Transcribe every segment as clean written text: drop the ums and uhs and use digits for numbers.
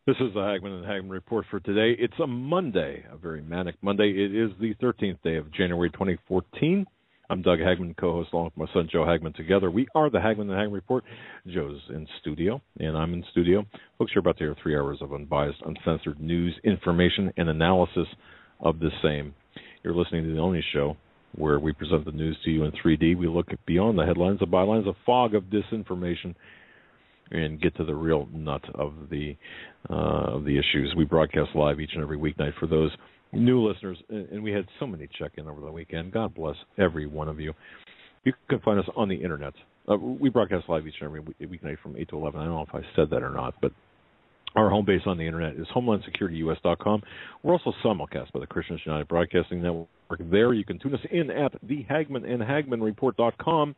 This is the Hagmann and Hagmann Report for today. It's a Monday, a very manic Monday. It is the 13th day of January 2014. I'm Doug Hagmann, co-host along with my son Joe Hagmann. Together, we are the Hagmann and Hagmann Report. Joe's in studio, and I'm in studio. Folks, you're about to hear 3 hours of unbiased, uncensored news, information, and analysis of the same. You're listening to the only show where we present the news to you in 3D. We look beyond the headlines, the bylines, a fog of disinformation, and get to the real nut of the issues. We broadcast live each and every weeknight for those new listeners, and we had so many check in over the weekend. God bless every one of you. You can find us on the internet. We broadcast live each and every weeknight from 8 to 11. I don't know if I said that or not, but our home base on the internet is HomelandSecurityUS.com. We're also simulcast by the Christians United Broadcasting Network. There you can tune us in at thehagmanandhagmanreport.com.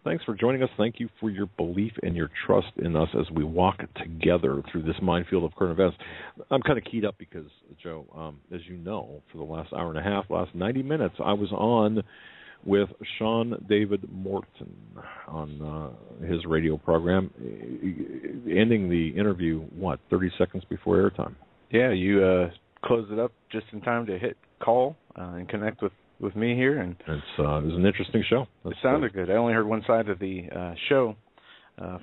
Thanks for joining us. Thank you for your belief and your trust in us as we walk together through this minefield of current events. I'm kind of keyed up because, Joe, as you know, for the last hour and a half, last 90 minutes, I was on with Sean David Morton on his radio program, ending the interview, 30 seconds before airtime? Yeah, you closed it up just in time to hit call and connect with me here, and it was an interesting show. It sounded good. I only heard one side of the show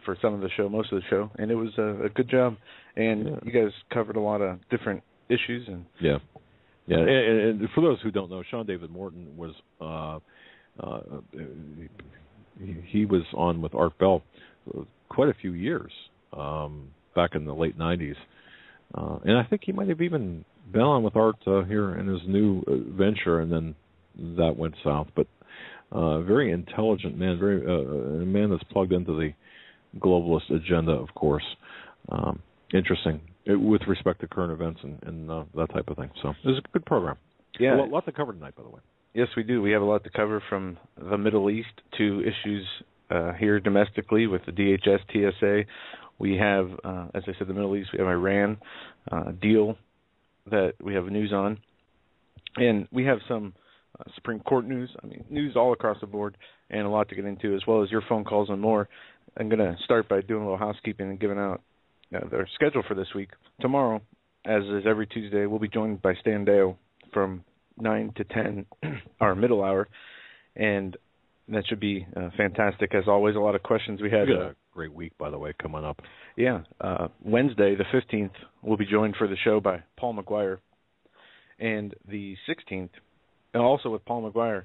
for some of the show, most of the show, and it was a good job. And you guys covered a lot of different issues. And and for those who don't know, Sean David Morton was he was on with Art Bell quite a few years back in the late 90s, and I think he might have even been on with Art here in his new venture, and then that went south. But very intelligent man, a man that's plugged into the globalist agenda, of course. Interesting with respect to current events and that type of thing. So it was a good program. Yeah, a lot to cover tonight, by the way. Yes, we do. We have a lot to cover, from the Middle East to issues here domestically with the DHS, TSA. We have, as I said, the Middle East. We have Iran deal that we have news on, and we have some Supreme Court news. I mean, news all across the board, and a lot to get into, as well as your phone calls and more. I'm going to start by doing a little housekeeping and giving out their schedule for this week. Tomorrow, as is every Tuesday, we'll be joined by Stan Deo from 9 to 10, our middle hour, and that should be fantastic. As always, a lot of questions. We had a great week, by the way, coming up. Yeah. Wednesday, the 15th, we'll be joined for the show by Paul McGuire, and the 16th, and also with Paul McGuire,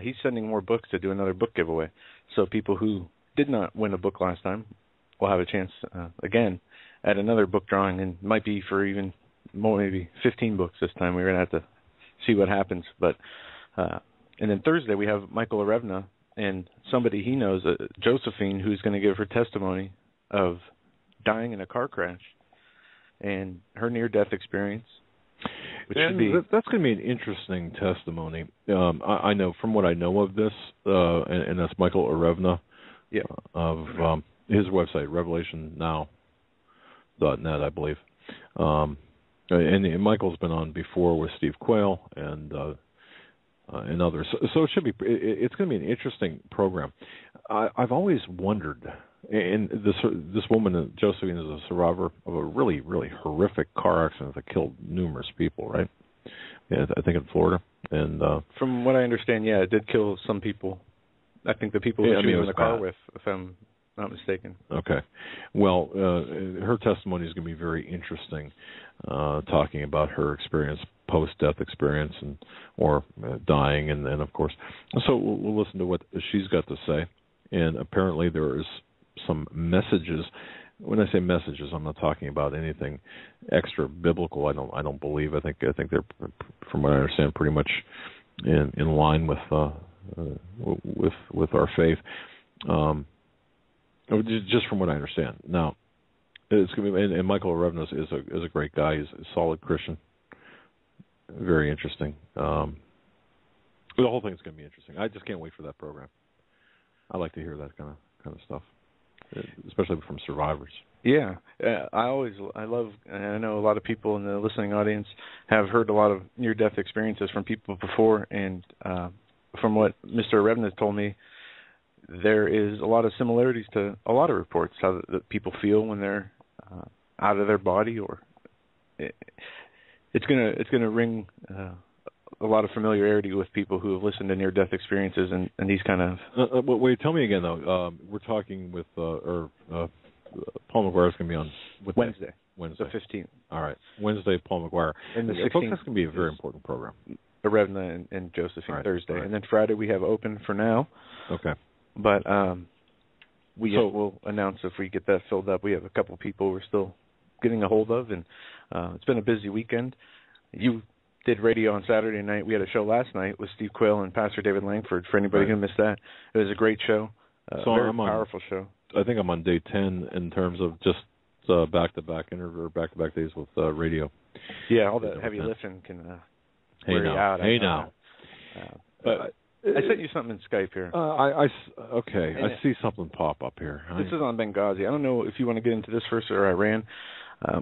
he's sending more books to do another book giveaway. So people who did not win a book last time will have a chance again at another book drawing, and might be for even more, maybe 15 books this time. We're going to have to see what happens. But and then Thursday we have Michael Arevna and somebody he knows, Josephine, who's going to give her testimony of dying in a car crash and her near-death experience. That's going to be an interesting testimony. I know from what I know of this, and that's Michael Arevna of his website, revelationnow.net, I believe. And Michael's been on before with Steve Quayle and others. So it should be. It's going to be an interesting program. I've always wondered. And this woman, Josephine, is a survivor of a really, really horrific car accident that killed numerous people, right? Yeah, I think in Florida. And from what I understand, it did kill some people. I think the people who she was in the car with, if I'm not mistaken. Okay. Well, her testimony is going to be very interesting, talking about her experience, post-death experience, or dying, and of course. So we'll listen to what she's got to say. And apparently there is some messages. When I say messages, I'm not talking about anything extra biblical. I don't believe. I think they're, from what I understand, pretty much in line with our faith. Just from what I understand. Now, it's going to be, and Michael Arevna is a great guy. He's a solid Christian. Very interesting. The whole thing's going to be interesting. I just can't wait for that program. I like to hear that kind of stuff, especially from survivors. Yeah, I love, and I know a lot of people in the listening audience have heard a lot of near-death experiences from people before, and from what Mr. Arevna told me, there is a lot of similarities to a lot of reports, how that people feel when they're out of their body or it's gonna ring a lot of familiarity with people who have listened to near-death experiences and these kind of. Wait, tell me again though. We're talking with Paul McGuire is going to be on Wednesday, the 15th. All right, Wednesday, Paul McGuire. And the 16th. Folks, that's going to be a very important program. Arevna and Josephine right, Thursday, right. and then Friday we have open for now. Okay. But we'll announce if we get that filled up. We have a couple people we're still getting a hold of, and it's been a busy weekend. You did radio on Saturday night. We had a show last night with Steve Quayle and Pastor David Langford. For anybody who missed that, it was a great show. So very powerful show. I think I'm on day 10 in terms of just back-to-back interview or back-to-back days with radio. Yeah, all that heavy lifting can wear you out. Hey now. But I sent you something in Skype here. I see something pop up here. This is on Benghazi. I don't know if you want to get into this first or Iran,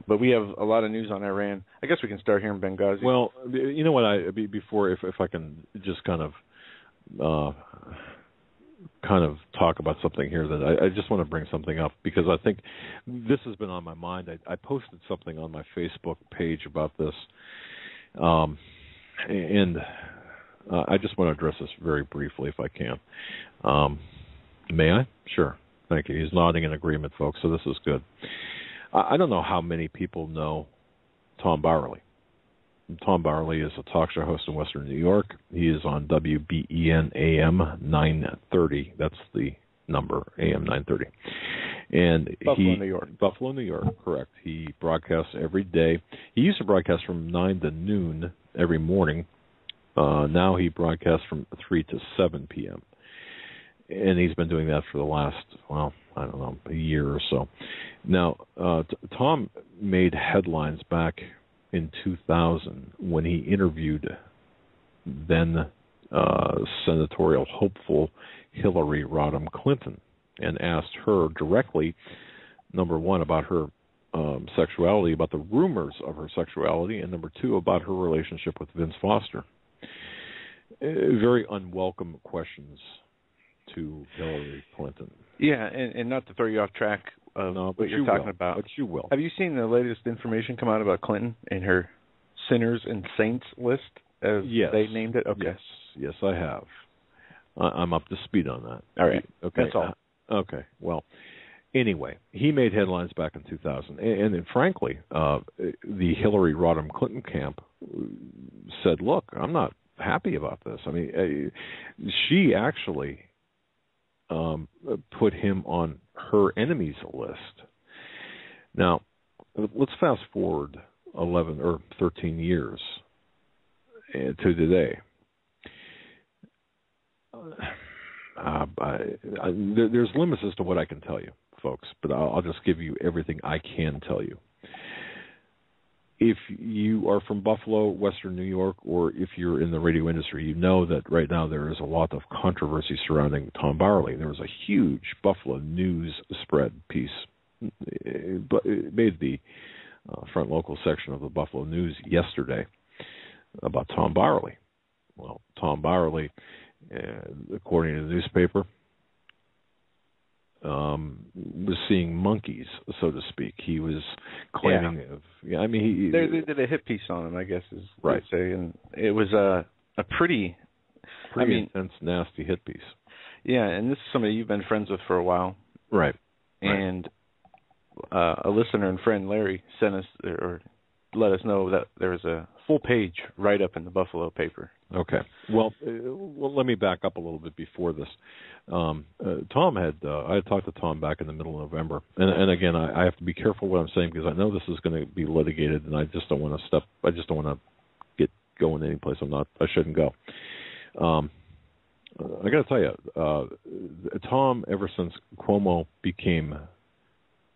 but we have a lot of news on Iran. I guess we can start here in Benghazi. Well, you know what? Before, if I can just kind of talk about something here, that I just want to bring something up because I think this has been on my mind. I posted something on my Facebook page about this, and I just want to address this very briefly if I can. May I? Sure. Thank you. He's nodding in agreement, folks, so this is good. I don't know how many people know Tom Barley. Tom Barley is a talk show host in Western New York. He is on WBEN AM 930. That's the number, AM 930. And Buffalo, New York, correct. He broadcasts every day. He used to broadcast from 9 to noon every morning. Now he broadcasts from 3 to 7 p.m. And he's been doing that for the last, a year or so. Now, Tom made headlines back in 2000 when he interviewed then senatorial hopeful Hillary Rodham Clinton and asked her directly, number one, about her sexuality, about the rumors of her sexuality, and number two, about her relationship with Vince Foster. Very unwelcome questions to Hillary Clinton. Yeah, and not to throw you off track of what you're talking about. But you will. Have you seen the latest information come out about Clinton and her sinners and saints list, as they named it? Okay. Yes, I have. I'm up to speed on that. All right. Okay. That's all. Okay. Well, anyway, he made headlines back in 2000. And then, frankly, the Hillary Rodham Clinton camp said, look, I'm not happy about this. I mean, she actually put him on her enemies list. Now, let's fast forward 11 or 13 years to today. There's limits as to what I can tell you, folks, but I'll just give you everything I can tell you. If you are from Buffalo, Western New York, or if you're in the radio industry, you know that right now there is a lot of controversy surrounding Tom Barley. There was a huge Buffalo News spread piece. It made the front local section of the Buffalo News yesterday about Tom Barley. Well, Tom Barley, according to the newspaper, was seeing monkeys, so to speak. He was claiming, they did a hit piece on him, I guess, is what I'd say, and it was a pretty intense, nasty hit piece. Yeah, and this is somebody you've been friends with for a while, right? And a listener and friend, Larry, sent us or let us know that there was a full page write-up in the Buffalo paper. Okay. Well, let me back up a little bit before this. Tom had I had talked to Tom back in the middle of November, and again, I have to be careful what I'm saying because I know this is going to be litigated, and I just don't want to get going any place I shouldn't go. I got to tell you, Tom, ever since Cuomo became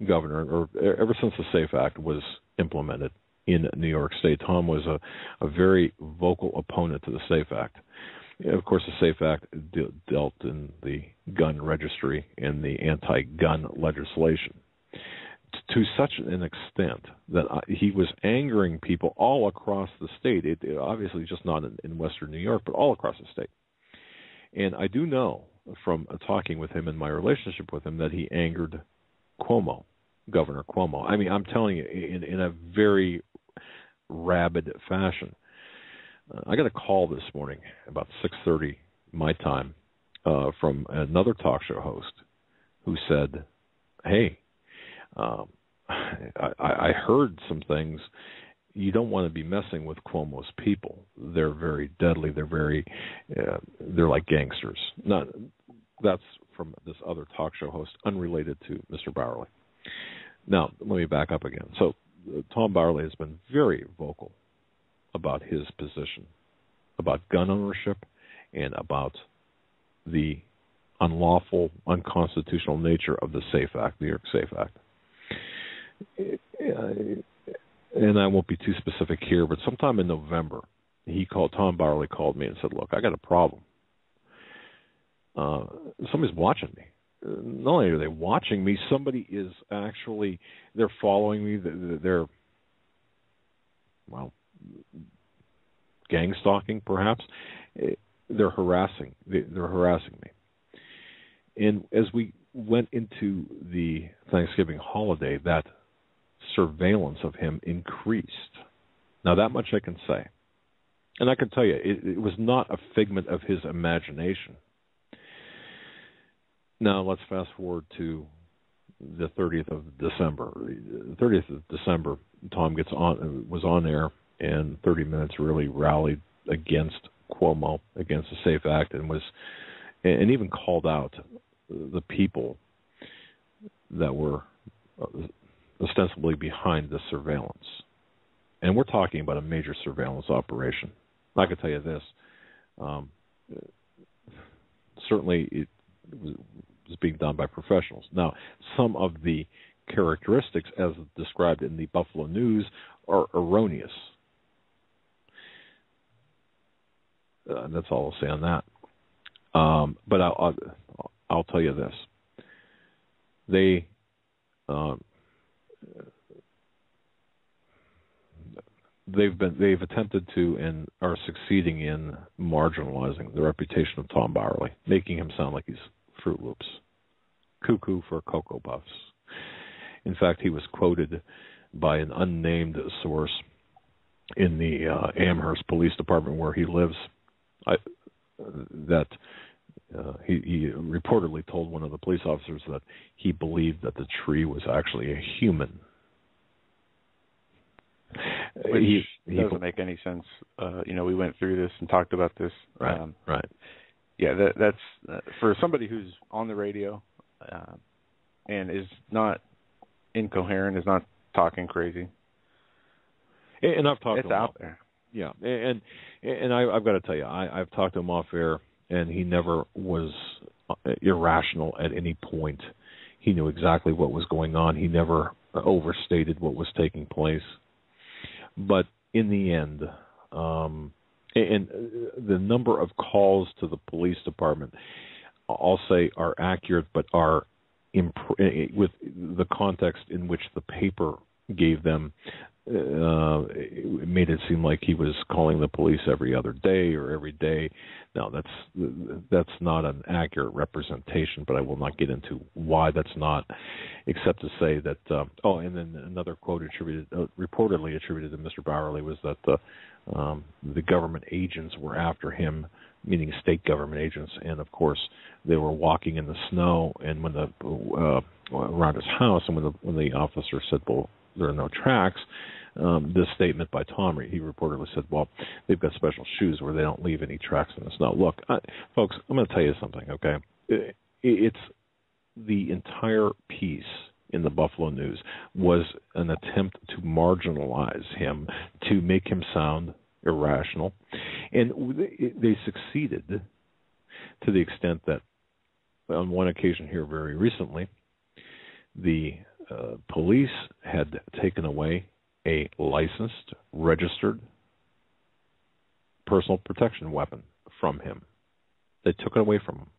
governor, or ever since the SAFE Act was implemented in New York State, Tom was a very vocal opponent to the SAFE Act. Of course, the SAFE Act dealt in the gun registry and the anti-gun legislation to such an extent that he was angering people all across the state. It obviously just not in Western New York, but all across the state. And I do know from talking with him and my relationship with him that he angered Cuomo, Governor Cuomo. I mean, I'm telling you, in a very rabid fashion. I got a call this morning about 6:30 my time from another talk show host who said, "Hey, I heard some things. You don't want to be messing with Cuomo's people. They're very deadly. They're like gangsters." That's from this other talk show host, unrelated to Mr. Bowerly. Now, let me back up again. So, Tom Bowerly has been very vocal about his position about gun ownership and about the unlawful, unconstitutional nature of the SAFE Act, the New York SAFE Act. And I won't be too specific here, but sometime in November, Tom Bowerly called me and said, "Look, I got a problem. Somebody's watching me. Not only are they watching me, somebody is actually, they're following me. They're gang stalking, perhaps. They're harassing me." And as we went into the Thanksgiving holiday, that surveillance of him increased. Now, that much I can say. And I can tell you, it was not a figment of his imagination. Now, let's fast forward to the 30th of December. The 30th of December, Tom was on air, and 30 Minutes really rallied against Cuomo, against the SAFE Act, and even called out the people that were ostensibly behind the surveillance. And we're talking about a major surveillance operation. I can tell you this. Certainly it was being done by professionals. Now, some of the characteristics as described in the Buffalo News are erroneous. That's all I'll say on that. But I'll tell you this: they've attempted to and are succeeding in marginalizing the reputation of Tom Bowerly, making him sound like he's Fruit Loops, cuckoo for Cocoa Puffs. In fact, he was quoted by an unnamed source in the Amherst Police Department where he lives that he reportedly told one of the police officers that he believed that the tree was actually a human. Which doesn't make any sense. We went through this and talked about this. Right. Yeah, that's for somebody who's on the radio and is not incoherent, is not talking crazy. And I've talked to him. It's out there. Yeah, and I've got to tell you, I've talked to him off air, and he never was irrational at any point. He knew exactly what was going on. He never overstated what was taking place. But in the end, and the number of calls to the police department, I'll say, are accurate, but are with the context in which the paper gave them. It made it seem like he was calling the police every other day or every day. Now, that's not an accurate representation, but I will not get into why that's not, except to say that, and then another quote reportedly attributed to Mr. Bowerly was that the government agents were after him, meaning state government agents, and of course they were walking in the snow, and when around his house, and when the officer said, "Well, there are no tracks," this statement by Tom, he reportedly said, "Well, they've got special shoes where they don't leave any tracks in the snow." Look, folks, I'm going to tell you something, okay? It's the entire piece in the Buffalo News was an attempt to marginalize him, to make him sound irrational. And they succeeded to the extent that on one occasion here very recently, the police had taken away a licensed, registered personal protection weapon from him. They took it away from him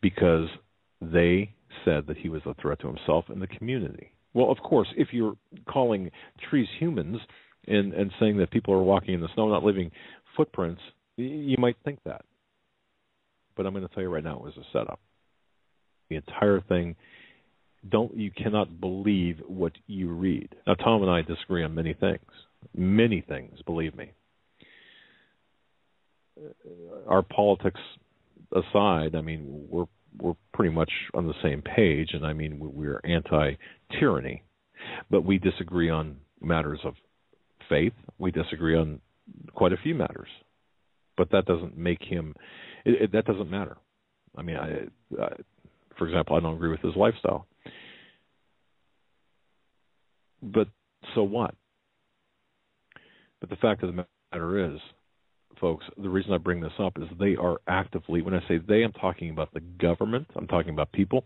because they said that he was a threat to himself and the community. Well, of course, if you're calling trees humans and saying that people are walking in the snow, not leaving footprints, you might think that. But I'm going to tell you right now, it was a setup. The entire thing. You cannot believe what you read. Now, Tom and I disagree on many things, Many things, believe me. Our politics aside, I mean, we're pretty much on the same page, and I mean, we're anti-tyranny, but we disagree on matters of faith. We disagree on quite a few matters, but that doesn't make him. That doesn't matter. I mean, for example, I don't agree with his lifestyle, but so what? But the fact of the matter is, folks, the reason I bring this up is they are actively, when I say they, I'm talking about the government, I'm talking about people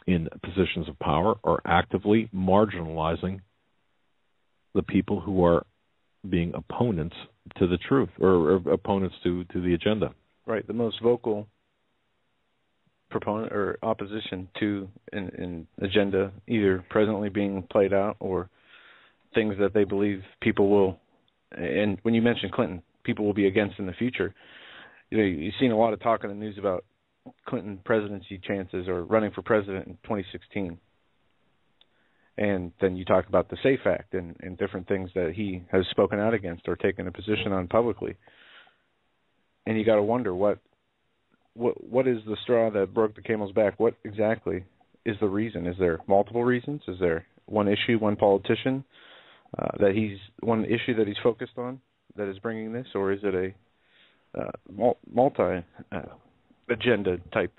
in positions of power are actively marginalizing the people who are being opponents to the truth or opponents to the agenda. Right, the most vocal proponent or opposition to an agenda either presently being played out or things that they believe people will. And when you mention Clinton, people will be against in the future. You know, you've seen a lot of talk in the news about Clinton presidency chances or running for president in 2016. And then you talk about the SAFE Act and different things that he has spoken out against or taken a position on publicly. And you got to wonder what is the straw that broke the camel's back? What exactly is the reason? Is there multiple reasons? Is there one issue, one politician? One issue that he's focused on that is bringing this, or is it a multi-agenda type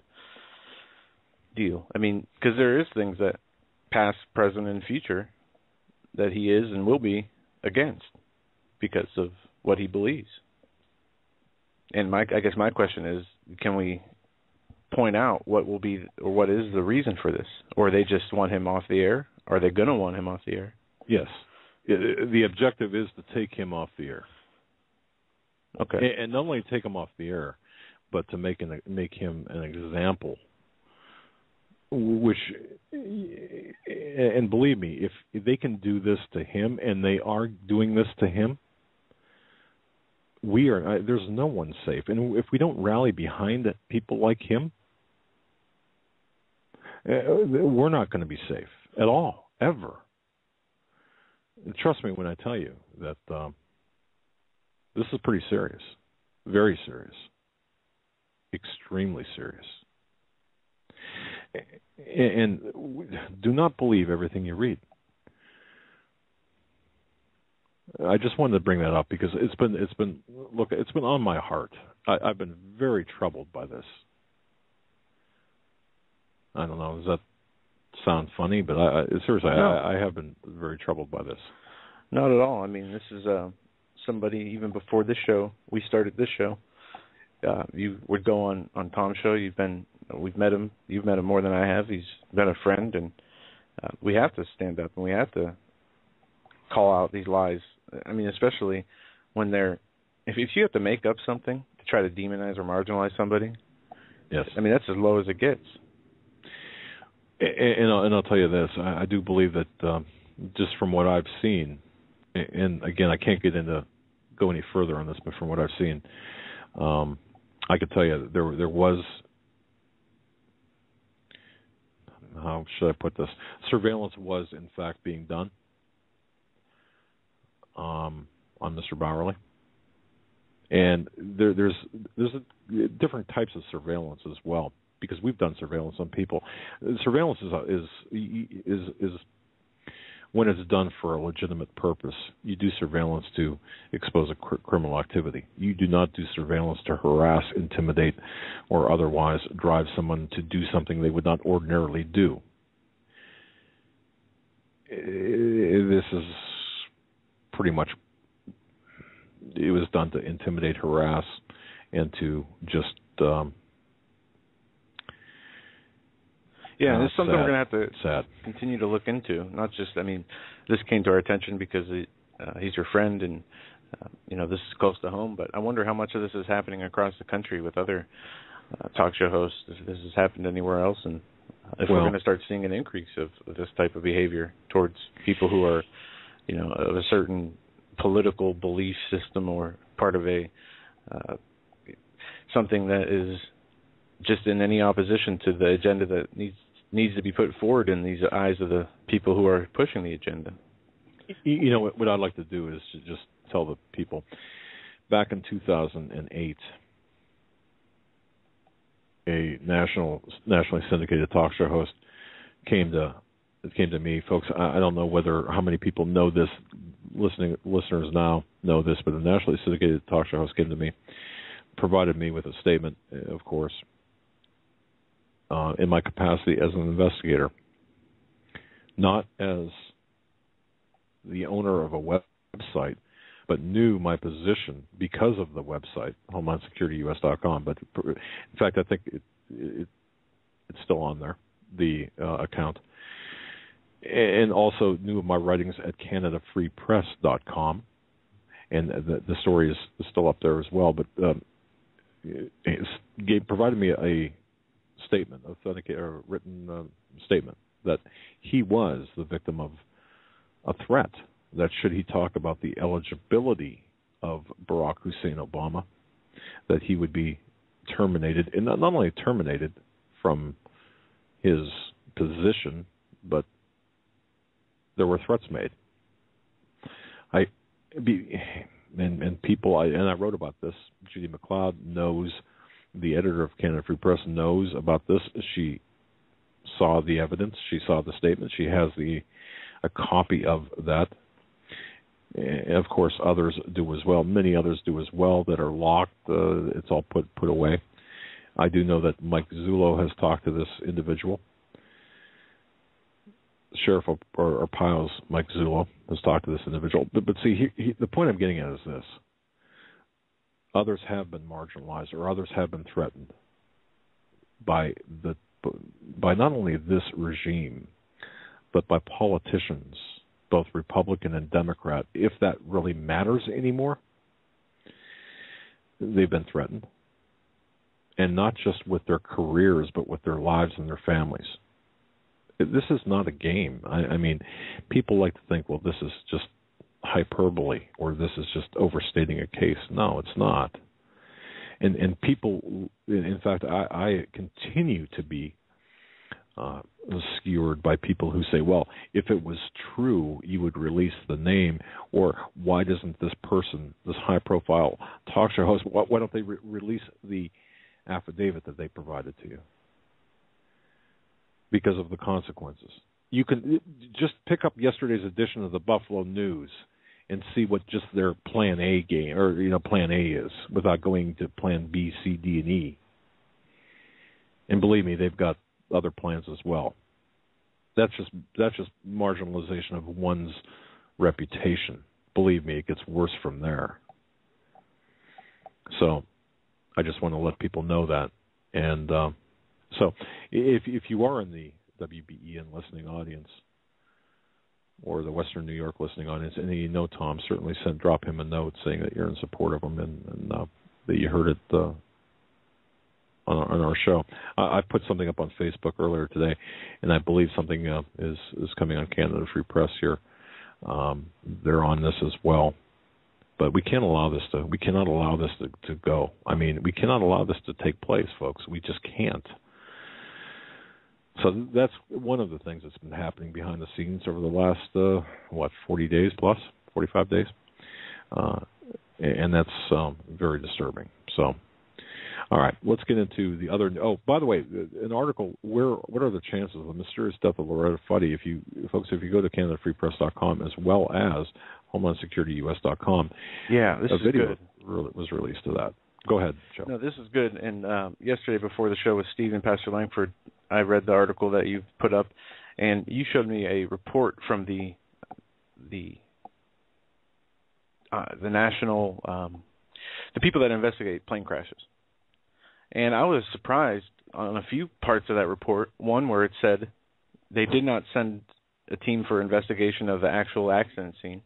deal? I mean, because there is things that past, present, and future that he is and will be against because of what he believes. And I guess my question is, can we point out what will be or what is the reason for this? Or they just want him off the air? Are they going to want him off the air? Yes. The objective is to take him off the air. Okay. And not only take him off the air, but to make him an example. Which, and believe me, if they can do this to him, and they are doing this to him, there's no one safe. And if we don't rally behind people like him, we're not going to be safe at all, ever. Trust me when I tell you that this is pretty serious, very serious, extremely serious. And do not believe everything you read. I just wanted to bring that up because it's been on my heart. I've been very troubled by this. I don't know, does that sound funny? But seriously, no. I have been very troubled by this. Not at all. I mean, this is somebody, even before this show, we started this show, you would go on Tom's show. We've met him. You've met him more than I have. He's been a friend, and we have to stand up and we have to call out these lies. I mean, especially when if you have to make up something to try to demonize or marginalize somebody, yes. I mean, that's as low as it gets. And I'll tell you this, I do believe that just from what I've seen, and again, I can't go any further on this, but from what I've seen, I could tell you there was, how should I put this? Surveillance was in fact being done on Mr. Bowerly, and there's different types of surveillance as well, because we've done surveillance on people. Surveillance is when it's done for a legitimate purpose. You do surveillance to expose a criminal activity. You do not do surveillance to harass, intimidate, or otherwise drive someone to do something they would not ordinarily do. This is pretty much, it was done to intimidate, harass, and to just... Yeah, it's something we're going to have to continue to look into. Not just, I mean, this came to our attention because he's your friend and, this is close to home. But I wonder how much of this is happening across the country with other talk show hosts. If this has happened anywhere else, and if we're going to start seeing an increase of this type of behavior towards people who are, of a certain political belief system or part of a something that is just in any opposition to the agenda that needs to be put forward in these eyes of the people who are pushing the agenda. You know, what I'd like to do is to just tell the people, back in 2008, a nationally syndicated talk show host came to me, folks. I don't know how many people know this, listeners now know this, but a nationally syndicated talk show host came to me, provided me with a statement, of course, in my capacity as an investigator, not as the owner of a website, but knew my position because of the website, HomelandSecurityUS.com. But in fact, I think it's still on there, the account. And also knew of my writings at CanadaFreePress.com. And the story is still up there as well. But provided me a statement, a written statement, that he was the victim of a threat, that should he talk about the eligibility of Barack Hussein Obama, that he would be terminated, and not only terminated from his position, but there were threats made. I wrote about this. Judy McLeod knows, the editor of Canada Free Press knows about this. She saw the evidence. She saw the statement. She has a copy of that. And of course, others do as well. Many others do as well that are locked. It's all put away. I do know that Mike Zullo has talked to this individual. Sheriff Arpaio's Mike Zullo has talked to this individual. But see, the point I'm getting at is this. Others have been marginalized, or others have been threatened by not only this regime, but by politicians, both Republican and Democrat, if that really matters anymore. They've been threatened. And not just with their careers, but with their lives and their families. This is not a game. I mean, people like to think, well, this is just hyperbole, or this is just overstating a case. No, it's not. And people, in fact, I continue to be skewered by people who say, well, if it was true, you would release the name, or why doesn't this person, this high-profile talk show host, why don't they release the affidavit that they provided to you? Because of the consequences. You can just pick up yesterday's edition of the Buffalo News and see what just their Plan A game, or Plan A is, without going to Plan B, C, D, and E. And believe me, they've got other plans as well. That's just marginalization of one's reputation. Believe me, it gets worse from there. So, I just want to let people know that. And so, if you are in the WBEN listening audience, or the Western New York listening audience, and you know Tom, certainly drop him a note saying that you're in support of him and that you heard it on our show. I put something up on Facebook earlier today, and I believe something is coming on Canada Free Press here. They're on this as well. But we can't allow this we cannot allow this to go. I mean, we cannot allow this to take place, folks. We just can't. So that's one of the things that's been happening behind the scenes over the last, 40 days plus, 45 days. And that's very disturbing. So, all right, let's get into the other. Oh, by the way, an article, what are the chances of the mysterious death of Loretta Fuddy? If you go to CanadaFreePress.com as well as HomelandSecurityUS.com, yeah, this a is video good. was released to that. Go ahead, Joe. No, this is good. And yesterday before the show with Steve and Pastor Langford, I read the article that you've put up, and you showed me a report from the national, the people that investigate plane crashes. And I was surprised on a few parts of that report. One where it said they did not send a team for investigation of the actual accident scene.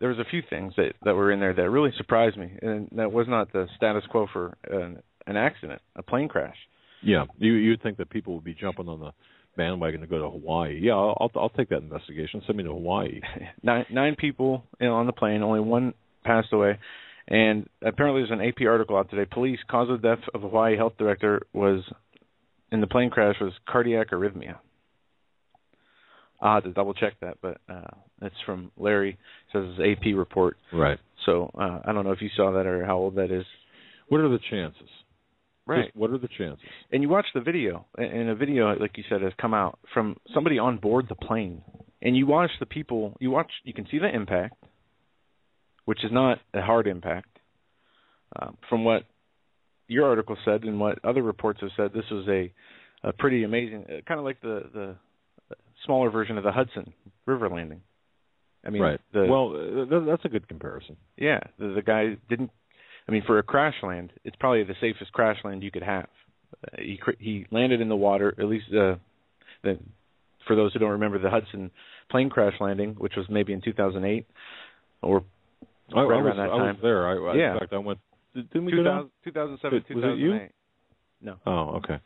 There was a few things that were in there that really surprised me, and that was not the status quo for an accident, a plane crash. Yeah, you'd think that people would be jumping on the bandwagon to go to Hawaii. Yeah, I'll take that investigation. Send me to Hawaii. Nine people on the plane. Only one passed away. And apparently there's an AP article out today. Police cause of death of Hawaii health director in the plane crash was cardiac arrhythmia. I'll have to double check that, but it's from Larry. It says it's an AP report. Right. So I don't know if you saw that or how old that is. What are the chances? Right. Just what are the chances? And you watch the video, and a video, like you said, has come out from somebody on board the plane. And you watch the people, you can see the impact, which is not a hard impact. From what your article said and what other reports have said, this was a pretty amazing, kind of like the smaller version of the Hudson River landing. I mean, right. That's a good comparison. Yeah, the guy didn't. I mean, for a crash land, it's probably the safest crash land you could have. He landed in the water. At least, for those who don't remember, the Hudson plane crash landing, which was maybe in 2008 or around that time. I was there. Yeah. In fact, I went. Didn't we go down? 2007, 2008. Was it you? No. Oh, okay.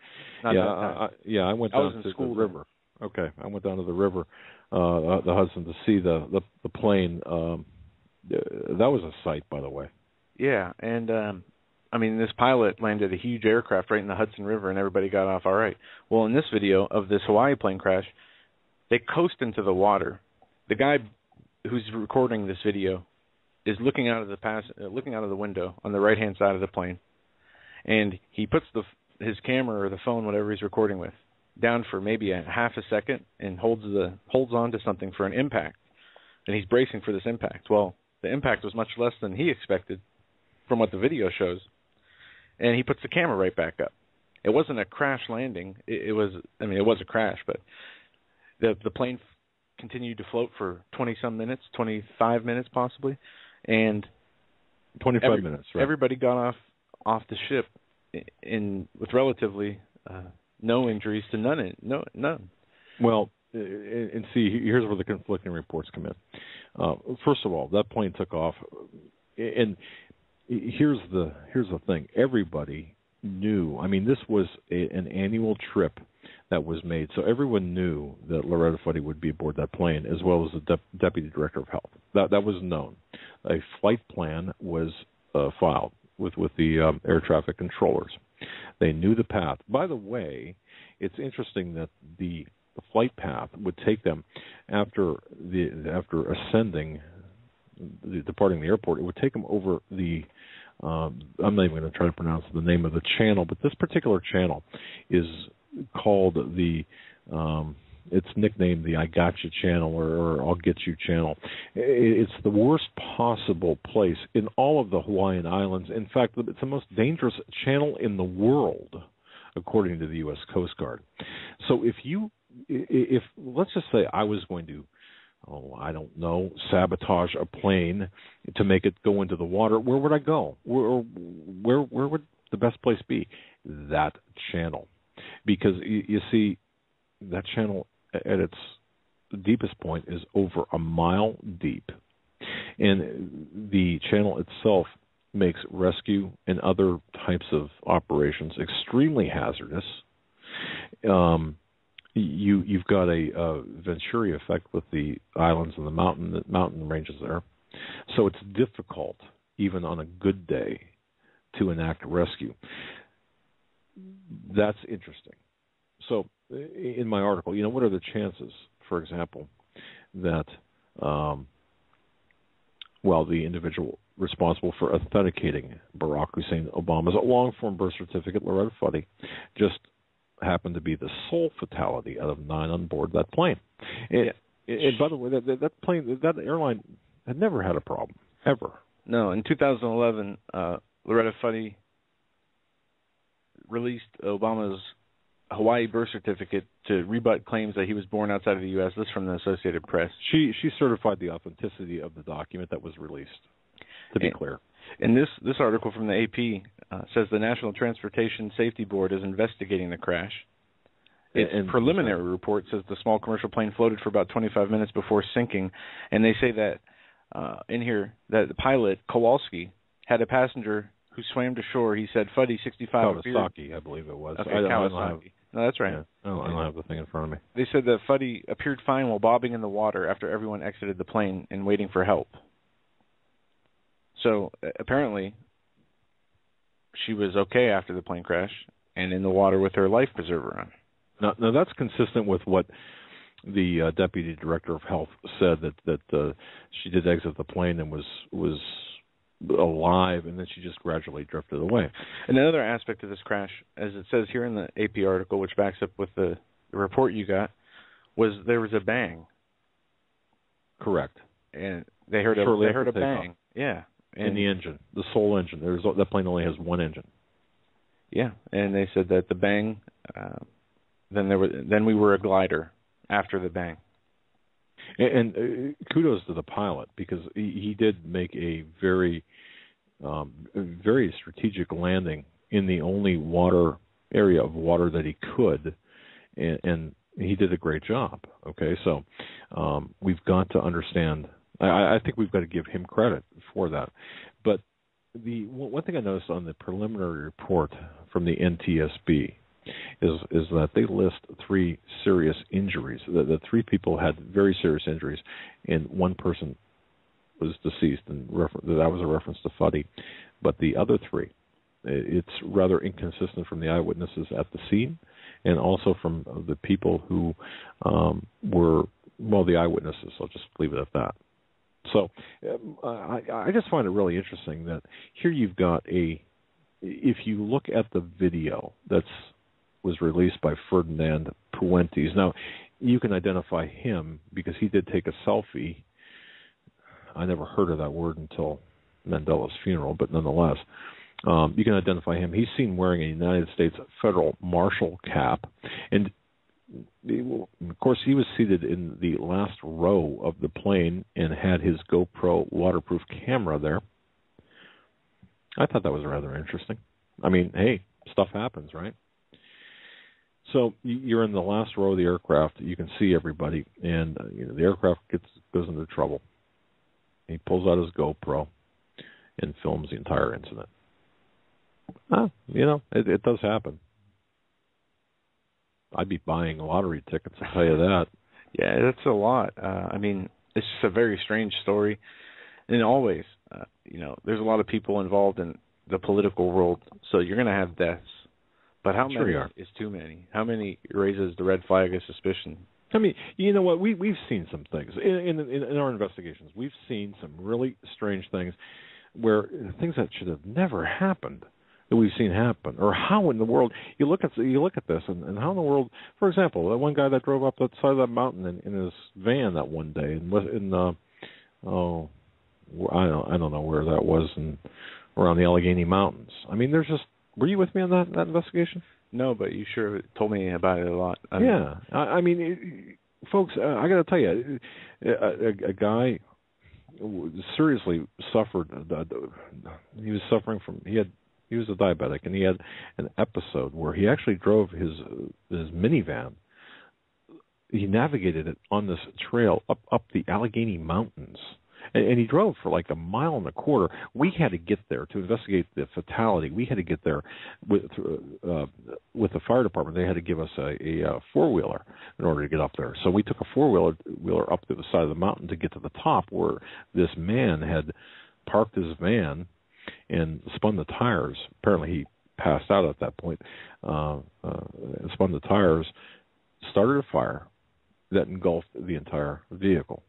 I went down to the river. Okay, I went down to the river, the Hudson, to see the plane. That was a sight, by the way. Yeah, and I mean, this pilot landed a huge aircraft right in the Hudson River, and everybody got off all right. Well, in this video of this Hawaii plane crash, they coast into the water. The guy who's recording this video is looking out of the window on the right-hand side of the plane, and he puts his camera or the phone, whatever he's recording with, down for maybe a half a second and holds on to something for an impact, and he's bracing for this impact. Well, the impact was much less than he expected from what the video shows, and he puts the camera right back up. It wasn't a crash landing. It was a crash, but the plane continued to float for 20-some minutes, 25 minutes possibly, and 25 minutes. Right. Everybody got off the ship with relatively no injuries to none. Well, and see, here's where the conflicting reports come in. First of all, that plane took off, and here's the thing. Everybody knew. I mean, this was an annual trip that was made, so everyone knew that Loretta Fuddy would be aboard that plane, as well as the deputy director of health. That was known. A flight plan was filed with the air traffic controllers. They knew the path. By the way, it's interesting that the flight path would take them after ascending, departing the airport. It would take them over the. I'm not even going to try to pronounce the name of the channel, but this particular channel is called the. It's nicknamed the I Gotcha channel or I'll Get You channel. It's the worst possible place in all of the Hawaiian Islands. In fact, it's the most dangerous channel in the world, according to the U.S. Coast Guard. So if let's just say I was going to, sabotage a plane to make it go into the water, where would I go? Where would the best place be? That channel. Because you see, that channel at its deepest point is over a mile deep. And the channel itself makes rescue and other types of operations extremely hazardous. You've got a Venturi effect with the islands and the mountain ranges there. So it's difficult, even on a good day, to enact rescue. That's interesting. So in my article, what are the chances, for example, that, the individual responsible for authenticating Barack Hussein Obama's long-form birth certificate, Loretta Fuddy, just happened to be the sole fatality out of 9 on board that plane. And by the way, that airline had never had a problem, ever. No, in 2011, Loretta Fuddy released Obama's Hawaii birth certificate to rebut claims that he was born outside of the U.S. This is from the Associated Press. She certified the authenticity of the document that was released, to be clear. And this article from the AP says the National Transportation Safety Board is investigating the crash. Its preliminary report says the small commercial plane floated for about 25 minutes before sinking, and they say that in here that the pilot, Kowalski, had a passenger who swam to shore. He said, Fuddy, 65. Kawasaki, I believe it was. Okay, Kawasaki. No, that's right. Yeah. I don't have the thing in front of me. They said that Fuddy appeared fine while bobbing in the water after everyone exited the plane and waiting for help. So apparently she was okay after the plane crash and in the water with her life preserver on. Now that's consistent with what the deputy director of health said that she did exit the plane and was alive, and then she just gradually drifted away. And another aspect of this crash, as it says here in the AP article, which backs up with the report you got, was there was a bang. Correct. And they heard a bang. Yeah. In the engine, the sole engine. That plane only has one engine. Yeah, and they said that the bang, then we were a glider after the bang. And kudos to the pilot, because he did make a very, very strategic landing in the only area of water that he could, and he did a great job. Okay, so we've got to understand. I think we've got to give him credit for that. But the one thing I noticed on the preliminary report from the NTSB is that they list 3 serious injuries. The 3 people had very serious injuries, and one person was deceased, and that was a reference to Fuddy. But the other 3, it's rather inconsistent from the eyewitnesses at the scene, and also from the people who were, well, the eyewitnesses. I'll just leave it at that. So I just find it really interesting that here you've got if you look at the video that was released by Ferdinand Puentes. Now, you can identify him because he did take a selfie. I never heard of that word until Mandela's funeral, but nonetheless, you can identify him. He's seen wearing a United States federal marshal cap, and of course, he was seated in the last row of the plane and had his GoPro waterproof camera there. I thought that was rather interesting. I mean, hey, stuff happens, right? So you're in the last row of the aircraft. You can see everybody, and the aircraft goes into trouble. He pulls out his GoPro and films the entire incident. It does happen. I'd be buying lottery tickets, I'll tell you that. Yeah, that's a lot. I mean, it's just a very strange story. And always, there's a lot of people involved in the political world, so you're going to have deaths. But how many is too many? How many raises the red flag of suspicion? I mean, you know what? We've seen some things. In our investigations, we've seen some really strange things where things that should have never happened that we've seen happen. Or how in the world you look at this and how in the world, for example, that one guy that drove up that side of that mountain in his van that one day and was I don't know where that was, around the Allegheny Mountains. I mean, were you with me on that investigation? No, but you sure told me about it a lot. I mean, folks, I got to tell you, a guy seriously suffered. He was suffering from. He was a diabetic, and he had an episode where he actually drove his minivan. He navigated it on this trail up the Allegheny Mountains. And he drove for like 1.25 miles. We had to get there to investigate the fatality. We had to get there with the fire department. They had to give us a four-wheeler in order to get up there. So we took a four-wheeler up to the side of the mountain to get to the top where this man had parked his van and spun the tires. Apparently he passed out at that point. Spun the tires, started a fire that engulfed the entire vehicle.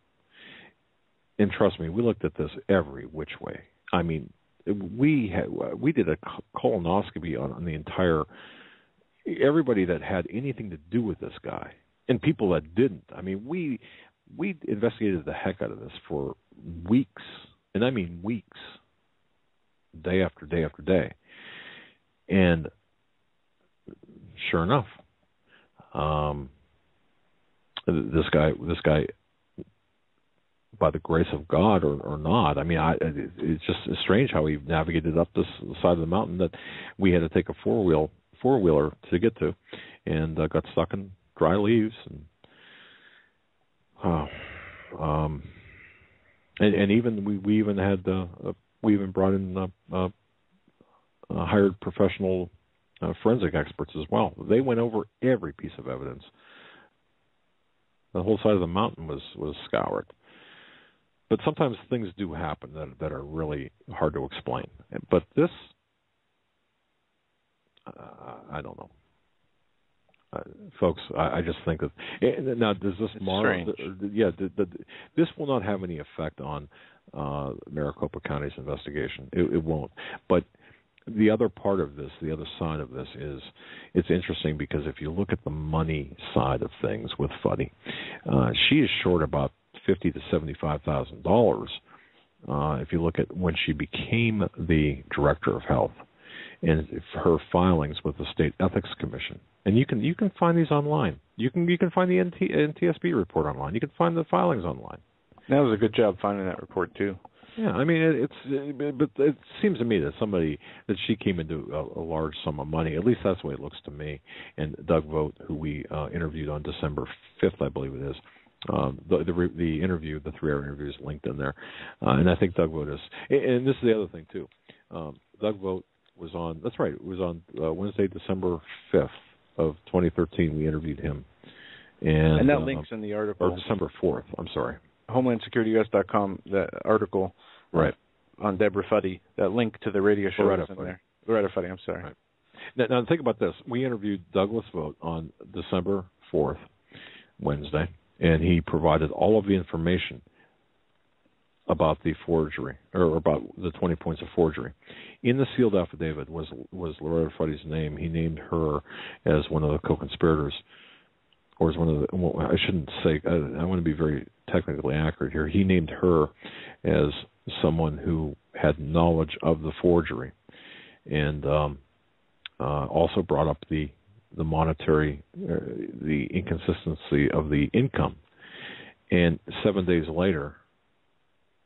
And trust me, we looked at this every which way. I mean, we did a colonoscopy on the entire, everybody that had anything to do with this guy, and people that didn't. I mean, we investigated the heck out of this for weeks, and I mean weeks, day after day after day. And sure enough, this guy. By the grace of God or not, I mean, it's just strange how he navigated up this side of the mountain that we had to take a four-wheeler to get to, and got stuck in dry leaves, and even we even had we even brought in hired professional forensic experts as well. They went over every piece of evidence. The whole side of the mountain was scoured. But sometimes things do happen that are really hard to explain. But this, I don't know. folks, I just think that now does this this will not have any effect on Maricopa County's investigation. It won't. But the other part of this, the other side of this is, it's interesting because if you look at the money side of things with Fuddy, she is short about $50,000 to $75,000. If you look at when she became the director of health and her filings with the State Ethics Commission, and you can find these online. You can find the NTSB report online. You can find the filings online. That was a good job finding that report too. Yeah, I mean, but it seems to me that she came into a large sum of money. At least that's the way it looks to me. And Doug Vogt, who we interviewed on December 5th, I believe it is, the interview, the 3-hour interview is linked in there. And I think Doug Vogt is, and this is the other thing too. Doug Vogt was on. That's right. It was on Wednesday, December 5th of 2013. We interviewed him, and that link's in the article. Or December 4th. I'm sorry. HomelandSecurityUS.com, that article right on Deborah Fuddy, that link to the radio show is in there. Loretta Fuddy, I'm sorry. Right. Now think about this. We interviewed Douglas Vogt on December 4th, Wednesday, and he provided all of the information about the forgery, or about the 20 points of forgery. In the sealed affidavit was Loretta Fuddy's name. He named her as one of the co-conspirators, or as one of the, well, I shouldn't say, I want to be very technically accurate here. He named her as someone who had knowledge of the forgery, and also brought up the monetary, the inconsistency of the income. And 7 days later,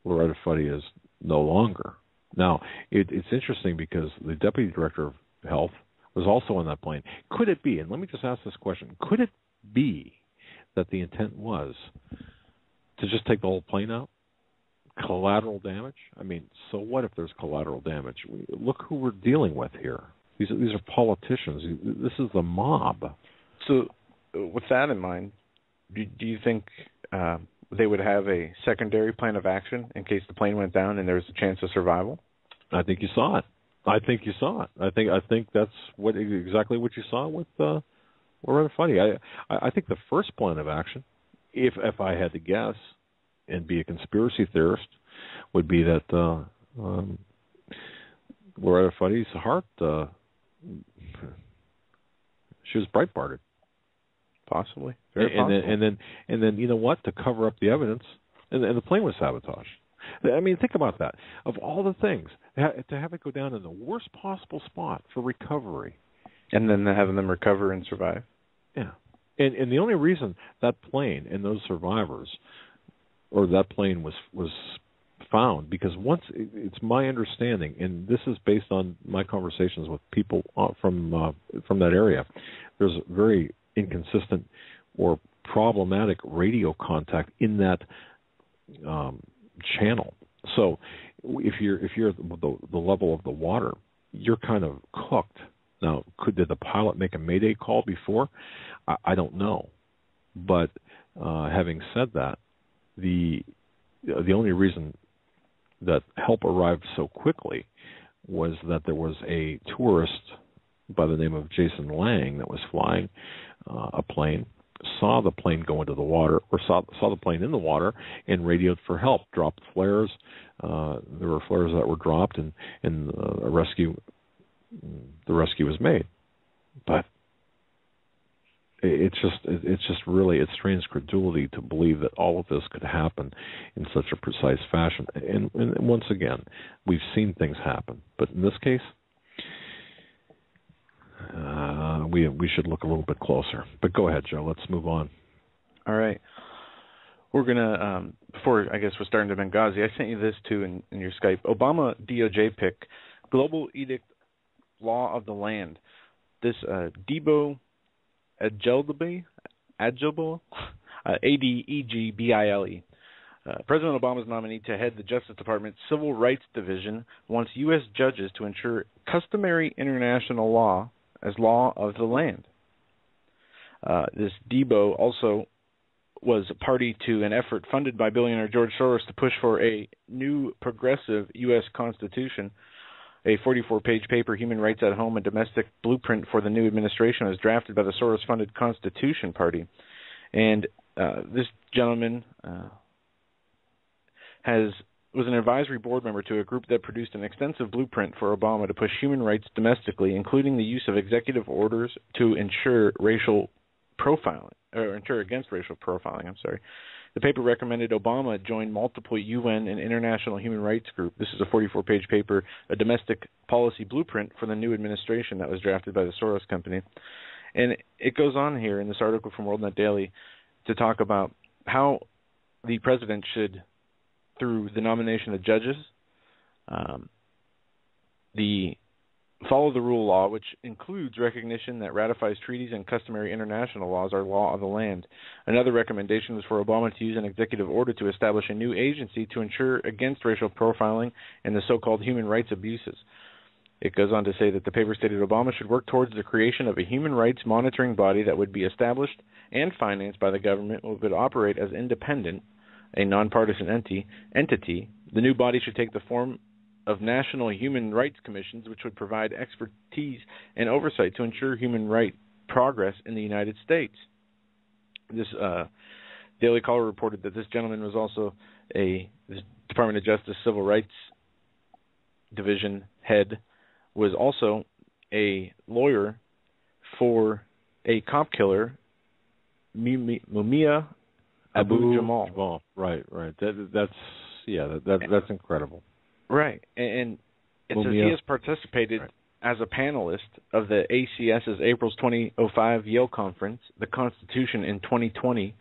Loretta Fuddy is no longer. Now, it's interesting because the Deputy Director of Health was also on that plane. Could it be, and let me just ask this question, could it be that the intent was to just take the whole plane out? Collateral damage? I mean, so what if there's collateral damage? Look who we're dealing with here. These are politicians. This is the mob. So with that in mind, do you think they would have a secondary plan of action in case the plane went down and there was a chance of survival? I think you saw it. I think that's exactly what you saw with Loretta Fuddy. I think the first plan of action, if I had to guess and be a conspiracy theorist, would be that Loretta Fuddy's heart, she was Breitbarted. Possibly. Very possible. And then you know what? To cover up the evidence, and the plane was sabotaged. I mean, think about that. Of all the things, to have it go down in the worst possible spot for recovery. And then having them recover and survive. Yeah. And the only reason that plane and those survivors, or that plane was found, because once, it's my understanding, and this is based on my conversations with people from that area, there's very inconsistent or problematic radio contact in that channel. So if you're at the level of the water, you're kind of cooked. Now, did the pilot make a mayday call before? I don't know. But having said that, the only reason that help arrived so quickly was that there was a tourist by the name of Jason Lang that was flying a plane, saw the plane go into the water, or saw the plane in the water, and radioed for help, dropped flares. There were flares that were dropped, and the rescue was made. But it's strains credulity to believe that all of this could happen in such a precise fashion. And once again, we've seen things happen, but in this case, we should look a little bit closer. But go ahead, Joe. Let's move on. All right. We're going to, before I guess we're starting to Benghazi, I sent you this too in your Skype. Obama DOJ pick, Global Edict Law of the Land. This Debo Adjelbile, Adegbile. President Obama's nominee to head the Justice Department's Civil Rights Division wants U.S. judges to ensure customary international law as law of the land. This Debo also was a party to an effort funded by billionaire George Soros to push for a new progressive U.S. Constitution. A 44-page paper, Human Rights at Home, a Domestic Blueprint for the New Administration, was drafted by the Soros-funded Constitution Party. And this gentleman was an advisory board member to a group that produced an extensive blueprint for Obama to push human rights domestically, including the use of executive orders to ensure against racial profiling. The paper recommended Obama join multiple UN and international human rights groups. This is a 44-page paper, a domestic policy blueprint for the new administration that was drafted by the Soros Company. And it goes on here in this article from WorldNet Daily to talk about how the president should, through the nomination of judges, follow the rule of law, which includes recognition that ratifies treaties and customary international laws are law of the land. Another recommendation was for Obama to use an executive order to establish a new agency to ensure against racial profiling and the so-called human rights abuses. It goes on to say that the paper stated Obama should work towards the creation of a human rights monitoring body that would be established and financed by the government, would operate as independent, a nonpartisan entity. The new body should take the form of national human rights commissions, which would provide expertise and oversight to ensure human rights progress in the United States. This Daily Caller reported that this gentleman was also this Department of Justice Civil Rights Division head, was also a lawyer for a cop killer, Mumia Abu Jamal. Right. That's incredible. Right, and it says he has participated as a panelist of the ACS's April's 2005 Yale Conference, the Constitution in 2020,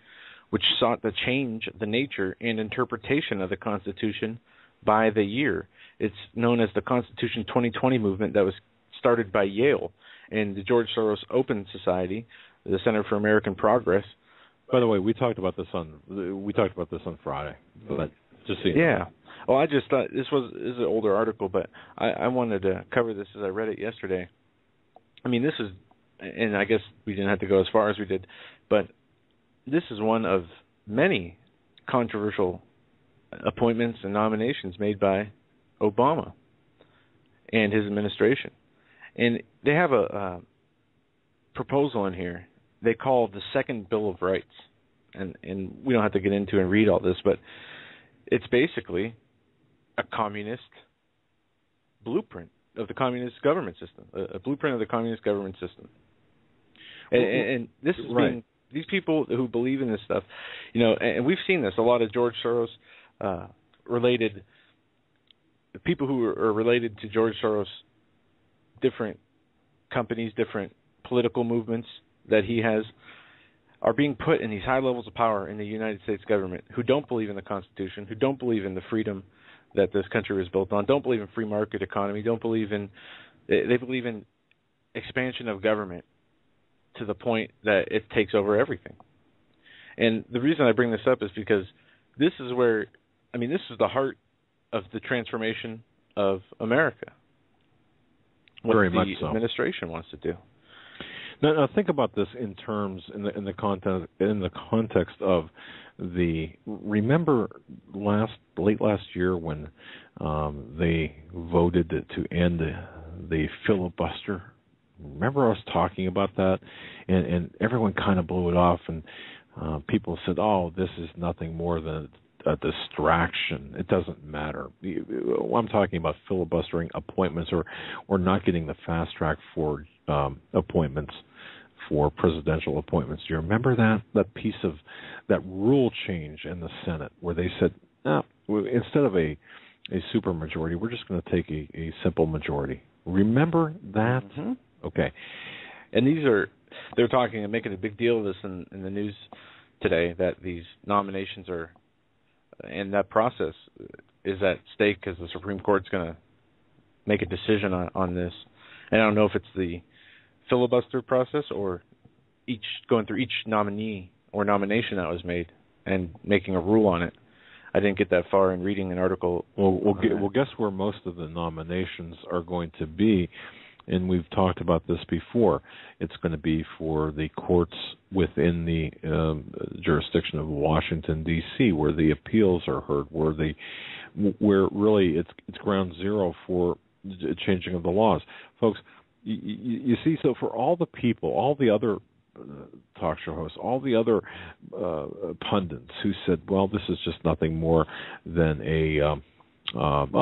which sought to change the nature and interpretation of the Constitution by the year. It's known as the Constitution 2020 movement that was started by Yale and the George Soros Open Society, the Center for American Progress. By the way, we talked about this on Friday, but just so you know. Yeah. Well, I just thought this is an older article, but I wanted to cover this as I read it yesterday. I mean, this is, and I guess we didn't have to go as far as we did, but this is one of many controversial appointments and nominations made by Obama and his administration. And they have a proposal in here they call the Second Bill of Rights. And we don't have to get into and read all this, but it's basically a communist blueprint of the communist government system, a blueprint of the communist government system. And this is being, these people who believe in this stuff, you know, and we've seen this, a lot of George Soros related, people who are related to George Soros, different companies, different political movements that he has, are being put in these high levels of power in the United States government who don't believe in the Constitution, who don't believe in the freedom that this country was built on, don't believe in free market economy, don't believe in, they believe in expansion of government to the point that it takes over everything. And the reason I bring this up is because this is where, I mean, this is the heart of the transformation of America. What Very much so. The administration wants to do. Now think about this in terms in the context of the, remember late last year when they voted to end the filibuster. Remember us talking about that, and everyone kind of blew it off, and people said, "Oh, this is nothing more than a distraction. It doesn't matter." I'm talking about filibustering appointments or not getting the fast track for appointments, for presidential appointments. Do you remember that piece of that rule change in the Senate where they said, instead of a supermajority, we're just going to take a simple majority? Remember that? Mm-hmm. Okay. And they're talking and making a big deal of this in the news today, that these nominations are, and that process is at stake because the Supreme Court's going to make a decision on this. And I don't know if it's the filibuster process or going through each nominee or nomination that was made and making a rule on it. I didn't get that far in reading an article. We'll guess where most of the nominations are going to be, and we've talked about this before. It's going to be for the courts within the jurisdiction of Washington, D.C., where the appeals are heard, where really it's ground zero for changing of the laws. Folks, you see, so for all the people, all the other talk show hosts, all the other pundits who said, well, this is just nothing more than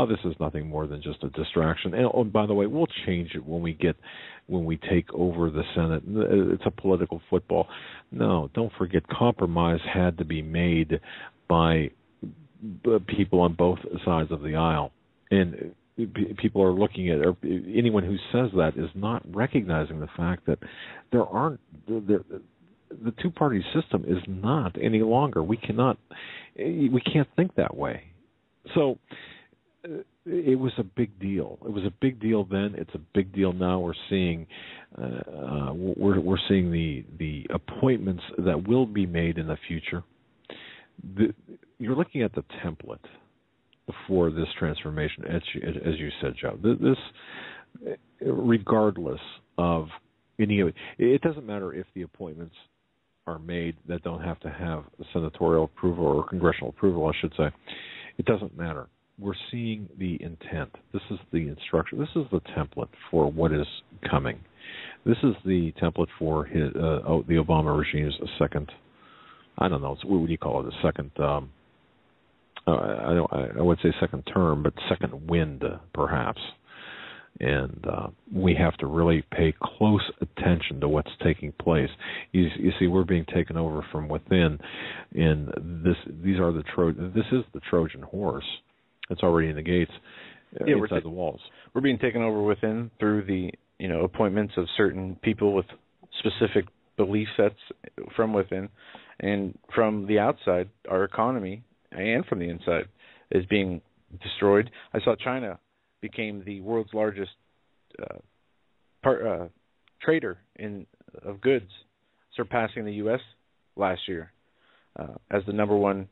this is nothing more than just a distraction. And by the way, we'll change it when we take over the Senate. It's a political football. No, don't forget, compromise had to be made by people on both sides of the aisle. And people are looking at, anyone who says that is not recognizing the fact that the two-party system is not any longer. We can't think that way. So it was a big deal. It was a big deal then. It's a big deal now. We're seeing the appointments that will be made in the future. You're looking at the template for this transformation, as you said, Joe. This, regardless of any of it, it doesn't matter if the appointments are made that don't have to have senatorial approval or congressional approval, I should say. It doesn't matter. We're seeing the intent. This is the instruction. This is the template for what is coming. This is the template for the Obama regime's second, I don't know, what would you call it, a second, I would say second term, but second wind, perhaps. And we have to really pay close attention to what's taking place. You see, we're being taken over from within, and this is the Trojan horse. It's already in the gates, inside the walls. We're being taken over within through the appointments of certain people with specific belief sets from within, and from the outside, our economy, and from the inside, is being destroyed. I saw China became the world's largest trader of goods, surpassing the U.S. last year as the number one,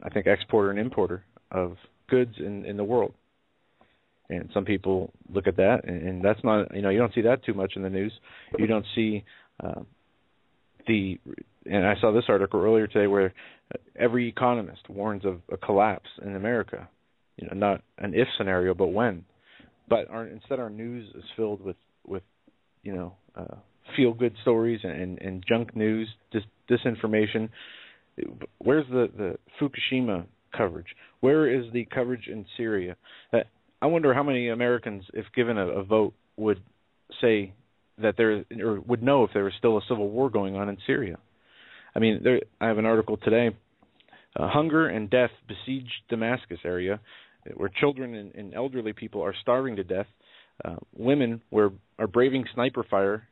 I think, exporter and importer of goods in the world. And some people look at that, and that's not, you don't see that too much in the news. You don't see and I saw this article earlier today where every economist warns of a collapse in America. Not an if scenario, but when. But instead our news is filled with feel-good stories and junk news, disinformation. Where's the Fukushima coverage? Where is the coverage in Syria? I wonder how many Americans, if given a vote, would say that or would know if there was still a civil war going on in Syria. I mean, I have an article today. Hunger and death besieged Damascus area, where children and elderly people are starving to death. Women are braving sniper fire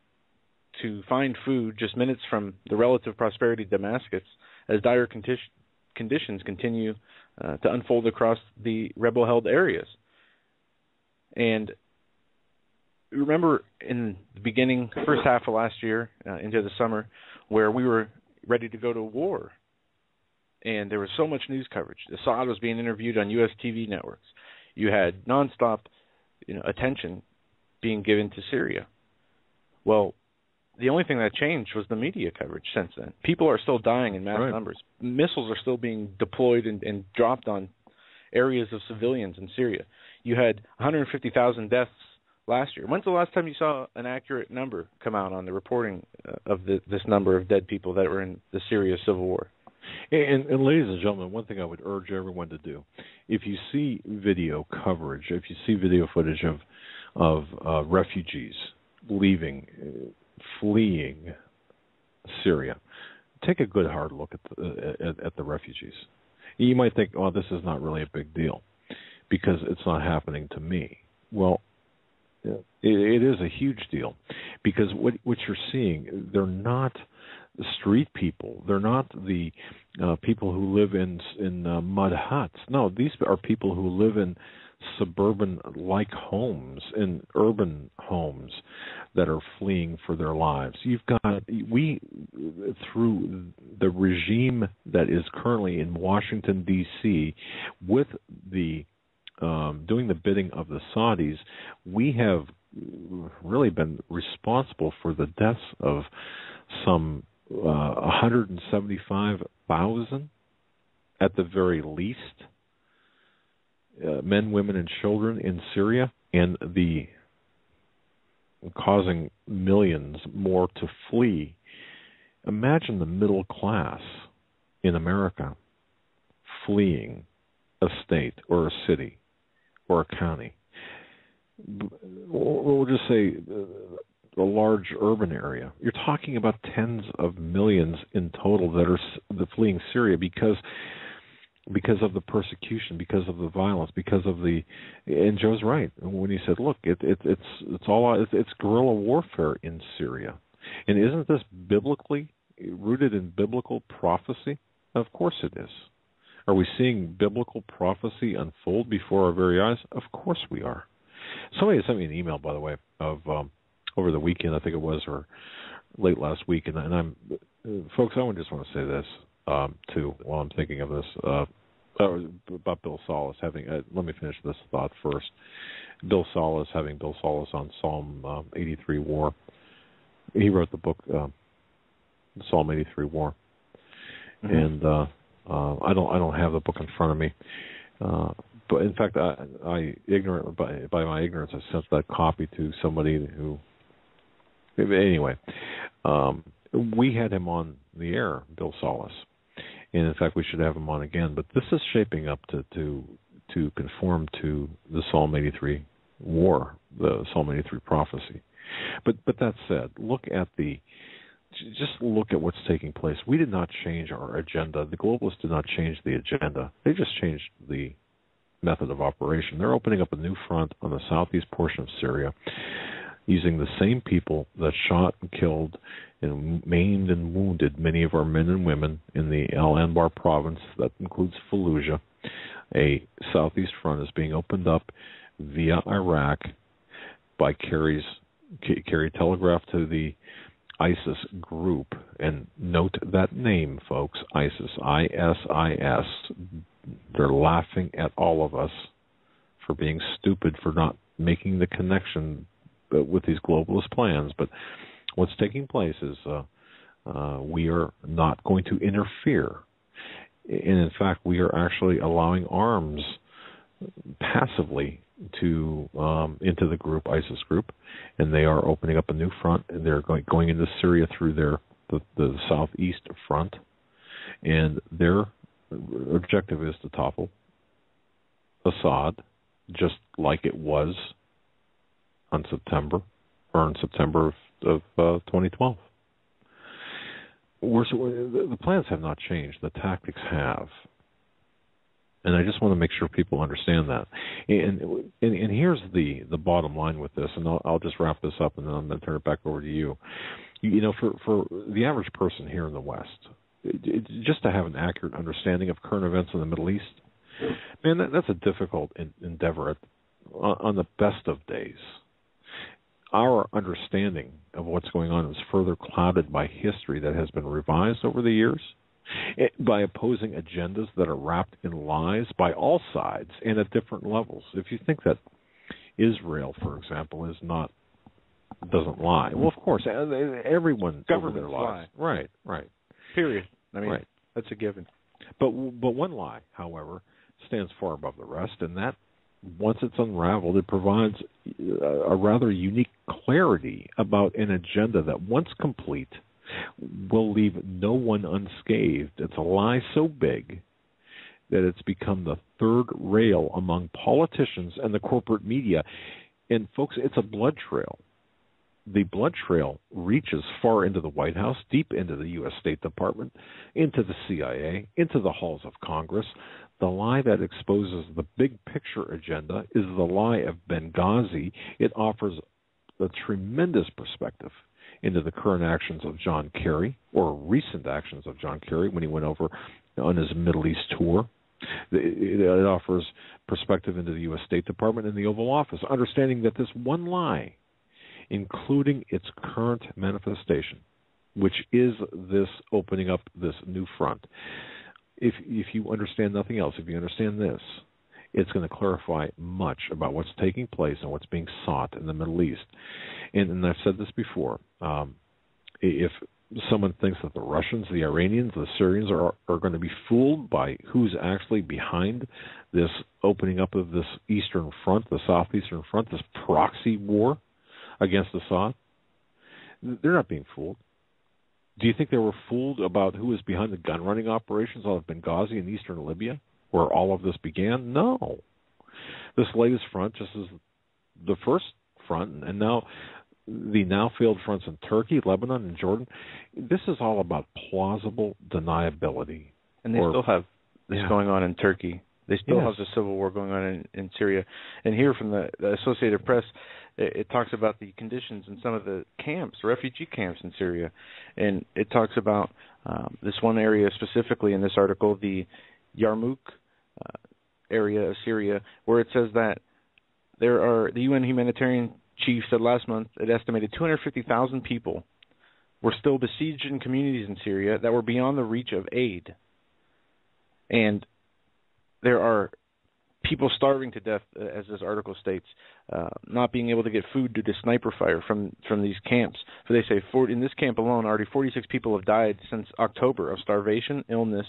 to find food just minutes from the relative prosperity of Damascus, as dire conditions continue to unfold across the rebel-held areas. And remember in the beginning, first half of last year, into the summer, where we were ready to go to war, and there was so much news coverage. Assad was being interviewed on U.S. TV networks. You had nonstop, attention being given to Syria. Well, the only thing that changed was the media coverage since then. People are still dying in mass numbers. Missiles are still being deployed and dropped on areas of civilians in Syria. You had 150,000 deaths last year. When's the last time you saw an accurate number come out on the reporting of this number of dead people that were in the Syria civil war? And ladies and gentlemen, one thing I would urge everyone to do, if you see video coverage, if you see video footage of refugees fleeing Syria, take a good hard look at the refugees. You might think, oh, this is not really a big deal because it's not happening to me. Well, it is a huge deal because what you're seeing, they're not street people. They're not the people who live in mud huts. No, these are people who live in suburban-like homes, in urban homes that are fleeing for their lives. Through the regime that is currently in Washington, D.C., with the doing the bidding of the Saudis, we have really been responsible for the deaths of some 175,000 at the very least, men, women, and children in Syria. and the causing millions more to flee. Imagine the middle class in America fleeing a state or a city or a county. We'll just say a large urban area. You're talking about tens of millions in total that are fleeing Syria because of the persecution, because of the violence, because of the. And Joe's right when he said, "Look, it's guerrilla warfare in Syria," and isn't this biblically rooted in biblical prophecy? Of course it is. Are we seeing biblical prophecy unfold before our very eyes? Of course we are. Somebody sent me an email, by the way, of over the weekend, I think it was, or late last week, and I'm, folks, I just want to say this too while I'm thinking of this about Bill Salus having. Let me finish this thought first. Bill Salus on Psalm 83 War. He wrote the book Psalm 83 War, and I don't have the book in front of me. But in fact, I ignorant by my ignorance, I sent that copy to somebody who. Anyway, we had him on the air, Bill Salus, and in fact, we should have him on again. But this is shaping up to conform to the Psalm 83 war, the Psalm 83 prophecy. But that said, just look at what's taking place. We did not change our agenda. The globalists did not change the agenda. They just changed the method of operation. They're opening up a new front on the southeast portion of Syria using the same people that shot and killed and maimed and wounded many of our men and women in the Al-Anbar province. That includes Fallujah. A southeast front is being opened up via Iraq by Kerry telegraph to the ISIS group. And note that name, folks, ISIS, ISIS. They're laughing at all of us for being stupid, for not making the connection with these globalist plans. But what's taking place is we are not going to interfere. And in fact, we are actually allowing arms passively to into the group, ISIS group, and they are opening up a new front. And they're going into Syria through the southeast front, and their objective is to topple Assad, just like it was in September of 2012. The plans have not changed. The tactics have. And I just want to make sure people understand that. And here's the bottom line with this, and I'll just wrap this up, and then I'm going to turn it back over to you. You know, for the average person here in the West, just to have an accurate understanding of current events in the Middle East, man, that's a difficult endeavor on the best of days. Our understanding of what's going on is further clouded by history that has been revised over the years, by opposing agendas that are wrapped in lies by all sides and at different levels. If you think that Israel, for example, doesn't lie, well, of course, everyone governments lie. Right. Period. I mean, right. That's a given. But one lie, however, stands far above the rest, and that, once it's unraveled, it provides a rather unique clarity about an agenda that, once complete, will leave no one unscathed. It's a lie so big that it's become the third rail among politicians and the corporate media. And, folks, it's a blood trail. The blood trail reaches far into the White House, deep into the U.S. State Department, into the CIA, into the halls of Congress. The lie that exposes the big picture agenda is the lie of Benghazi. It offers a tremendous perspective into the current actions of John Kerry, or recent actions of John Kerry when he went over on his Middle East tour. It offers perspective into the U.S. State Department and the Oval Office, understanding that this one lie, including its current manifestation, which is this opening up this new front. If you understand nothing else, if you understand this, it's going to clarify much about what's taking place and what's being sought in the Middle East. And I've said this before, if someone thinks that the Russians, the Iranians, the Syrians are going to be fooled by who's actually behind this opening up of this Eastern Front, the Southeastern Front, this proxy war against Assad. They're not being fooled. Do you think they were fooled about who was behind the gun-running operations out of Benghazi in eastern Libya, where all of this began? No. This latest front just is the first front, and now the now-failed fronts in Turkey, Lebanon, and Jordan. This is all about plausible deniability. And they still have this going on in Turkey. They still have the civil war going on in Syria. And here from the Associated Press, it talks about the conditions in some of the camps, refugee camps in Syria. And it talks about this one area specifically in this article, the Yarmouk area of Syria, where it says that the UN humanitarian chief said last month it estimated 250,000 people were still besieged in communities in Syria that were beyond the reach of aid. And there are people starving to death, as this article states, not being able to get food due to sniper fire from these camps. So they say in this camp alone, already 46 people have died since October of starvation, illness,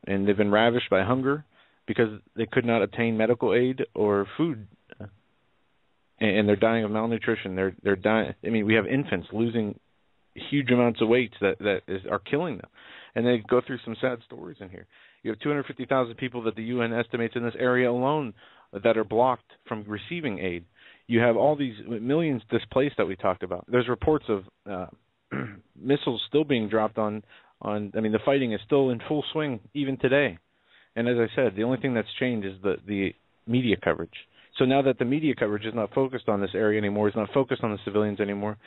and they've been ravished by hunger because they could not obtain medical aid or food, and they're dying of malnutrition. They're dying. I mean, we have infants losing huge amounts of weight that are killing them, and they go through some sad stories in here. You have 250,000 people that the UN estimates in this area alone that are blocked from receiving aid. You have all these millions displaced that we talked about. There's reports of missiles still being dropped on. I mean, the fighting is still in full swing even today. And as I said, the only thing that's changed is the media coverage. So now that the media coverage is not focused on this area anymore, is not focused on the civilians anymore,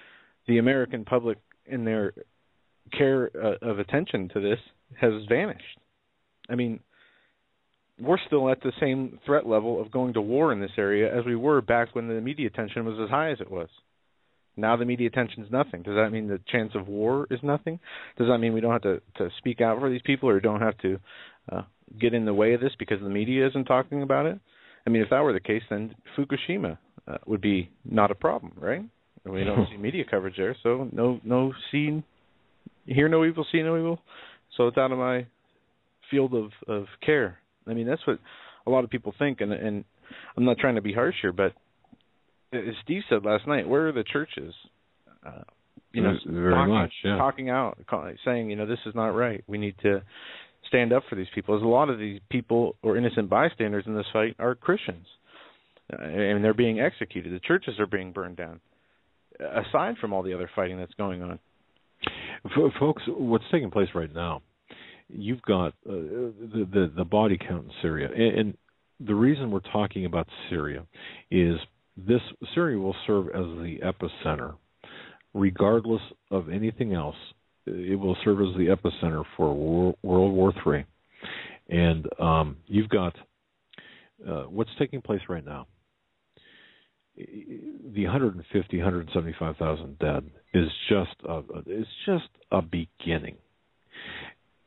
the American public in their care of attention to this has vanished. I mean, we're still at the same threat level of going to war in this area as we were back when the media attention was as high as it was. Now the media attention is nothing. Does that mean the chance of war is nothing? Does that mean we don't have to speak out for these people, or don't have to get in the way of this because the media isn't talking about it? I mean, if that were the case, then Fukushima would be not a problem, right? We don't see media coverage there, so no see, hear no evil, see no evil. So it's out of my field of care. I mean, that's what a lot of people think, and I'm not trying to be harsh here, but as Steve said last night, where are the churches? Talking out, saying, this is not right. We need to stand up for these people. As a lot of these people or innocent bystanders in this fight are Christians, and they're being executed. The churches are being burned down, aside from all the other fighting that's going on. Folks, what's taking place right now, you've got the body count in Syria. And the reason we're talking about Syria is Syria will serve as the epicenter. Regardless of anything else, it will serve as the epicenter for World War III. And you've got what's taking place right now. The 175,000 dead is just a beginning.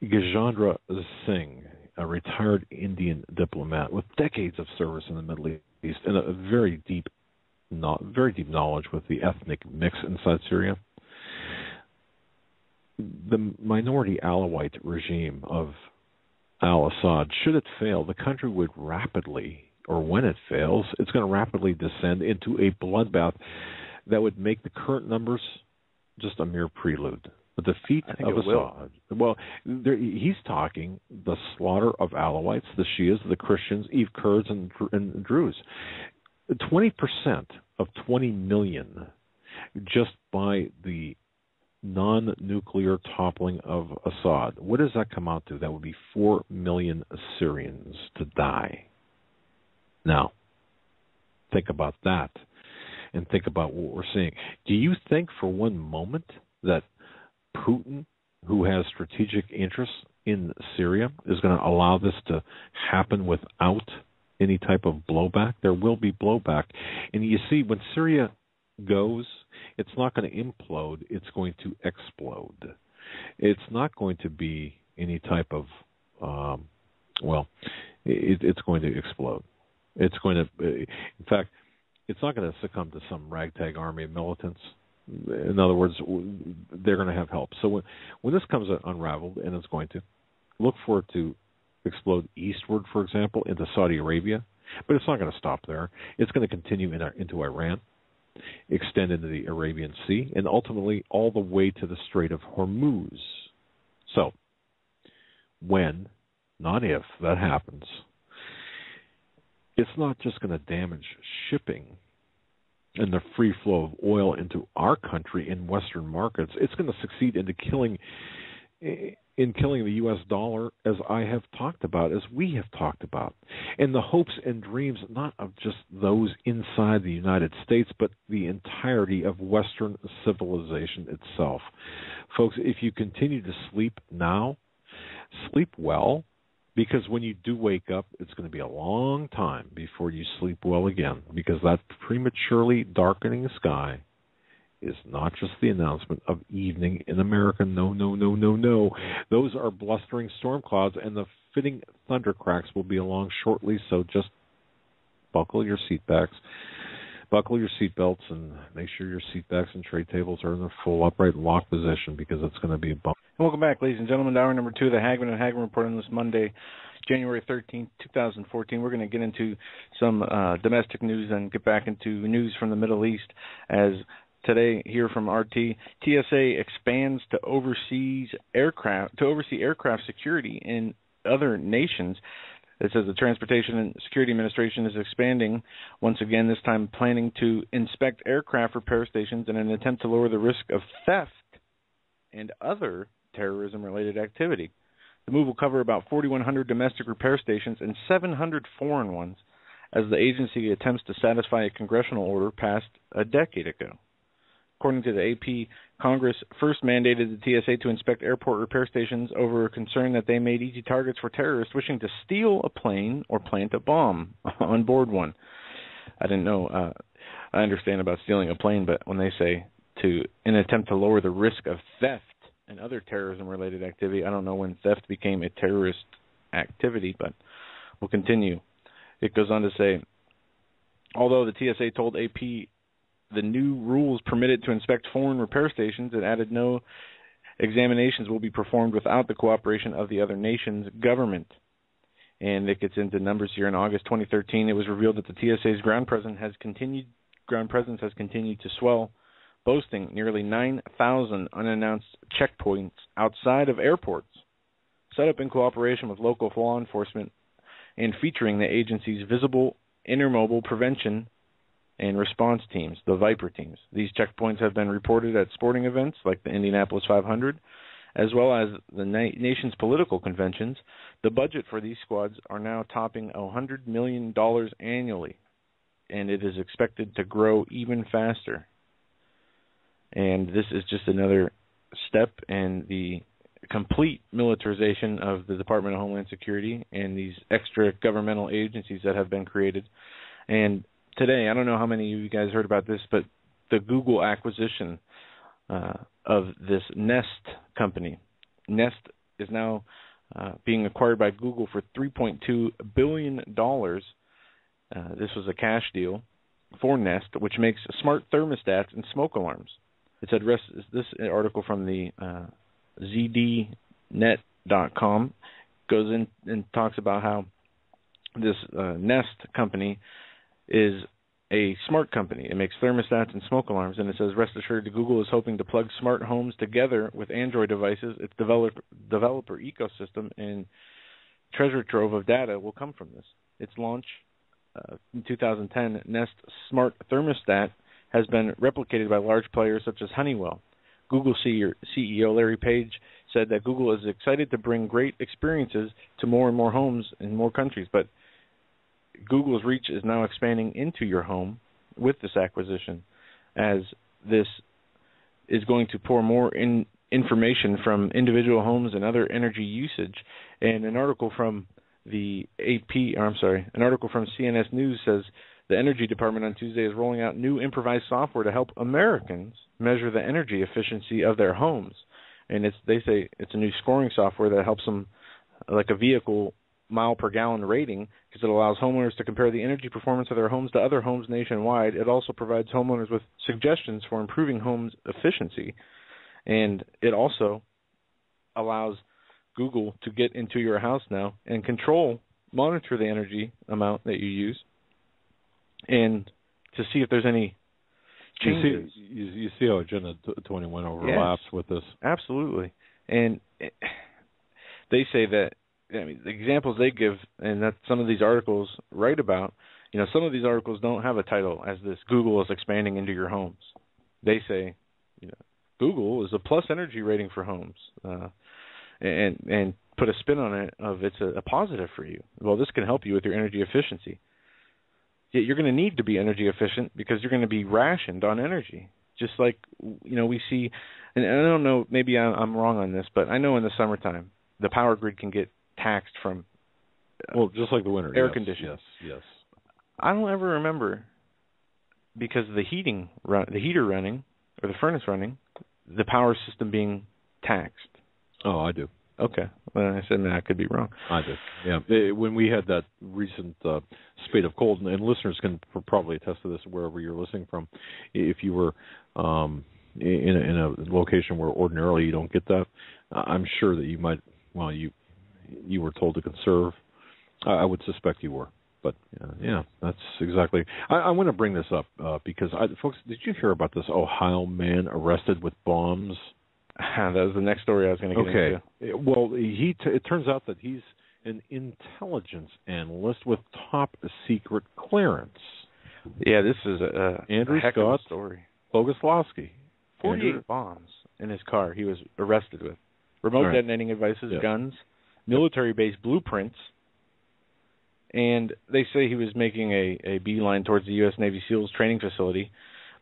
Gajendra Singh, a retired Indian diplomat with decades of service in the Middle East and a very deep knowledge with the ethnic mix inside Syria. The minority Alawite regime of al-Assad, should it fail, the country would rapidly, or when it fails, it's going to rapidly descend into a bloodbath that would make the current numbers just a mere prelude. The defeat of Assad. Well, he's talking the slaughter of Alawites, the Shias, the Christians, Kurds, and Druze. 20% of 20 million just by the non-nuclear toppling of Assad. What does that come out to? That would be 4 million Syrians to die. Now, think about that and think about what we're seeing. Do you think for one moment that Putin, who has strategic interests in Syria, is going to allow this to happen without any type of blowback? There will be blowback. And you see, when Syria goes, it's not going to implode, it's going to explode. It's not going to be any type of, it's going to explode. It's going to, in fact, it's not going to succumb to some ragtag army of militants. In other words, they're going to have help. So when this comes unraveled, and it's going to, look for it to explode eastward, for example, into Saudi Arabia. But it's not going to stop there. It's going to continue into Iran, extend into the Arabian Sea, and ultimately all the way to the Strait of Hormuz. So when, not if, that happens, it's not just going to damage shipping and the free flow of oil into our country in Western markets. It's going to succeed in killing the U.S. dollar, as I have talked about, as we have talked about, and the hopes and dreams not of just those inside the United States, but the entirety of Western civilization itself. Folks, if you continue to sleep now, sleep well, because when you do wake up, it's going to be a long time before you sleep well again, because that prematurely darkening sky is not just the announcement of evening in America. No, no, no, no, no. Those are blustering storm clouds, and the fitting thundercracks will be along shortly, so just buckle your seatbacks. Buckle your seatbelts and make sure your seatbacks and tray tables are in the full upright lock position, because it's going to be a bump. Welcome back, ladies and gentlemen, to hour number 2 of the Hagmann and Hagmann Report on this Monday, January 13th, 2014. We're going to get into some domestic news and get back into news from the Middle East, as today, here from RT, TSA expands to oversee aircraft security in other nations. It says the Transportation and Security Administration is expanding once again, this time planning to inspect aircraft repair stations in an attempt to lower the risk of theft and other terrorism-related activity. The move will cover about 4,100 domestic repair stations and 700 foreign ones, as the agency attempts to satisfy a congressional order passed a decade ago. According to the AP, Congress first mandated the TSA to inspect airport repair stations over a concern that they made easy targets for terrorists wishing to steal a plane or plant a bomb on board one. I didn't know. I understand about stealing a plane, but when they say in an attempt to lower the risk of theft and other terrorism-related activity, I don't know when theft became a terrorist activity, but we'll continue. It goes on to say, although the TSA told AP the new rules permitted to inspect foreign repair stations, it added no examinations will be performed without the cooperation of the other nation's government. And it gets into numbers here. In August 2013, it was revealed that the TSA's ground presence has continued to swell, boasting nearly 9,000 unannounced checkpoints outside of airports, set up in cooperation with local law enforcement and featuring the agency's visible intermobile prevention and response teams, the Viper teams. These checkpoints have been reported at sporting events like the Indianapolis 500, as well as the nation's political conventions. The budget for these squads are now topping $100 million annually, and it is expected to grow even faster. And this is just another step in the complete militarization of the Department of Homeland Security and these extra governmental agencies that have been created. And today, I don't know how many of you guys heard about this, but the Google acquisition of this Nest company. Nest is now being acquired by Google for $3.2 billion. This was a cash deal for Nest, which makes smart thermostats and smoke alarms. It said this article from the zdnet.com goes in and talks about how this Nest company is a smart company. It makes thermostats and smoke alarms, and it says, rest assured, Google is hoping to plug smart homes together with Android devices. Its developer ecosystem and treasure trove of data will come from this. Its launch in 2010, Nest Smart Thermostat has been replicated by large players such as Honeywell. Google CEO Larry Page said that Google is excited to bring great experiences to more and more homes in more countries, but Google's reach is now expanding into your home with this acquisition, as this is going to pour more information from individual homes and other energy usage. And an article from an article from CNS News says the Energy Department on Tuesday is rolling out new improvised software to help Americans measure the energy efficiency of their homes. And they say it's a new scoring software that helps them, like a vehicle mile per gallon rating because it allows homeowners to compare the energy performance of their homes to other homes nationwide. It also provides homeowners with suggestions for improving homes efficiency. And it also allows Google to get into your house now and monitor the energy amount that you use and to see if there's any changes. You see how Agenda 21 overlaps with this? Absolutely. And they say that, the examples they give, and that some of these articles write about, some of these articles don't have a title as this, Google is expanding into your homes. They say, Google is a plus energy rating for homes, and put a spin on it of it's a positive for you. Well, this can help you with your energy efficiency. Yet you're going to need to be energy efficient because you're going to be rationed on energy. Just like, we see, and I don't know, maybe I'm wrong on this, but I know in the summertime, the power grid can get taxed from just like the winter, air conditioning. Yes. I don't ever remember, because of the heater running, or the furnace running, the power system being taxed. Oh, I do. Okay. Well, I said I could be wrong. I did. Yeah. When we had that recent spate of cold, and listeners can probably attest to this wherever you're listening from, if you were in a location where ordinarily you don't get that, I'm sure that you might. Well, you were told to conserve. I would suspect you were. But, that's exactly. I want to bring this up because, folks, did you hear about this Ohio man arrested with bombs? That was the next story I was going to get into. Okay. Well, it turns out that he's an intelligence analyst with top secret clearance. Yeah, this is Andrew a heck Scott of a story. Boguslawski. 48 bombs in his car he was arrested with. Remote detonating devices, guns, military-based blueprints. And they say he was making a beeline towards the U.S. Navy SEALs training facility.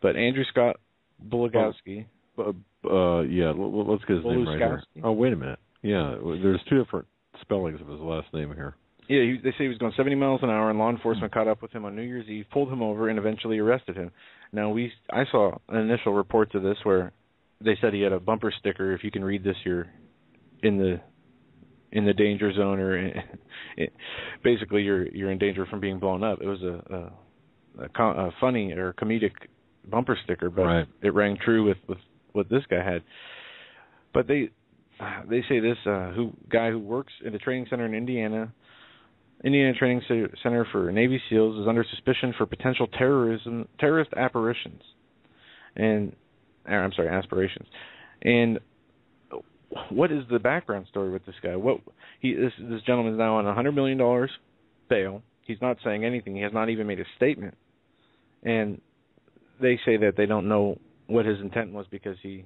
But Andrew Scott Boguslawski. Let's get his name right here. Oh, wait a minute. Yeah, there's two different spellings of his last name here. Yeah, they say he was going 70 miles an hour, and law enforcement caught up with him on New Year's Eve, pulled him over, and eventually arrested him. Now, I saw an initial report to this where they said he had a bumper sticker. If you can read this, you're in the danger zone, or basically you're in danger from being blown up. It was a funny or comedic bumper sticker, but it rang true with what this guy had. But they say this guy who works at a training center in Indiana Training Center for Navy SEALs, is under suspicion for potential terrorist aspirations. And what is the background story with this guy? This gentleman is now on $100 million bail. He's not saying anything. He has not even made a statement. And they say that they don't know what his intent was because he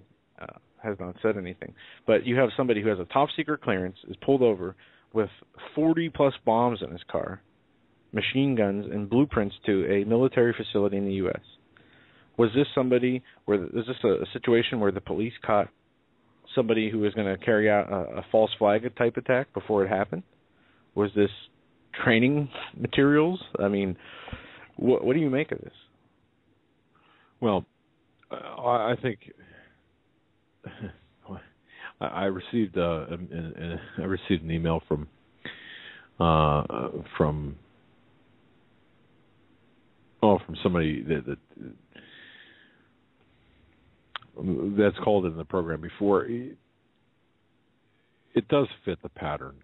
has not said anything. But you have somebody who has a top secret clearance, is pulled over with 40-plus bombs in his car, machine guns, and blueprints to a military facility in the U.S. Was this a situation where the police caught somebody who was going to carry out a false flag type attack before it happened? Was this training materials? I mean, what do you make of this? Well, I think I received an email from somebody that's called in the program before. It does fit the pattern.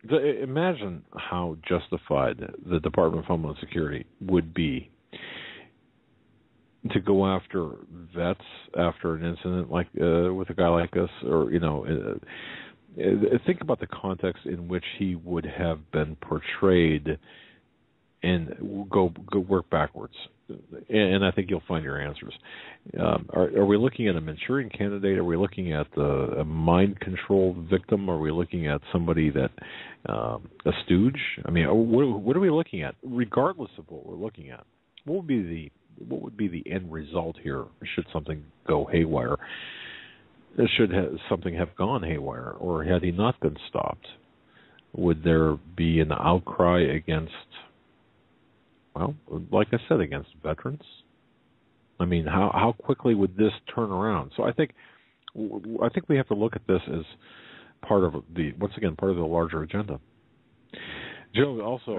Imagine how justified the Department of Homeland Security would be to go after vets after an incident like with a guy like this, or think about the context in which he would have been portrayed, and go work backwards. And I think you'll find your answers. Are we looking at a Manchurian candidate? Are we looking at a mind-control victim? Are we looking at somebody that a stooge? I mean, what are we looking at? Regardless of what we're looking at, what would be the end result here? Should something go haywire? Should something have gone haywire, or had he not been stopped? Would there be an outcry against? Well, like I said, against veterans. I mean, how quickly would this turn around? So I think we have to look at this as part of the larger agenda. Joe, also,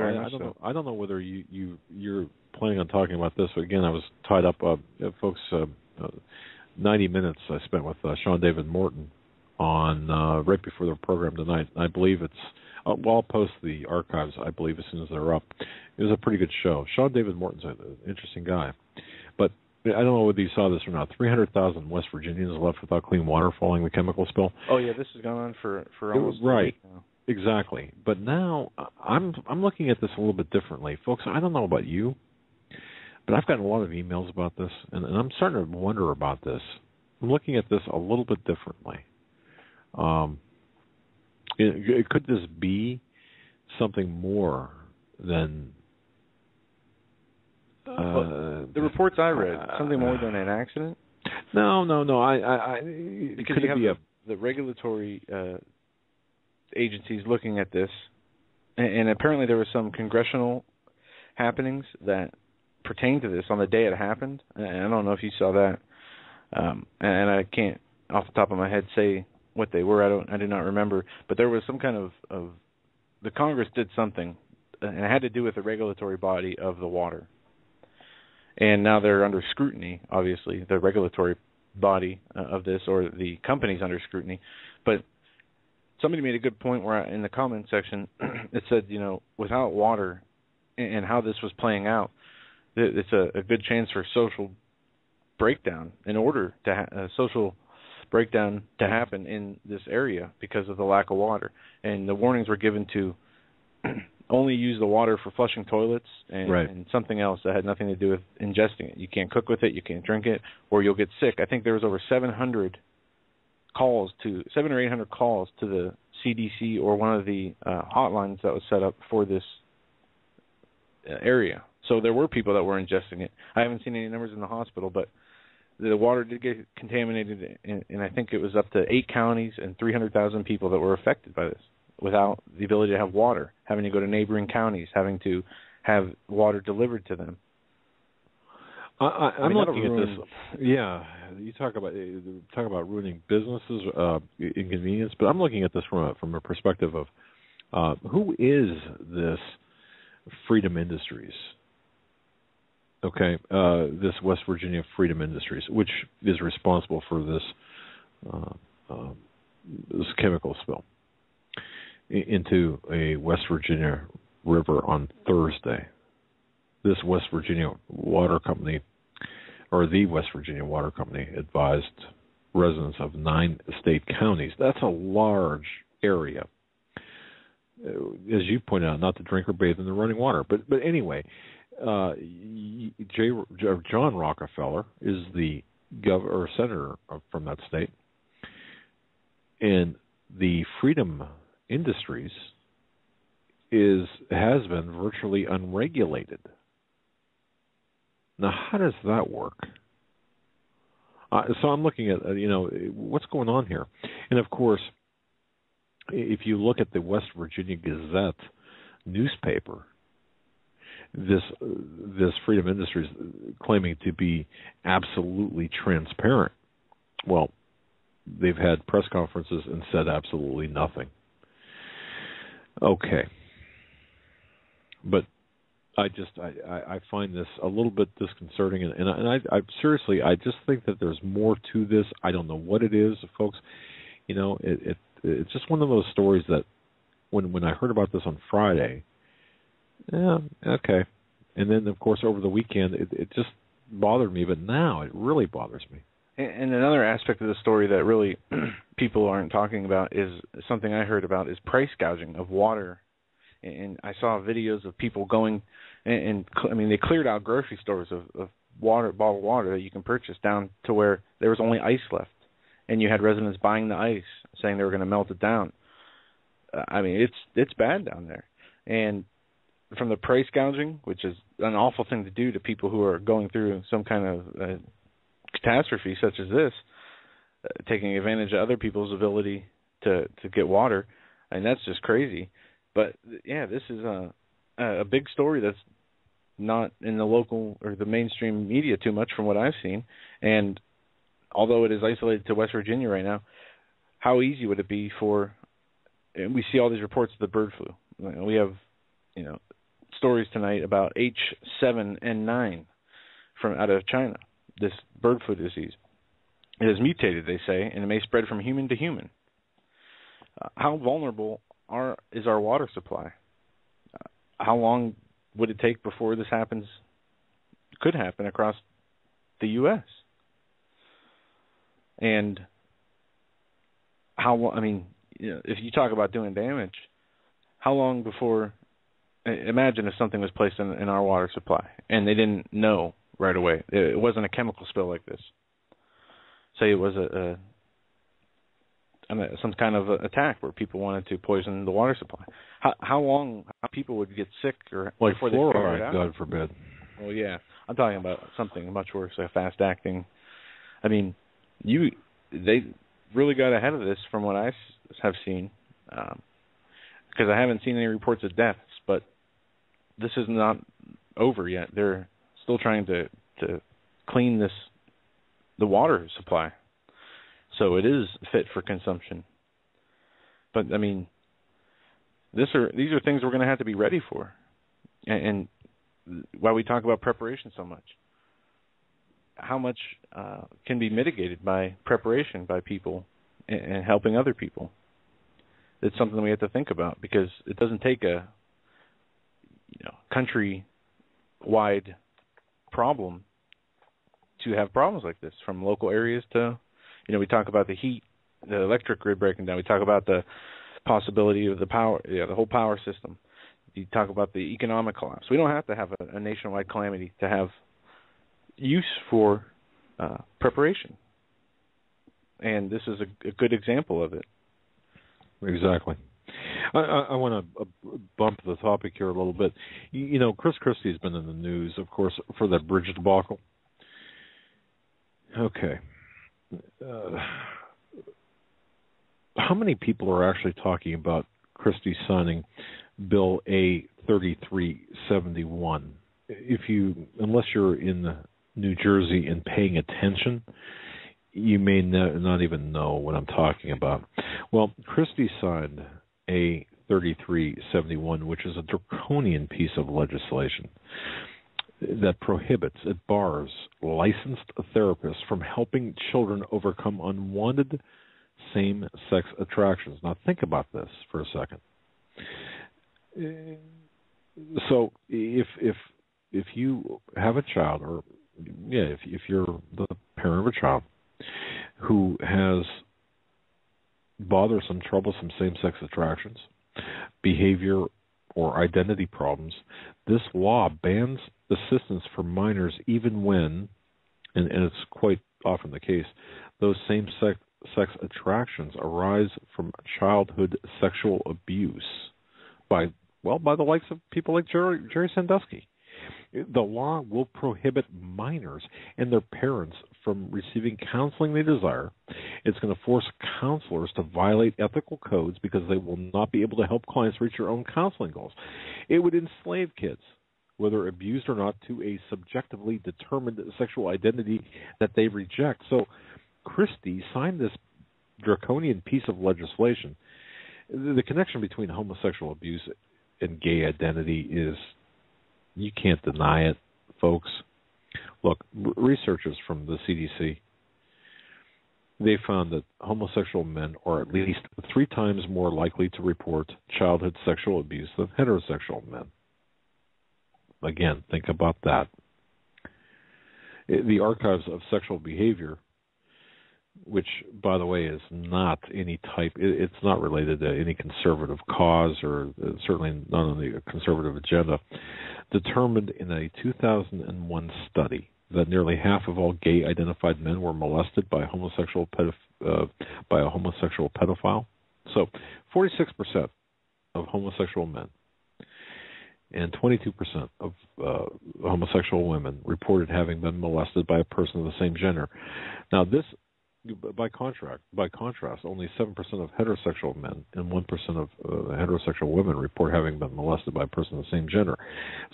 I don't know whether you're planning on talking about this. Again, I was tied up, folks. 90 minutes I spent with Sean David Morton on right before the program tonight. I believe it's. I'll post the archives, I believe, as soon as they're up. It was a pretty good show. Sean David Morton's an interesting guy. But I don't know whether you saw this or not. 300,000 West Virginians left without clean water following the chemical spill. Oh, yeah, this has gone on for almost a week now. Exactly. But now I'm looking at this a little bit differently. Folks, I don't know about you, but I've gotten a lot of emails about this, and I'm starting to wonder about this. I'm looking at this a little bit differently. Could this be something more than... the reports I read, something more than an accident? No. Because you have the regulatory agencies looking at this, and apparently there were some congressional happenings that pertain to this on the day it happened. And I don't know if you saw that, and I can't off the top of my head say what they were. I do not remember, but there was some kind of the Congress did something, and it had to do with the regulatory body of the water. And now they're under scrutiny, obviously, the regulatory body of this, or the company's under scrutiny. But somebody made a good point where in the comment section it said, without water and how this was playing out, it's a good chance for social breakdown in order to social breakdown to happen in this area because of the lack of water. And the warnings were given to only use the water for flushing toilets and something else that had nothing to do with ingesting it. You can't cook with it, you can't drink it, or you'll get sick. I think there was over 700 or 800 calls to the CDC or one of the hotlines that was set up for this area. So there were people that were ingesting it. I haven't seen any numbers in the hospital, but the water did get contaminated, and I think it was up to 8 counties and 300,000 people that were affected by this without the ability to have water, having to go to neighboring counties, having to have water delivered to them. I'm looking at this. Yeah, you talk about ruining businesses, inconvenience, but I'm looking at this from a perspective of who is this Freedom Industries? Okay, this West Virginia Freedom Industries, which is responsible for this chemical spill into a West Virginia river on Thursday. This West Virginia Water Company, or the West Virginia Water Company, advised residents of 9 state counties. That's a large area. As you pointed out, not to drink or bathe in the running water. But anyway, John Rockefeller is the governor or senator from that state, and the Freedom Industries has been virtually unregulated. Now, how does that work? So I'm looking at what's going on here, and of course, if you look at the West Virginia Gazette newspaper, this Freedom Industries claiming to be absolutely transparent. Well, they've had press conferences and said absolutely nothing. Okay. But I find this a little bit disconcerting, and I seriously, I just think that there's more to this. I don't know what it is, folks. It's just one of those stories that when I heard about this on Friday, yeah, okay. And then, of course, over the weekend, it just bothered me, but now it really bothers me. And another aspect of the story that really people aren't talking about is something I heard about is price gouging of water. And I saw videos of people going and they cleared out grocery stores of water, bottled water that you can purchase down to where there was only ice left. And you had residents buying the ice, saying they were going to melt it down. It's bad down there. And from the price gouging, which is an awful thing to do to people who are going through some kind of catastrophe such as this, taking advantage of other people's ability to get water, and that's just crazy. But yeah, this is a big story that's not in the local or the mainstream media too much from what I've seen. And although it is isolated to West Virginia right now, how easy would it be and we see all these reports of the bird flu. We have stories tonight about H7N9 from out of China, this bird flu disease. It has mutated, they say, and it may spread from human to human. How vulnerable is our water supply? How long would it take before this could happen across the U.S.? And if you talk about doing damage, how long before? Imagine if something was placed in our water supply and they didn't know right away. It wasn't a chemical spill like this. Say it was some kind of attack where people wanted to poison the water supply. How people would get sick or like before fluoride, they out? God forbid. Well, yeah, I'm talking about something much worse, like fast acting. They really got ahead of this from what I have seen, because I haven't seen any reports of deaths. But this is not over yet. They're still trying to clean the water supply, so it is fit for consumption. But these are things we're going to have to be ready for, and why we talk about preparation so much. How much can be mitigated by preparation by people and helping other people? It's something we have to think about, because it doesn't take a country-wide problem to have problems like this, from local areas to, we talk about the heat, the electric grid breaking down. We talk about the possibility of the power, the whole power system. You talk about the economic collapse. We don't have to have a nationwide calamity to have use for preparation. And this is a good example of it. Exactly. I want to bump the topic here a little bit. Chris Christie's been in the news, of course, for that bridge debacle. Okay. How many people are actually talking about Christie signing Bill A3371? Unless you're in New Jersey and paying attention, you may not even know what I'm talking about. Well, Christie signed A3371, which is a draconian piece of legislation that bars licensed therapists from helping children overcome unwanted same-sex attractions. Now, think about this for a second. So, if you have a child, or if you're the parent of a child who has bothersome, troublesome same-sex attractions, behavior, or identity problems, this law bans assistance for minors even when, and it's quite often the case, those same-sex attractions arise from childhood sexual abuse by the likes of people like Jerry Sandusky. The law will prohibit minors and their parents from receiving counseling they desire. It's going to force counselors to violate ethical codes because they will not be able to help clients reach their own counseling goals. It would enslave kids, whether abused or not, to a subjectively determined sexual identity that they reject. So Christie signed this draconian piece of legislation. The connection between homosexual abuse and gay identity is, you can't deny it, folks. Look, researchers from the CDC, they found that homosexual men are at least 3 times more likely to report childhood sexual abuse than heterosexual men. Again, think about that. The Archives of Sexual Behavior, which, by the way, is not any type, it's not related to any conservative cause, or certainly not on the conservative agenda, determined in a 2001 study that nearly half of all gay-identified men were molested by a homosexual pedophile. So 46% of homosexual men and 22% of homosexual women reported having been molested by a person of the same gender. Now, this, by contrast, only 7% of heterosexual men and 1% of heterosexual women report having been molested by a person of the same gender.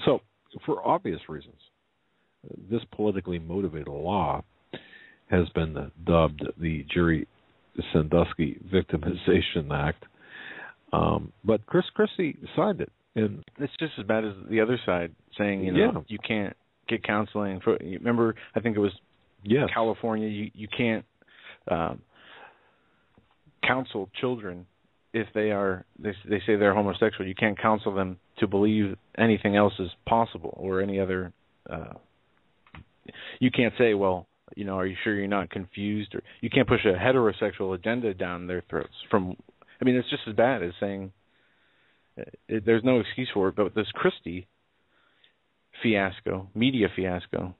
So, for obvious reasons, this politically motivated law has been dubbed the Jerry Sandusky Victimization Act. But Chris Christie signed it. And it's just as bad as the other side saying, you can't get counseling. Remember, I think it was California. You can't counsel children if they say they're homosexual. You can't counsel them to believe anything else is possible or any other. You can't say, well, are you sure you're not confused? Or you can't push a heterosexual agenda down their throats. It's just as bad as saying there's no excuse for it. But this Christie fiasco, media fiasco,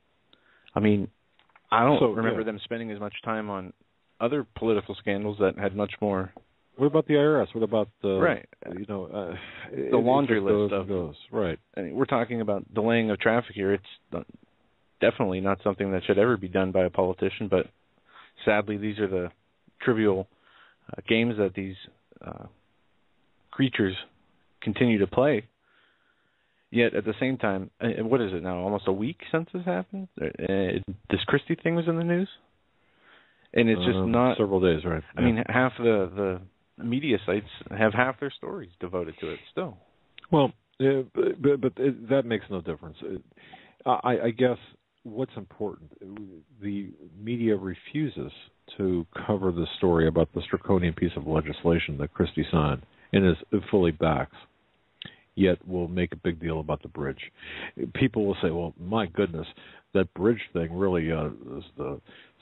I don't remember them spending as much time on other political scandals that had much more. What about the IRS? What about the the laundry list of those? Right. We're talking about delaying of traffic here. It's definitely not something that should ever be done by a politician, but sadly these are the trivial games that these creatures continue to play. Yet at the same time, what is it now, almost a week since this happened? This Christie thing was in the news? And it's just not... Several days, right. Half the media sites have half their stories devoted to it still. Well, but that makes no difference. I guess what's important, the media refuses to cover the story about this draconian piece of legislation that Christie signed and is fully backs, yet will make a big deal about the bridge. People will say, well, my goodness, that bridge thing really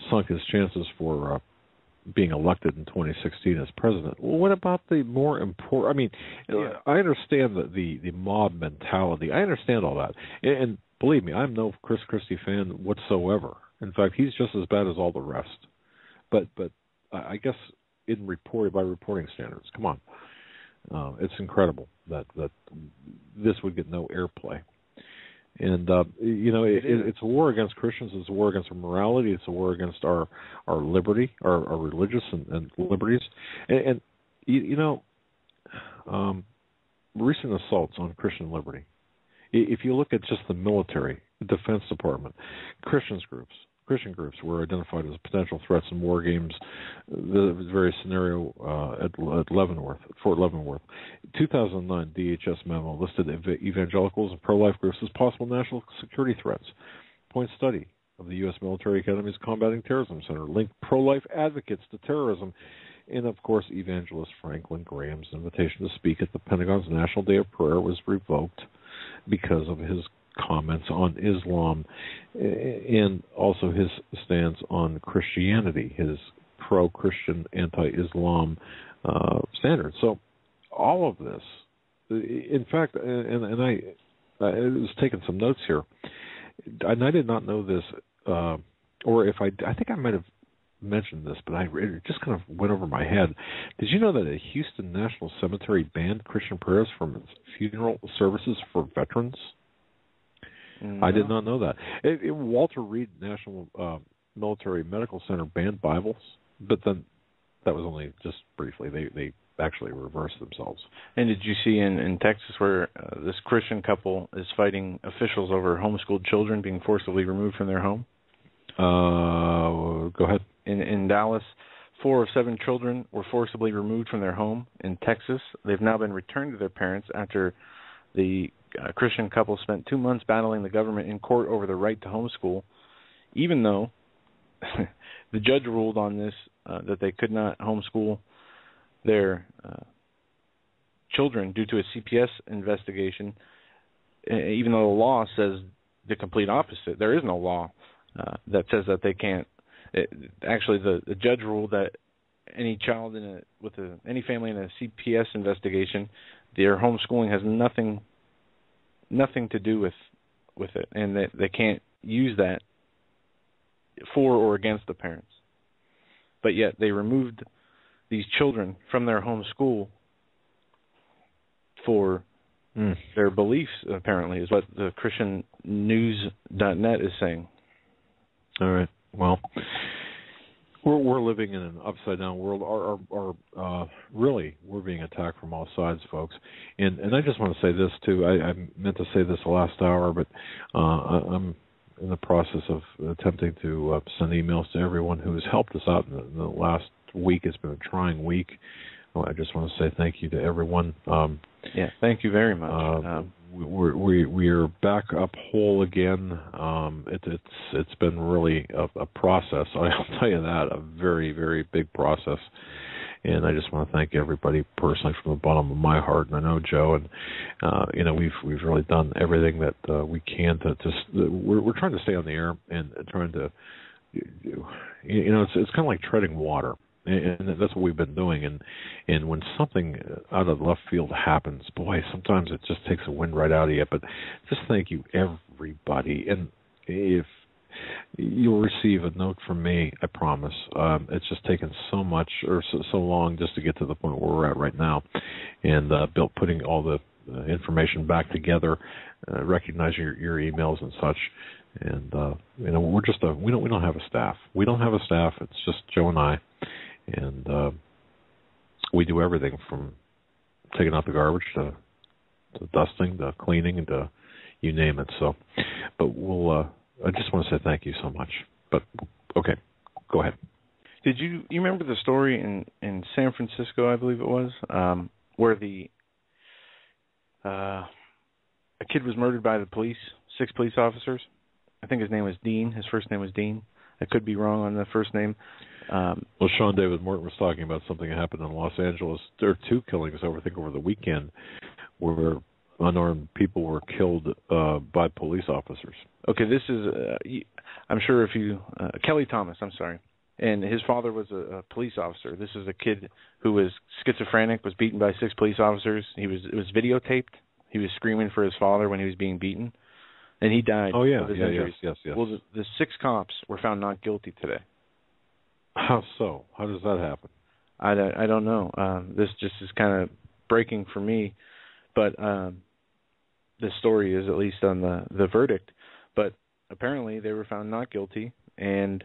sunk his chances for being elected in 2016 as president. Well, what about the more important... I understand the mob mentality. I understand all that. And believe me, I'm no Chris Christie fan whatsoever. In fact, he's just as bad as all the rest. But I guess by reporting standards, come on. It's incredible that this would get no airplay. And, it's a war against Christians. It's a war against our morality. It's a war against our liberty, our religious and liberties. And recent assaults on Christian liberty. If you look at just the military, the Defense Department, Christian groups were identified as potential threats in war games. The very scenario at Fort Leavenworth. 2009 DHS memo listed evangelicals and pro-life groups as possible national security threats. Point study of the U.S. Military Academy's Combating Terrorism Center linked pro-life advocates to terrorism. And, of course, evangelist Franklin Graham's invitation to speak at the Pentagon's National Day of Prayer was revoked because of his comments on Islam and also his stance on Christianity, his pro-Christian, anti-Islam standards. So all of this, in fact, and I was taking some notes here, and I did not know this, or if I think I might have mentioned this, but it just kind of went over my head. Did you know that a Houston National Cemetery banned Christian prayers from its funeral services for veterans? No. I did not know that. Walter Reed National Military Medical Center banned Bibles, but then that was only just briefly. They actually reversed themselves. And did you see in Texas where this Christian couple is fighting officials over homeschooled children being forcibly removed from their home? Go ahead. In Dallas, 4 of 7 children were forcibly removed from their home. In Texas, they've now been returned to their parents after the Christian couple spent 2 months battling the government in court over the right to homeschool, even though the judge ruled on this that they could not homeschool their children due to a CPS investigation, even though the law says the complete opposite. There is no law that says that they can't. Actually, the judge ruled that any child any family in a CPS investigation, their homeschooling has nothing to do with it, and that they can't use that for or against the parents. But yet they removed these children from their home school for their beliefs, apparently, is what the ChristianNews.net is saying. All right. Well, we're living in an upside-down world. Really, we're being attacked from all sides, folks. And I just want to say this, too. I meant to say this the last hour, but I'm in the process of attempting to send emails to everyone who has helped us out in the last week. It's been a trying week. Well, I just want to say thank you to everyone. Thank you very much. We're back up whole again. It's been really a process. I'll tell you that, a very, very big process. And I just want to thank everybody personally from the bottom of my heart. And I know Joe, and we've really done everything that we can to we're trying to stay on the air and trying to, it's kind of like treading water. And that's what we've been doing. And when something out of left field happens, boy, sometimes it just takes the wind right out of you. But just thank you, everybody. And if you'll receive a note from me, I promise. It's just taken so much or so long just to get to the point where we're at right now. And putting all the information back together, recognize your emails and such. And we're just we don't have a staff. We don't have a staff. It's just Joe and I. And we do everything from taking out the garbage to dusting, to cleaning, and to you name it. So, but I just want to say thank you so much. But okay, go ahead. Did you remember the story in San Francisco, I believe it was, where a kid was murdered by the police, 6 police officers? I think his name was Dean. His first name was Dean. I could be wrong on the first name. Well, Sean David Morton was talking about something that happened in Los Angeles. There are 2 killings, over the weekend, where unarmed people were killed by police officers. Okay, this is, I'm sure if you, Kelly Thomas, I'm sorry, and his father was a police officer. This is a kid who was schizophrenic, was beaten by 6 police officers. It was videotaped. He was screaming for his father when he was being beaten, and he died of his injuries. Yes. Well, the 6 cops were found not guilty today. How so? How does that happen? I don't know. This just is kind of breaking for me, but the story is at least on the verdict. But apparently they were found not guilty, and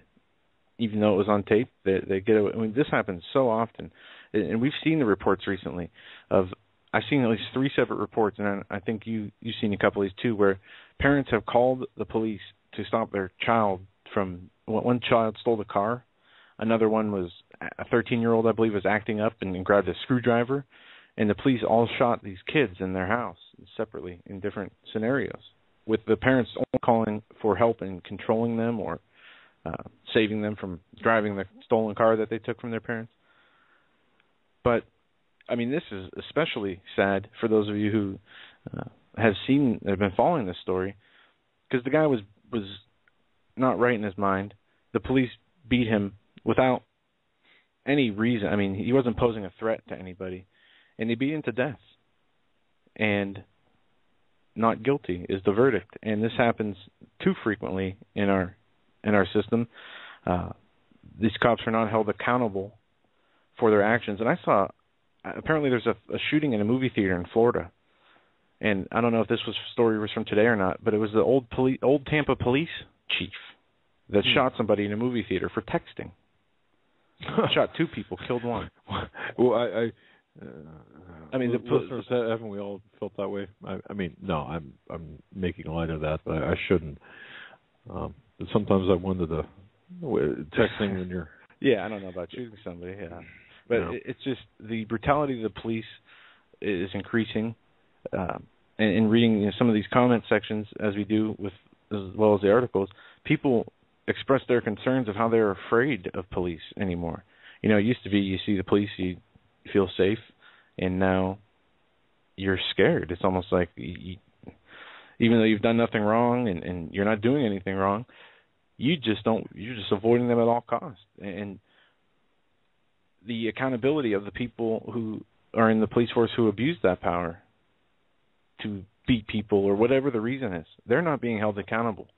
even though it was on tape, they get away. I mean, this happens so often, and we've seen the reports recently I've seen at least 3 separate reports, and I think you've seen a couple of these too, where parents have called the police to stop their child from. One child stole the car. Another one was a 13-year-old, I believe, was acting up and grabbed a screwdriver, and the police all shot these kids in their house separately in different scenarios, with the parents only calling for help in controlling them or saving them from driving the stolen car that they took from their parents. But, I mean, this is especially sad for those of you who have been following this story, because the guy was not right in his mind. The police beat him without any reason. I mean, he wasn't posing a threat to anybody, and they beat him to death. And not guilty is the verdict. And this happens too frequently in our system. These cops are not held accountable for their actions. And I saw, apparently there's a shooting in a movie theater in Florida. And I don't know if this story was from today or not, but it was the old Tampa police chief that shot somebody in a movie theater for texting. Shot 2 people, killed 1. Well, I mean, the listeners, haven't we all felt that way? I mean, no, I'm making light of that, but I shouldn't. Sometimes I wonder texting when you're. Yeah, I don't know about shooting somebody. Yeah, but it's just the brutality of the police is increasing. And reading some of these comment sections, as we do as well as the articles, people express their concerns of how they're afraid of police anymore. It used to be you see the police, you feel safe, and now you're scared. It's almost like even though you've done nothing wrong and you're not doing anything wrong, you're just avoiding them at all costs. And the accountability of the people who are in the police force who abuse that power to beat people or whatever the reason is, they're not being held accountable.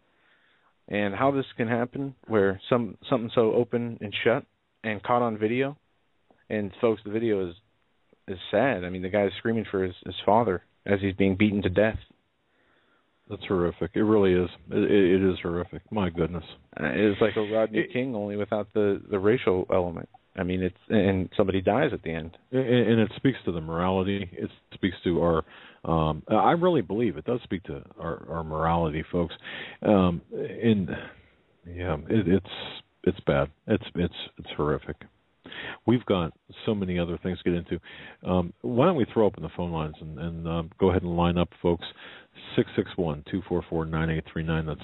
And how this can happen, where something so open and shut and caught on video, and folks, the video is sad. I mean, the guy's screaming for his father as he's being beaten to death. That's horrific. It really is. It is horrific. My goodness. It's like a Rodney King, only without the racial element. I mean, and somebody dies at the end. And it speaks to the morality. It speaks to our. I really believe it does speak to our morality, folks. It's bad. It's horrific. We've got so many other things to get into. Why don't we throw open the phone lines and go ahead and line up, folks. 661-244-9839. That's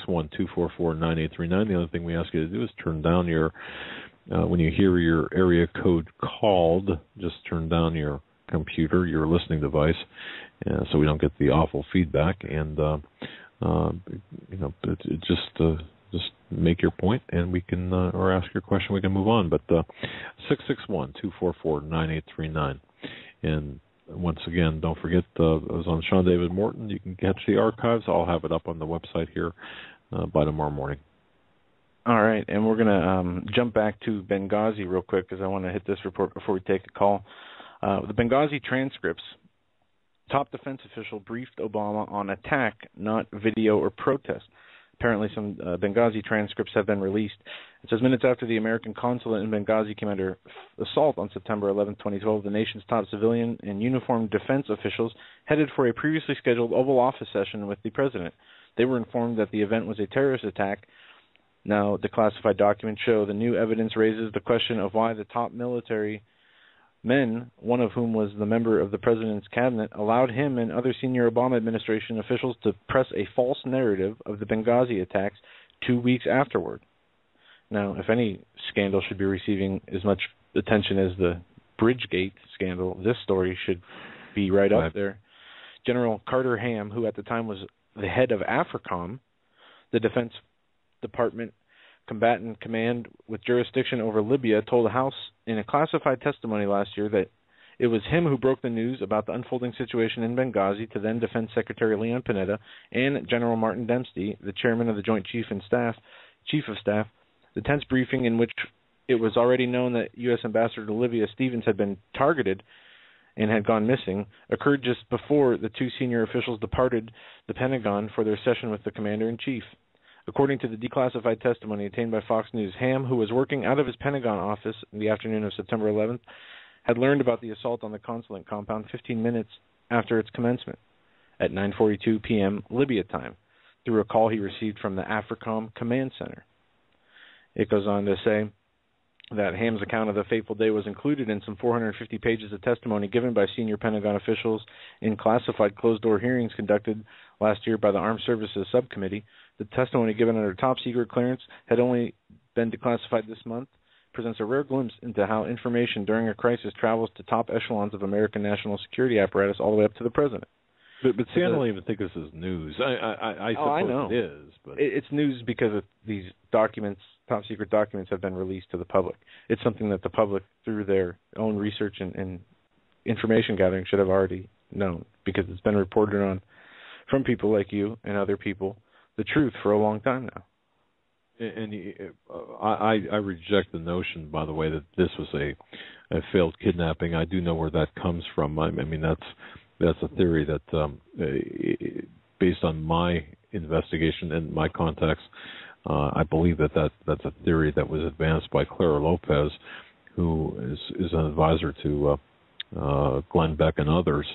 661-244-9839. The other thing we ask you to do is turn down your, when you hear your area code called, just turn down your computer, your listening device, so we don't get the awful feedback. And just make your point, and we can, or ask your question, we can move on. But 661-244-9839. And once again, don't forget, I was on Sean David Morton. You can catch the archives. I'll have it up on the website here by tomorrow morning. All right, and we're going to jump back to Benghazi real quick because I want to hit this report before we take a call. The Benghazi transcripts. Top defense official briefed Obama on attack, not video or protest. Apparently some Benghazi transcripts have been released. It says, minutes after the American consulate in Benghazi came under assault on September 11, 2012, the nation's top civilian and uniformed defense officials headed for a previously scheduled Oval Office session with the president. They were informed that the event was a terrorist attack. Now, declassified documents show the new evidence raises the question of why the top military men, one of whom was the member of the president's cabinet, allowed him and other senior Obama administration officials to press a false narrative of the Benghazi attacks 2 weeks afterward. Now, if any scandal should be receiving as much attention as the Bridgegate scandal, this story should be right up there. General Carter Ham, who at the time was the head of AFRICOM, the Defense Department combatant command with jurisdiction over Libya, told the House in a classified testimony last year that it was him who broke the news about the unfolding situation in Benghazi to then Defense Secretary Leon Panetta and General Martin Dempsey, the chairman of the Joint Chief of Staff. The tense briefing, in which it was already known that U.S. Ambassador to Libya Stevens had been targeted and had gone missing, occurred just before the two senior officials departed the Pentagon for their session with the commander-in-chief. According to the declassified testimony obtained by Fox News, Ham, who was working out of his Pentagon office in the afternoon of September 11th, had learned about the assault on the consulate compound 15 minutes after its commencement at 9:42 p.m. Libya time through a call he received from the AFRICOM Command Center. It goes on to say that Ham's account of the fateful day was included in some 450 pages of testimony given by senior Pentagon officials in classified closed-door hearings conducted last year by the Armed Services Subcommittee. The testimony given under top-secret clearance had only been declassified this month, presents a rare glimpse into how information during a crisis travels to top echelons of American national security apparatus all the way up to the president. But see, I don't even think this is news. I suppose know. It is. But it's news because of these documents, top-secret documents, have been released to the public. It's something that the public, through their own research and information gathering, should have already known because it's been reported on from people like you and other people, the truth, for a long time now. And I reject the notion, by the way, that this was a failed kidnapping. I do know where that comes from. I mean, that's a theory that, based on my investigation and my contacts, I believe that's a theory that was advanced by Clara Lopez, who is an advisor to Glenn Beck and others.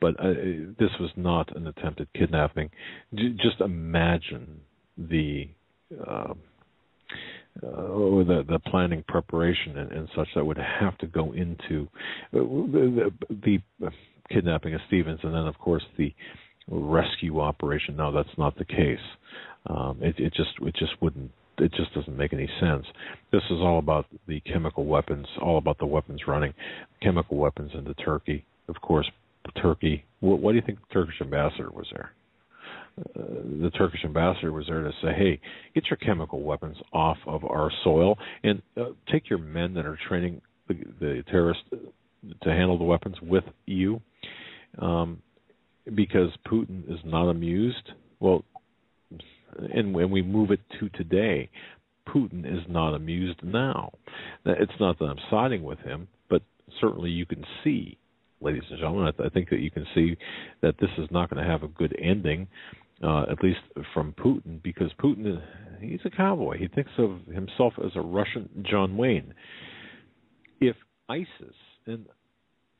But this was not an attempted kidnapping. Just imagine the planning, preparation, and such that would have to go into the kidnapping of Stevens, and then, of course, the rescue operation. No, that's not the case. It just doesn't make any sense. This is all about the chemical weapons, all about the weapons running, chemical weapons into Turkey. Of course, Turkey. What do you think the Turkish ambassador was there? The Turkish ambassador was there to say, hey, get your chemical weapons off of our soil and take your men that are training the terrorists to handle the weapons with you, because Putin is not amused. Well, and when we move it to today, Putin is not amused now. It's not that I'm siding with him, but certainly you can see, ladies and gentlemen, I think that you can see that this is not going to have a good ending, at least from Putin, because Putin, he's a cowboy. He thinks of himself as a Russian John Wayne. If ISIS, and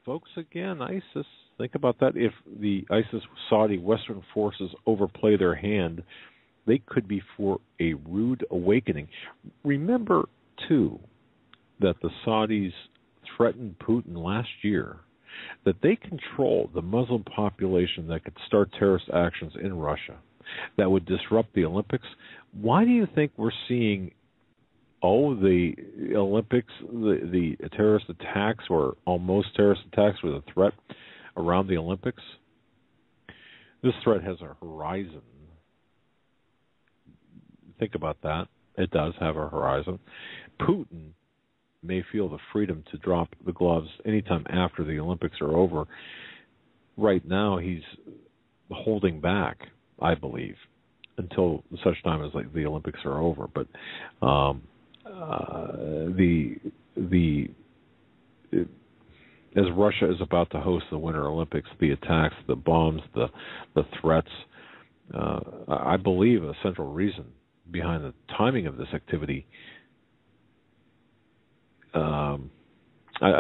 folks, again, ISIS, think about that. If the ISIS Saudi Western forces overplay their hand, they could be for a rude awakening. Remember, too, that the Saudis threatened Putin last year that they control the Muslim population that could start terrorist actions in Russia that would disrupt the Olympics. Why do you think we're seeing the Olympics, the terrorist attacks or almost terrorist attacks with a threat around the Olympics? This threat has a horizon. Think about that. It does have a horizon. Putin may feel the freedom to drop the gloves anytime after the Olympics are over. Right now, he's holding back, I believe, until such time as the Olympics are over. But as Russia is about to host the Winter Olympics, the attacks, the bombs, the threats, I believe a central reason behind the timing of this activity.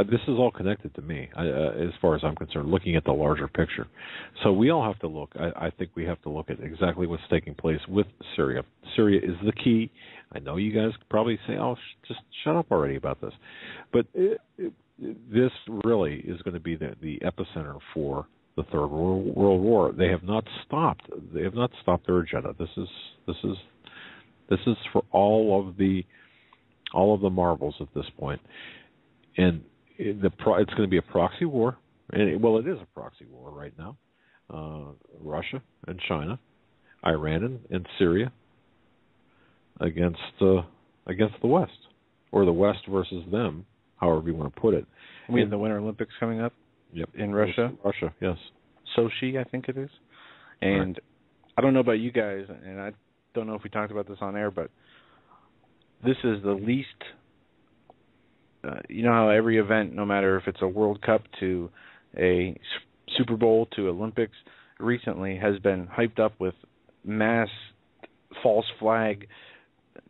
This is all connected to me, as far as I'm concerned, looking at the larger picture. So we all have to look. I think we have to look at exactly what's taking place with Syria. Syria is the key. I know you guys probably say, "Oh, just shut up already about this," but this really is going to be the epicenter for the Third World War. They have not stopped. They have not stopped their agenda. This is for all of the marvels at this point. And it's going to be a proxy war. And it is a proxy war right now. Russia and China, Iran and Syria against the West, or the West versus them, however you want to put it. We have the Winter Olympics coming up. Yep. In Russia. Russia, yes. Sochi, I think it is. And right. I don't know about you guys, and I don't know if we talked about this on air, but this is the least. You know how every event, no matter if it's a World Cup to a Super Bowl to Olympics, recently has been hyped up with mass false flag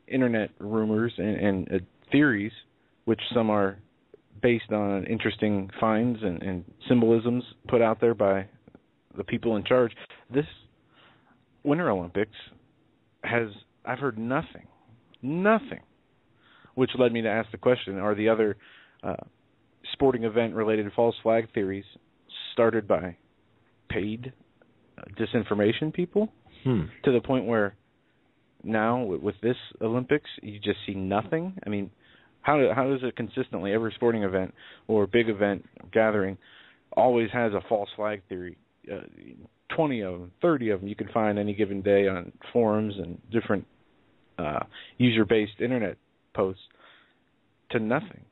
internet rumors and theories, which some are based on interesting finds and symbolisms put out there by the people in charge. This Winter Olympics I've heard nothing, which led me to ask the question, are the other sporting event-related false flag theories started by paid disinformation people to the point where now with this Olympics, you just see nothing? I mean, how does it consistently, every sporting event or big event gathering always has a false flag theory? 20 of them, 30 of them you can find any given day on forums and different user-based internet posts, to nothing.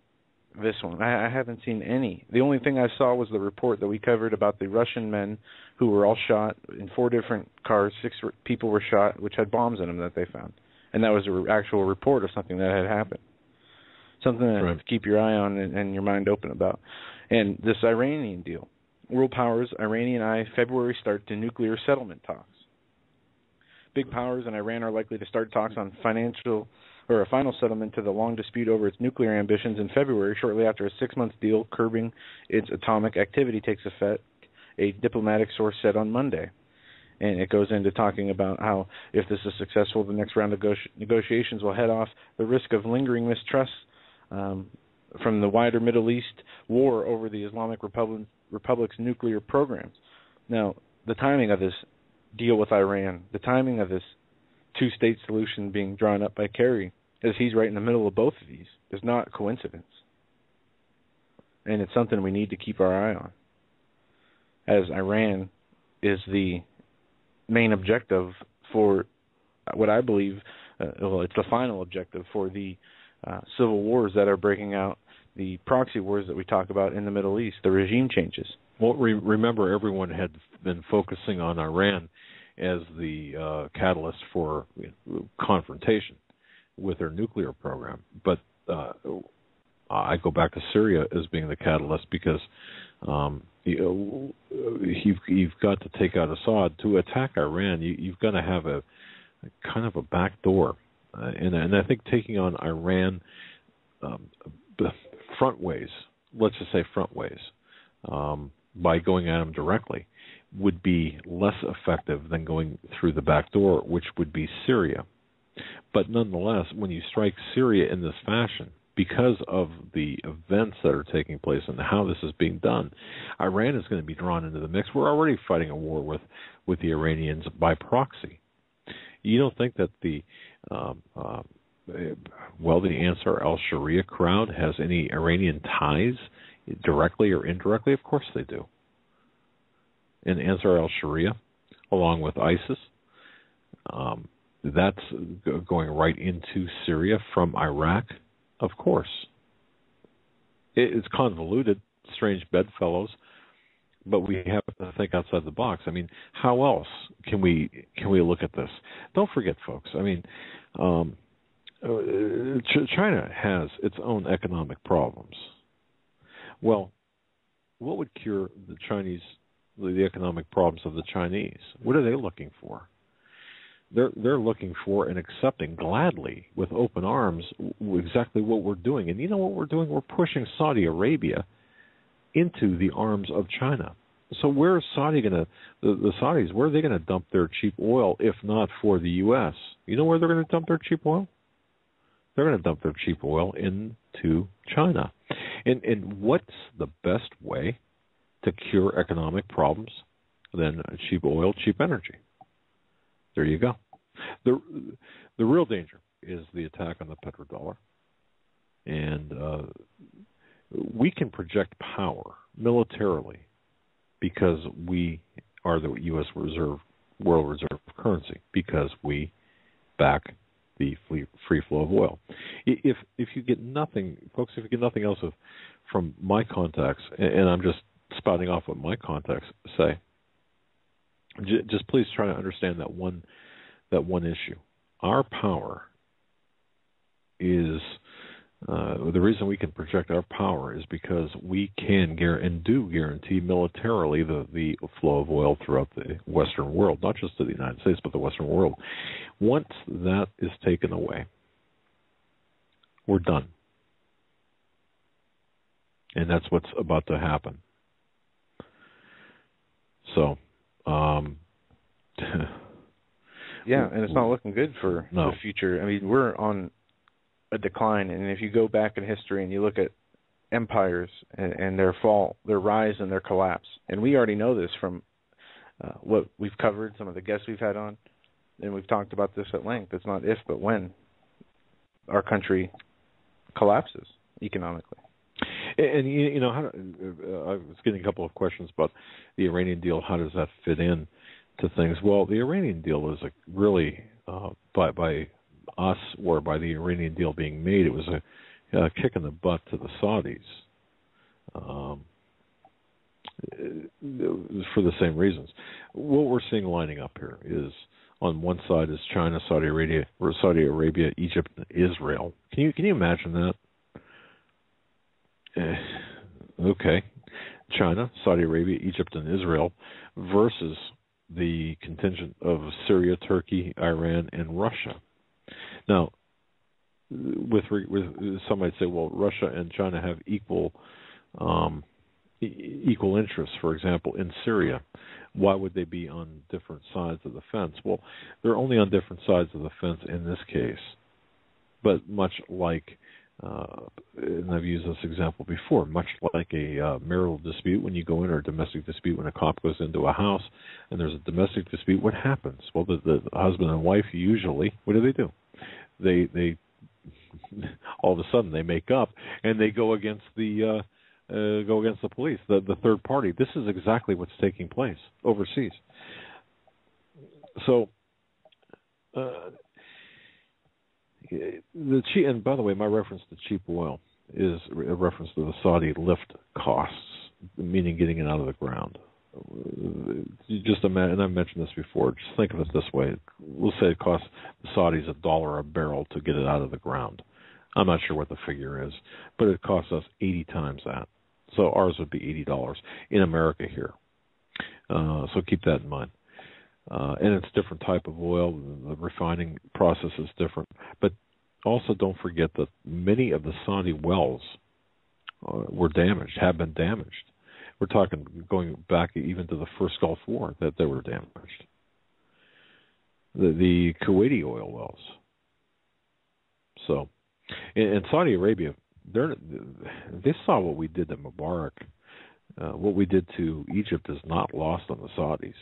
This one, I haven't seen any. The only thing I saw was the report that we covered about the Russian men who were all shot in 4 different cars. 6 people were shot, which had bombs in them that they found. And that was an actual report of something that had happened. Something to keep your eye on and your mind open about. And this Iranian deal. World powers, Iran and I, February start to nuclear settlement talks. Big powers and Iran are likely to start talks on a final settlement to the long dispute over its nuclear ambitions in February, shortly after a 6-month deal curbing its atomic activity takes effect, a diplomatic source said on Monday. And it goes into talking about how, if this is successful, the next round of negotiations will head off the risk of lingering mistrust from the wider Middle East war over the Islamic Republic's nuclear programs. Now, the timing of this deal with Iran, the timing of this 2-state solution being drawn up by Kerry, as he's right in the middle of both of these, is not coincidence. And it's something we need to keep our eye on, as Iran is the main objective for what I believe, it's the final objective for the civil wars that are breaking out, the proxy wars that we talk about in the Middle East, the regime changes. Well, remember, everyone had been focusing on Iran as the catalyst for confrontation with their nuclear program. But I go back to Syria as being the catalyst because you've got to take out Assad. To attack Iran, you've got to have a kind of a back door. And I think taking on Iran frontways, let's just say frontways, by going at them directly, would be less effective than going through the back door, which would be Syria. But nonetheless, when you strike Syria in this fashion, because of the events that are taking place and how this is being done, Iran is going to be drawn into the mix. We're already fighting a war with the Iranians by proxy. You don't think that the Ansar al-Sharia crowd has any Iranian ties, directly or indirectly? Of course they do. And Ansar al-Sharia, along with ISIS, that's going right into Syria from Iraq, of course. It's convoluted, strange bedfellows, but we have to think outside the box. I mean, how else can we look at this? Don't forget, folks. I mean, China has its own economic problems. Well, what would cure the economic problems of the Chinese? What are they looking for? They're looking for and accepting gladly, with open arms, exactly what we're doing. And you know what we're doing? We're pushing Saudi Arabia into the arms of China. So where is Saudi going to, the Saudis, where are they going to dump their cheap oil if not for the U.S.? You know where they're going to dump their cheap oil? They're going to dump their cheap oil into China. And what's the best way to cure economic problems than cheap oil, cheap energy? There you go. The real danger is the attack on the petrodollar. And we can project power militarily because we are the U.S. world reserve currency, because we back the free flow of oil. If you get nothing, folks, if you get nothing else from my contacts, and I'm just spouting off what my contacts say, just please try to understand that one issue. Our power is the reason we can project our power is because we can and do guarantee militarily the flow of oil throughout the Western world, not just to the United States, but the Western world. Once that is taken away, we're done. And that's what's about to happen. So, yeah, and it's not looking good for the future. I mean, we're on a decline, and if you go back in history and you look at empires and their fall, their rise and their collapse, and we already know this from what we've covered, some of the guests we've had on, and we've talked about this at length. It's not if, but when our country collapses economically. And you know, I was getting a couple of questions about the Iranian deal. How does that fit in to things? Well, the Iranian deal is really by us, or by the Iranian deal being made, it was a kick in the butt to the Saudis for the same reasons. What we're seeing lining up here is, on one side is China, Saudi Arabia, Egypt, and Israel. Can you imagine that? Okay, China, Saudi Arabia, Egypt, and Israel versus the contingent of Syria, Turkey, Iran, and Russia. Now, with some might say, well, Russia and China have equal interests. For example, in Syria, why would they be on different sides of the fence? Well, they're only on different sides of the fence in this case. But much like, and I've used this example before, much like a marital dispute when you go in, or a domestic dispute when a cop goes into a house and there's a domestic dispute, what happens? Well, the husband and wife usually, what do? They all of a sudden they make up and they go against the police, the third party. This is exactly what's taking place overseas. So and by the way, my reference to cheap oil is a reference to the Saudi lift costs, meaning getting it out of the ground. You just imagine, and I've mentioned this before, just think of it this way. We'll say it costs the Saudis $1 a barrel to get it out of the ground. I'm not sure what the figure is, but it costs us 80 times that. So ours would be $80 in America here. So keep that in mind. And it's a different type of oil. The refining process is different. But also don't forget that many of the Saudi wells were damaged, have been damaged. We're talking going back even to the first Gulf War that they were damaged. The Kuwaiti oil wells. So, in Saudi Arabia, they saw what we did to Mubarak. What we did to Egypt is not lost on the Saudis.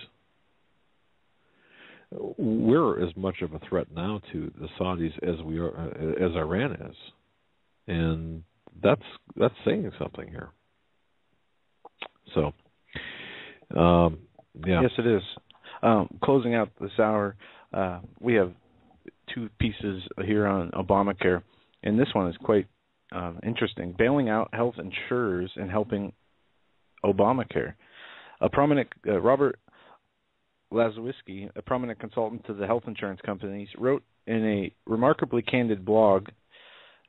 We're as much of a threat now to the Saudis as we are, as Iran is, and that's saying something here. So, yeah. Yes, it is. Closing out this hour, we have two pieces here on Obamacare, and this one is quite interesting. Bailing out health insurers and helping Obamacare. A prominent Robert Lazowski, a prominent consultant to the health insurance companies, wrote in a remarkably candid blog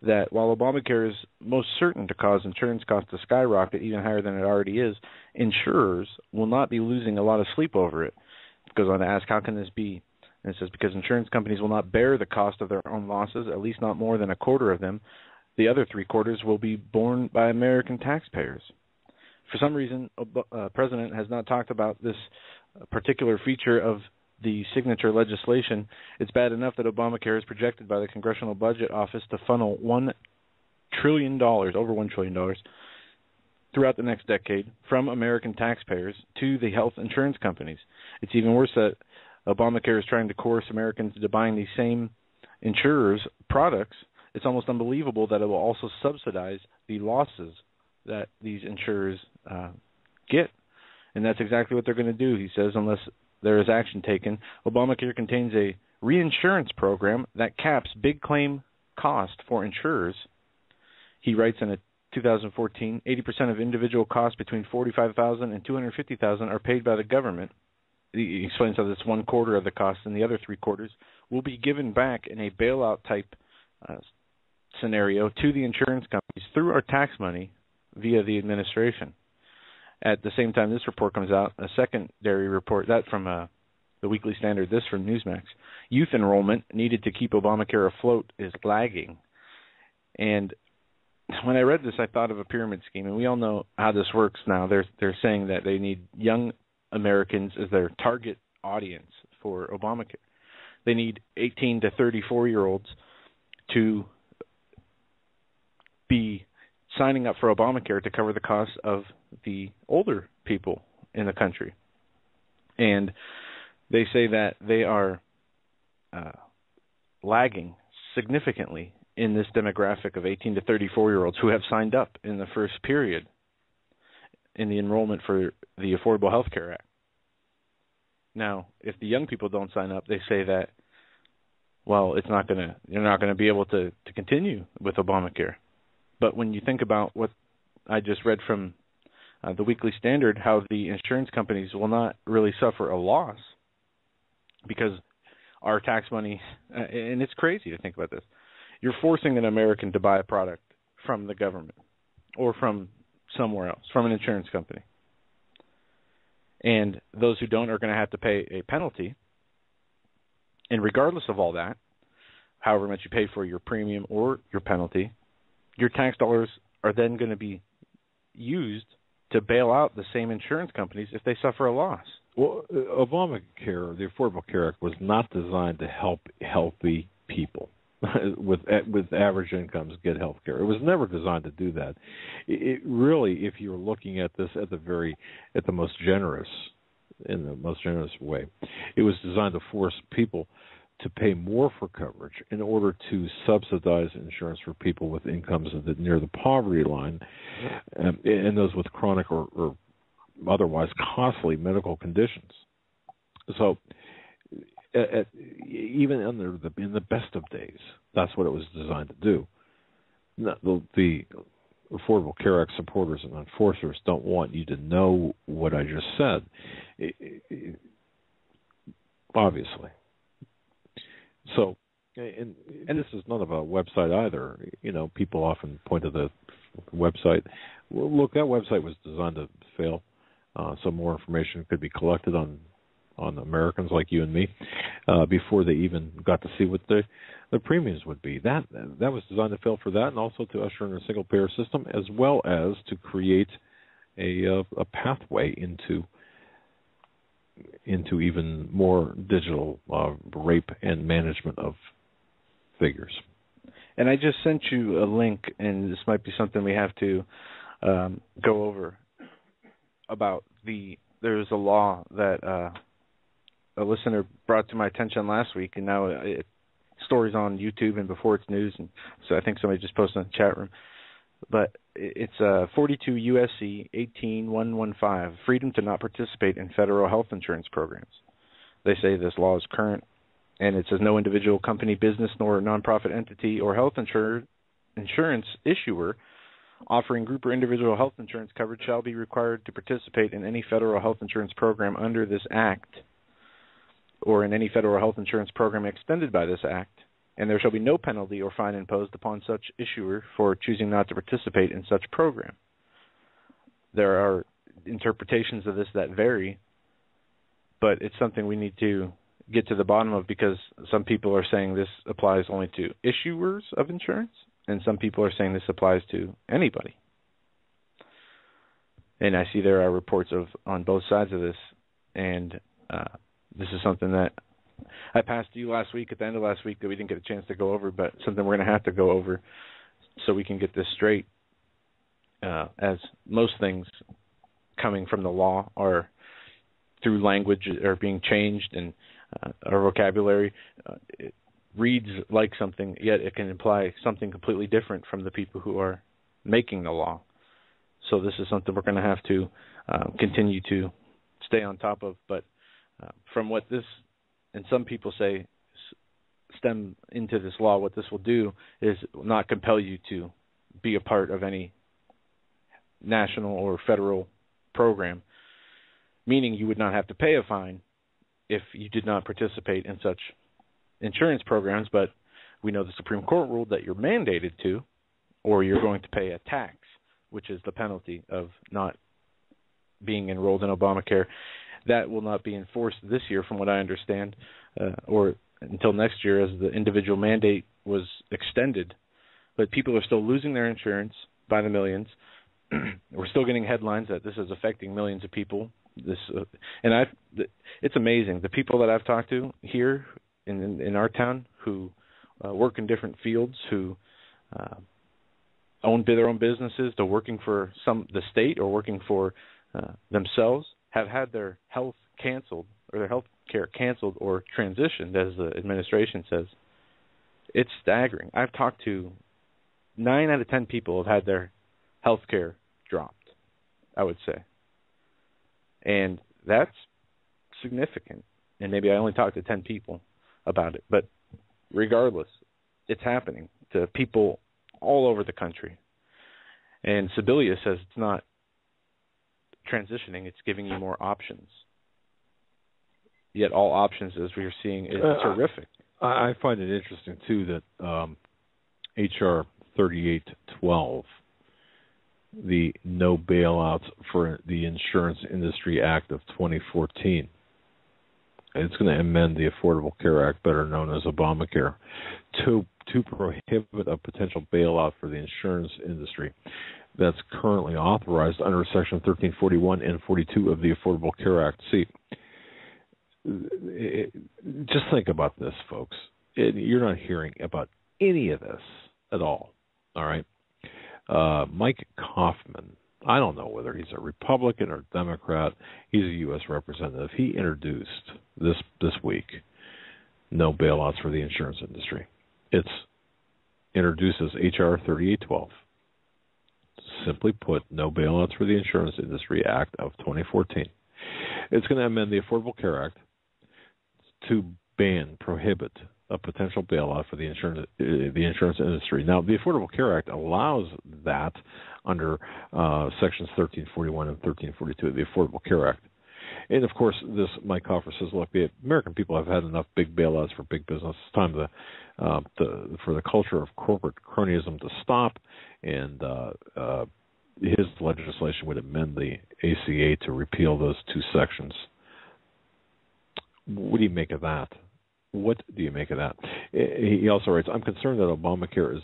that while Obamacare is most certain to cause insurance costs to skyrocket even higher than it already is, insurers will not be losing a lot of sleep over it. It goes on to ask, how can this be? And it says, because insurance companies will not bear the cost of their own losses, at least not more than a quarter of them. The other 3/4 will be borne by American taxpayers. For some reason, President has not talked about this particular feature of the signature legislation. It's bad enough that Obamacare is projected by the Congressional Budget Office to funnel $1 trillion, over $1 trillion, throughout the next decade from American taxpayers to the health insurance companies. It's even worse that Obamacare is trying to coerce Americans into buying these same insurers' products. It's almost unbelievable that it will also subsidize the losses that these insurers get. And that's exactly what they're going to do, he says, unless there is action taken. Obamacare contains a reinsurance program that caps big claim cost for insurers. He writes in a 2014, 80% of individual costs between $45,000 and $250,000 are paid by the government. He explains how this 1/4 of the cost and the other 3/4 will be given back in a bailout type scenario to the insurance companies through our tax money via the administration. At the same time this report comes out, a secondary report, that from the Weekly Standard, this from Newsmax. Youth enrollment needed to keep Obamacare afloat is lagging. And when I read this, I thought of a pyramid scheme, and we all know how this works now. They're saying that they need young Americans as their target audience for Obamacare. They need 18 to 34-year-olds to be signing up for Obamacare to cover the cost of the older people in the country. And they say that they are lagging significantly in this demographic of 18 to 34-year-olds who have signed up in the first period in the enrollment for the Affordable Health Care Act. Now, if the young people don't sign up, they say that, well, you're not going to be able to continue with Obamacare. But when you think about what I just read from the Weekly Standard, how the insurance companies will not really suffer a loss because our tax money, and it's crazy to think about this, you're forcing an American to buy a product from the government or from somewhere else, from an insurance company. And those who don't are going to have to pay a penalty. And regardless of all that, however much you pay for your premium or your penalty, your tax dollars are then going to be used to bail out the same insurance companies if they suffer a loss. Well, Obamacare, the Affordable Care Act, was not designed to help healthy people with average incomes get health care. It was never designed to do that. It really, if you're looking at this in the most generous way, it was designed to force people to pay more for coverage in order to subsidize insurance for people with incomes near the poverty line, and those with chronic or otherwise costly medical conditions. So, even in the best of days, that's what it was designed to do. The Affordable Care Act supporters and enforcers don't want you to know what I just said, obviously. So, and this is not about a website either. You know, people often point to the website. Well, look, that website was designed to fail. So more information could be collected on Americans like you and me before they even got to see what the premiums would be. That was designed to fail for that, and also to usher in a single-payer system, as well as to create a pathway into even more digital rape and management of figures. And I just sent you a link, and this might be something we have to go over about there's a law that a listener brought to my attention last week, and now stories on YouTube and before it's news, and so I think somebody just posted in the chat room. But it's 42 U.S.C. 18115, freedom to not participate in federal health insurance programs. They say this law is current, and it says no individual, company, business, nor nonprofit entity or health insurance issuer offering group or individual health insurance coverage shall be required to participate in any federal health insurance program under this act or in any federal health insurance program extended by this act, and there shall be no penalty or fine imposed upon such issuer for choosing not to participate in such program. There are interpretations of this that vary, but it's something we need to get to the bottom of, because some people are saying this applies only to issuers of insurance, and some people are saying this applies to anybody. And I see there are reports on both sides of this, and this is something that I passed to you last week, at the end of last week, that we didn't get a chance to go over, but something we're going to have to go over so we can get this straight, as most things coming from the law are through language are being changed, and our vocabulary it reads like something, yet it can imply something completely different from the people who are making the law. So this is something we're going to have to continue to stay on top of. But from what this, and some people say, stem into this law, what this will do is not compel you to be a part of any national or federal program, meaning you would not have to pay a fine if you did not participate in such insurance programs. But we know the Supreme Court ruled that you're mandated to, or you're going to pay a tax, which is the penalty of not being enrolled in Obamacare. That will not be enforced this year, from what I understand, or until next year, as the individual mandate was extended. But people are still losing their insurance by the millions. We're still getting headlines that this is affecting millions of people. It's amazing. The people that I've talked to here in our town who work in different fields, who own their own businesses, to working for the state or working for themselves, have had their health canceled, or their health care canceled or transitioned, as the administration says. It's staggering. I've talked to 9 out of 10 people have had their health care dropped, I would say. And that's significant. And maybe I only talked to 10 people about it. But regardless, it's happening to people all over the country. And Sibilia says it's not transitioning, it's giving you more options. Yet all options, as we are seeing, is terrific. I find it interesting, too, that H.R. 3812, the No Bailouts for the Insurance Industry Act of 2014, it's going to amend the Affordable Care Act, better known as Obamacare, to prohibit a potential bailout for the insurance industry. That's currently authorized under Section 1341 and 42 of the Affordable Care Act. See, just think about this, folks. You're not hearing about any of this at all right? Mike Kaufman, I don't know whether he's a Republican or Democrat. He's a U.S. representative. He introduced this week No Bailouts for the Insurance Industry. It's introduced as H.R. 3812. Simply put, No Bailouts for the Insurance Industry Act of 2014. It's going to amend the Affordable Care Act to prohibit a potential bailout for the insurance industry. Now, the Affordable Care Act allows that under Sections 1341 and 1342 of the Affordable Care Act. And, of course, this Mike Hoffer says, look, the American people have had enough big bailouts for big business. It's time for the culture of corporate cronyism to stop, and his legislation would amend the ACA to repeal those 2 sections. What do you make of that? What do you make of that? He also writes, I'm concerned that Obamacare is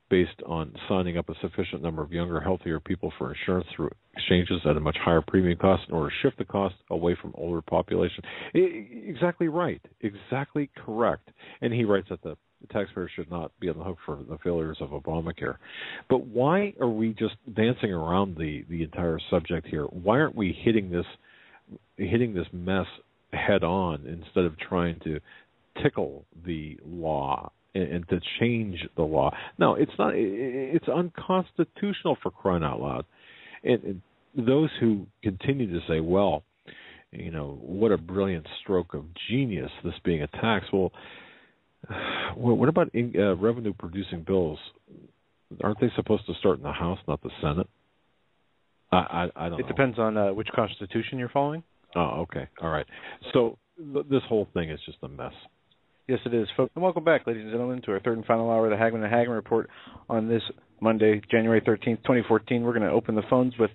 based on signing up a sufficient number of younger, healthier people for insurance through exchanges at a much higher premium cost in order to shift the cost away from older population. Exactly right. Exactly correct. And he writes that the The taxpayers should not be on the hook for the failures of Obamacare. But why are we just dancing around the entire subject here? Why aren't we hitting this mess head on instead of trying to tickle the law and to change the law? No, it's not. It's unconstitutional, for crying out loud. And those who continue to say, well, what a brilliant stroke of genius, this being a tax. Well, what about revenue-producing bills? Aren't they supposed to start in the House, not the Senate? I don't know. It depends on which Constitution you're following. Oh, okay. All right. So this whole thing is just a mess. Yes, it is, folks. And welcome back, ladies and gentlemen, to our third and final hour of the Hagmann and Hagmann Report on this Monday, January 13th, 2014. We're going to open the phones with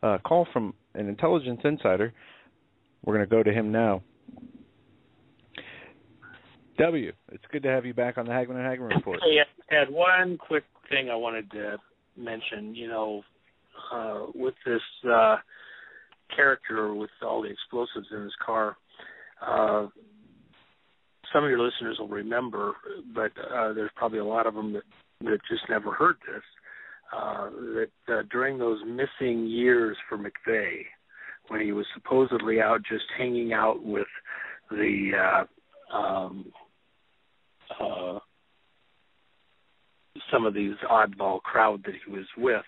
a call from an intelligence insider. We're going to go to him now. W, it's good to have you back on the Hagmann and Hagmann Report. Hey, I had one quick thing I wanted to mention. With this character with all the explosives in his car, some of your listeners will remember, but there's probably a lot of them that just never heard this, that during those missing years for McVeigh, when he was supposedly out just hanging out with the some of these oddball crowd that he was with,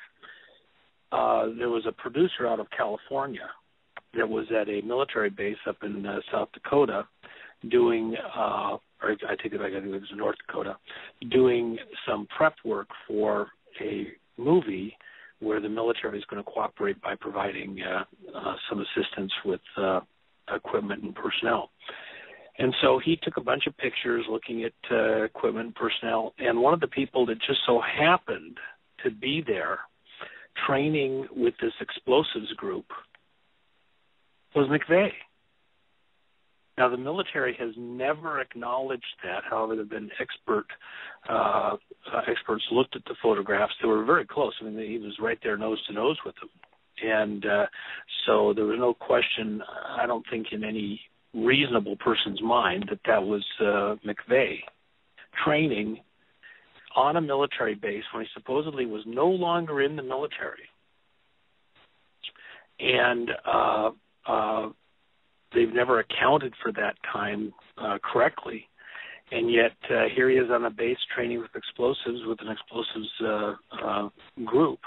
there was a producer out of California that was at a military base up in South Dakota doing, or I take it back, I think it was North Dakota, doing some prep work for a movie where the military is going to cooperate by providing some assistance with equipment and personnel. And so he took a bunch of pictures looking at equipment and personnel, and one of the people that just so happened to be there training with this explosives group was McVeigh. Now, the military has never acknowledged that. However, there have been experts looked at the photographs. They were very close. I mean, he was right there nose to nose with them. And so there was no question, I don't think, in any reasonable person's mind that was McVeigh training on a military base when he supposedly was no longer in the military. And they've never accounted for that time correctly. And yet here he is on a base training with explosives with an explosives group.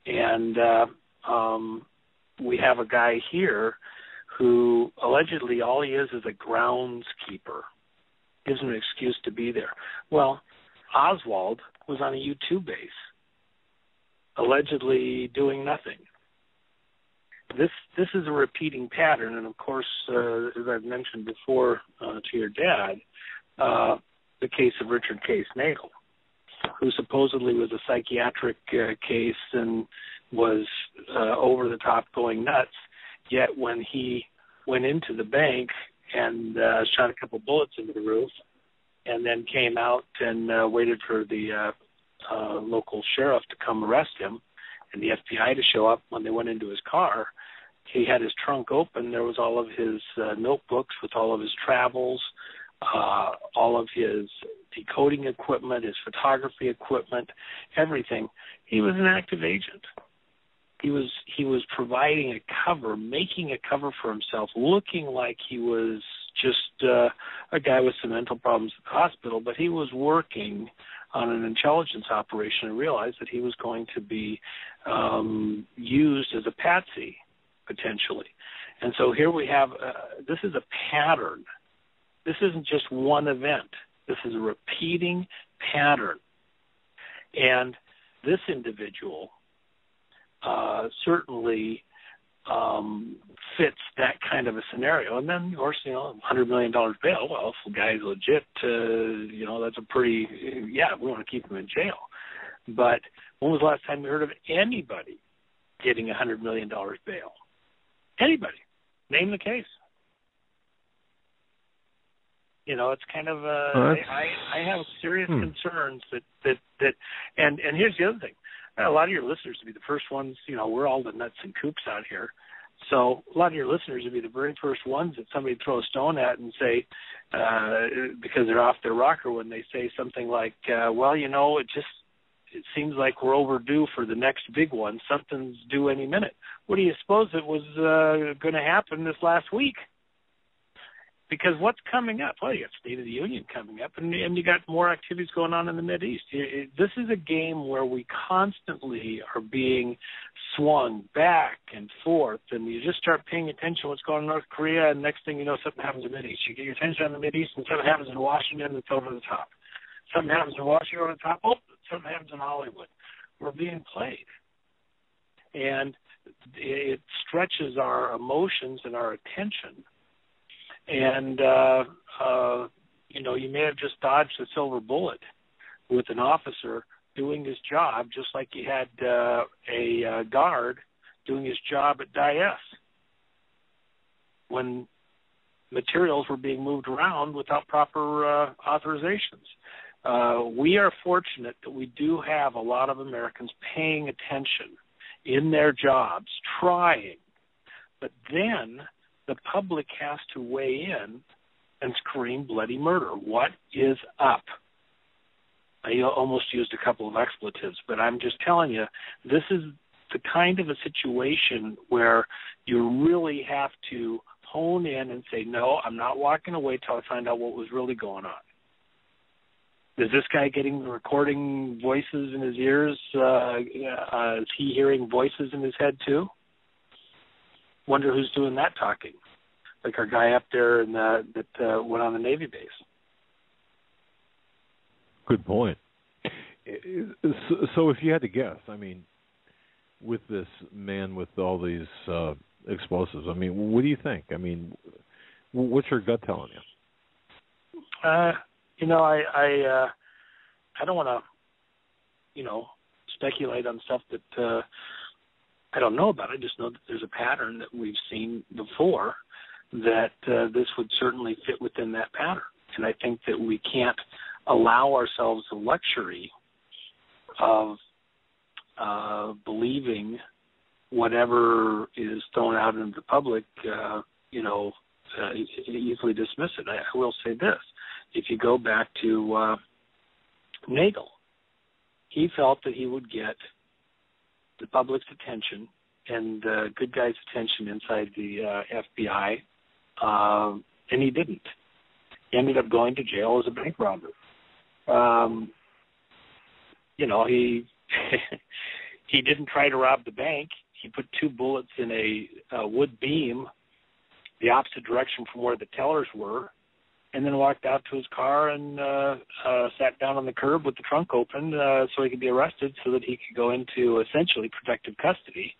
And we have a guy here who allegedly all he is a groundskeeper. Gives him an excuse to be there. Well, Oswald was on a U-2 base, allegedly doing nothing. This is a repeating pattern, and of course, as I've mentioned before to your dad, the case of Richard Case Nagel, who supposedly was a psychiatric case and was over the top going nuts, yet when he went into the bank and shot a couple bullets into the roof and then came out and waited for the local sheriff to come arrest him and the FBI to show up when they went into his car, he had his trunk open. There was all of his notebooks with all of his travels, all of his decoding equipment, his photography equipment, everything. He was an active agent. He was providing a cover, making a cover for himself, looking like he was just a guy with some mental problems at the hospital, but he was working on an intelligence operation and realized that he was going to be used as a patsy, potentially. And so here we have, this is a pattern. This isn't just one event. This is a repeating pattern. And this individual certainly fits that kind of a scenario. And then, of course, $100 million bail. Well, if the guy's legit, that's a pretty, we want to keep him in jail. But when was the last time we heard of anybody getting $100 million bail? Anybody. Name the case. It's kind of, I have serious concerns that and here's the other thing. A lot of your listeners will be the first ones, we're all the nuts and kooks out here. So a lot of your listeners would be the very first ones that somebody throw a stone at and say, because they're off their rocker, when they say something like, well, you know, it seems like we're overdue for the next big one. Something's due any minute. What do you suppose it was going to happen this last week? Because what's coming up? Well, you got State of the Union coming up, and you got more activities going on in the Mideast. This is a game where we constantly are being swung back and forth, and you just start paying attention to what's going on in North Korea, and next thing you know, something happens in the Mideast. You get your attention on the Mideast, and something happens in Washington, and it's over the top. Something happens in Washington over the top. Oh, something happens in Hollywood. We're being played. And it stretches our emotions and our attention. And, you know, you may have just dodged a silver bullet with an officer doing his job, just like you had a guard doing his job at Daesh when materials were being moved around without proper authorizations. We are fortunate that we do have a lot of Americans paying attention in their jobs, trying, but then the public has to weigh in and scream bloody murder. What is up? I almost used a couple of expletives, but I'm just telling you, this is the kind of a situation where you really have to hone in and say, no, I'm not walking away till I find out what was really going on. Is this guy getting recording voices in his ears? Is he hearing voices in his head too? Wonder who's doing that talking, like our guy up there that went on the Navy base. Good point. So if you had to guess, I mean, with this man with all these explosives, I mean, what do you think? I mean, what's your gut telling you? You know, I don't want to, you know, speculate on stuff that I don't know about. I just know that there's a pattern that we've seen before that this would certainly fit within that pattern. And I think that we can't allow ourselves the luxury of believing whatever is thrown out into the public, you know, easily dismiss it. I will say this. If you go back to Nagel, he felt that he would get the public's attention and good guys' attention inside the FBI, and he didn't. He ended up going to jail as a bank robber. You know, he he didn't try to rob the bank. He put 2 bullets in a wood beam the opposite direction from where the tellers were, and then walked out to his car and sat down on the curb with the trunk open so he could be arrested so that he could go into essentially protective custody.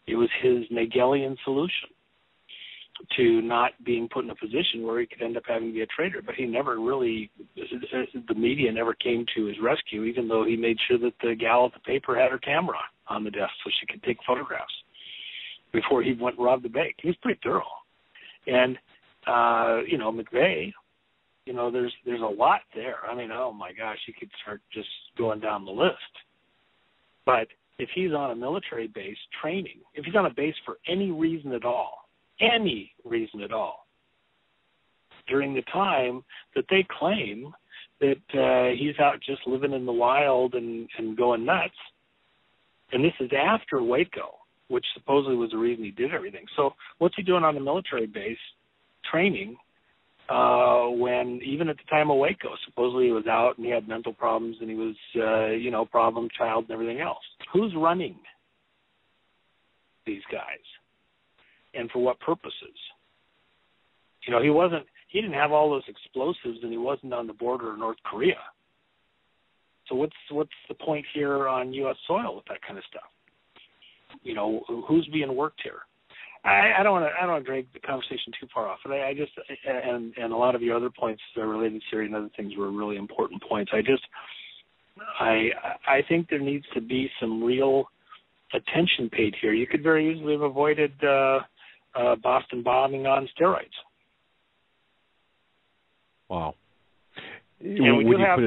It was his Nagelian solution to not being put in a position where he could end up having to be a traitor. But he never really, the media never came to his rescue, even though he made sure that the gal at the paper had her camera on the desk so she could take photographs before he went and robbed the bank. He was pretty thorough. And, you know, McVeigh, you know, there's a lot there. I mean, oh, my gosh, you could start just going down the list. But if he's on a military base training, if he's on a base for any reason at all, during the time that they claim that he's out just living in the wild and going nuts, and this is after Waco, which supposedly was the reason he did everything. So what's he doing on the military base training when even at the time of Waco, supposedly he was out and he had mental problems and he was, you know, problem child and everything else? Who's running these guys and for what purposes? You know, he didn't have all those explosives and he wasn't on the border of North Korea. So what's the point here on U.S. soil with that kind of stuff? You know, who's being worked here? I don't want to drag the conversation too far off, but I just and a lot of your other points related to Syria and other things were really important points. I think there needs to be some real attention paid here. You could very easily have avoided Boston bombing on steroids. Wow. And we do have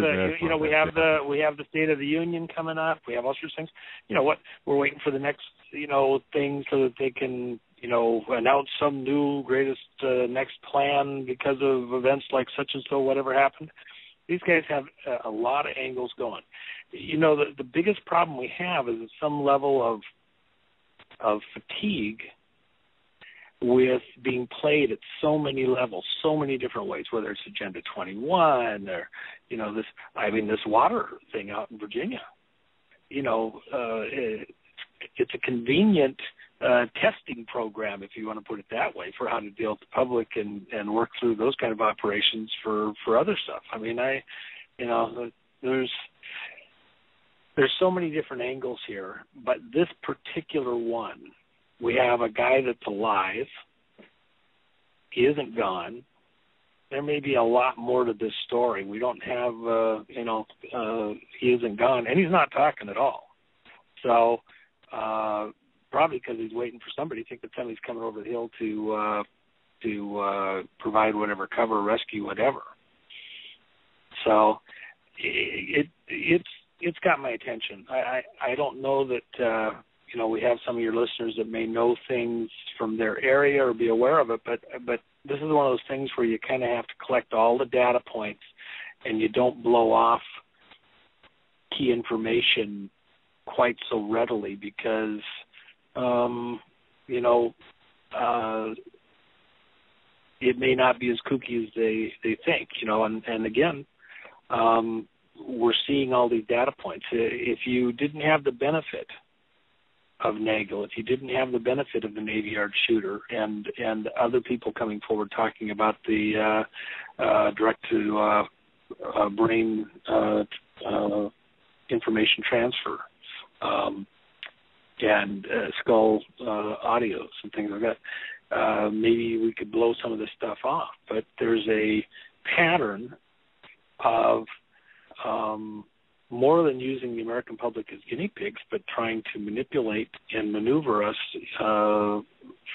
we have the State of the Union coming up. We have all sorts of things. You know what? We're waiting for the next, you know, thing so that they can, announce some new greatest next plan because of events like such and so, whatever happened. These guys have a lot of angles going. The biggest problem we have is some level of fatigue with being played at so many levels, so many different ways, whether it's Agenda 21 or, this water thing out in Virginia. It's a convenient testing program, if you want to put it that way, for how to deal with the public and work through those kind of operations for other stuff. There's so many different angles here, but this particular one, we have a guy that's alive. He isn't gone. There may be a lot more to this story. We don't have, he isn't gone, and he's not talking at all. So probably because he's waiting for somebody to think that somebody's coming over the hill to provide whatever cover, rescue, whatever. So it's got my attention. I don't know that we have some of your listeners that may know things from their area or be aware of it, but this is one of those things where you kind of have to collect all the data points and you don't blow off key information quite so readily because, it may not be as kooky as they think, and again, we're seeing all these data points. If you didn't have the benefit of Nagel, if you didn't have the benefit of the Navy Yard shooter and other people coming forward talking about the direct-to-brain information transfer and skull audios and things like that, maybe we could blow some of this stuff off. But there's a pattern of more than using the American public as guinea pigs, but trying to manipulate and maneuver us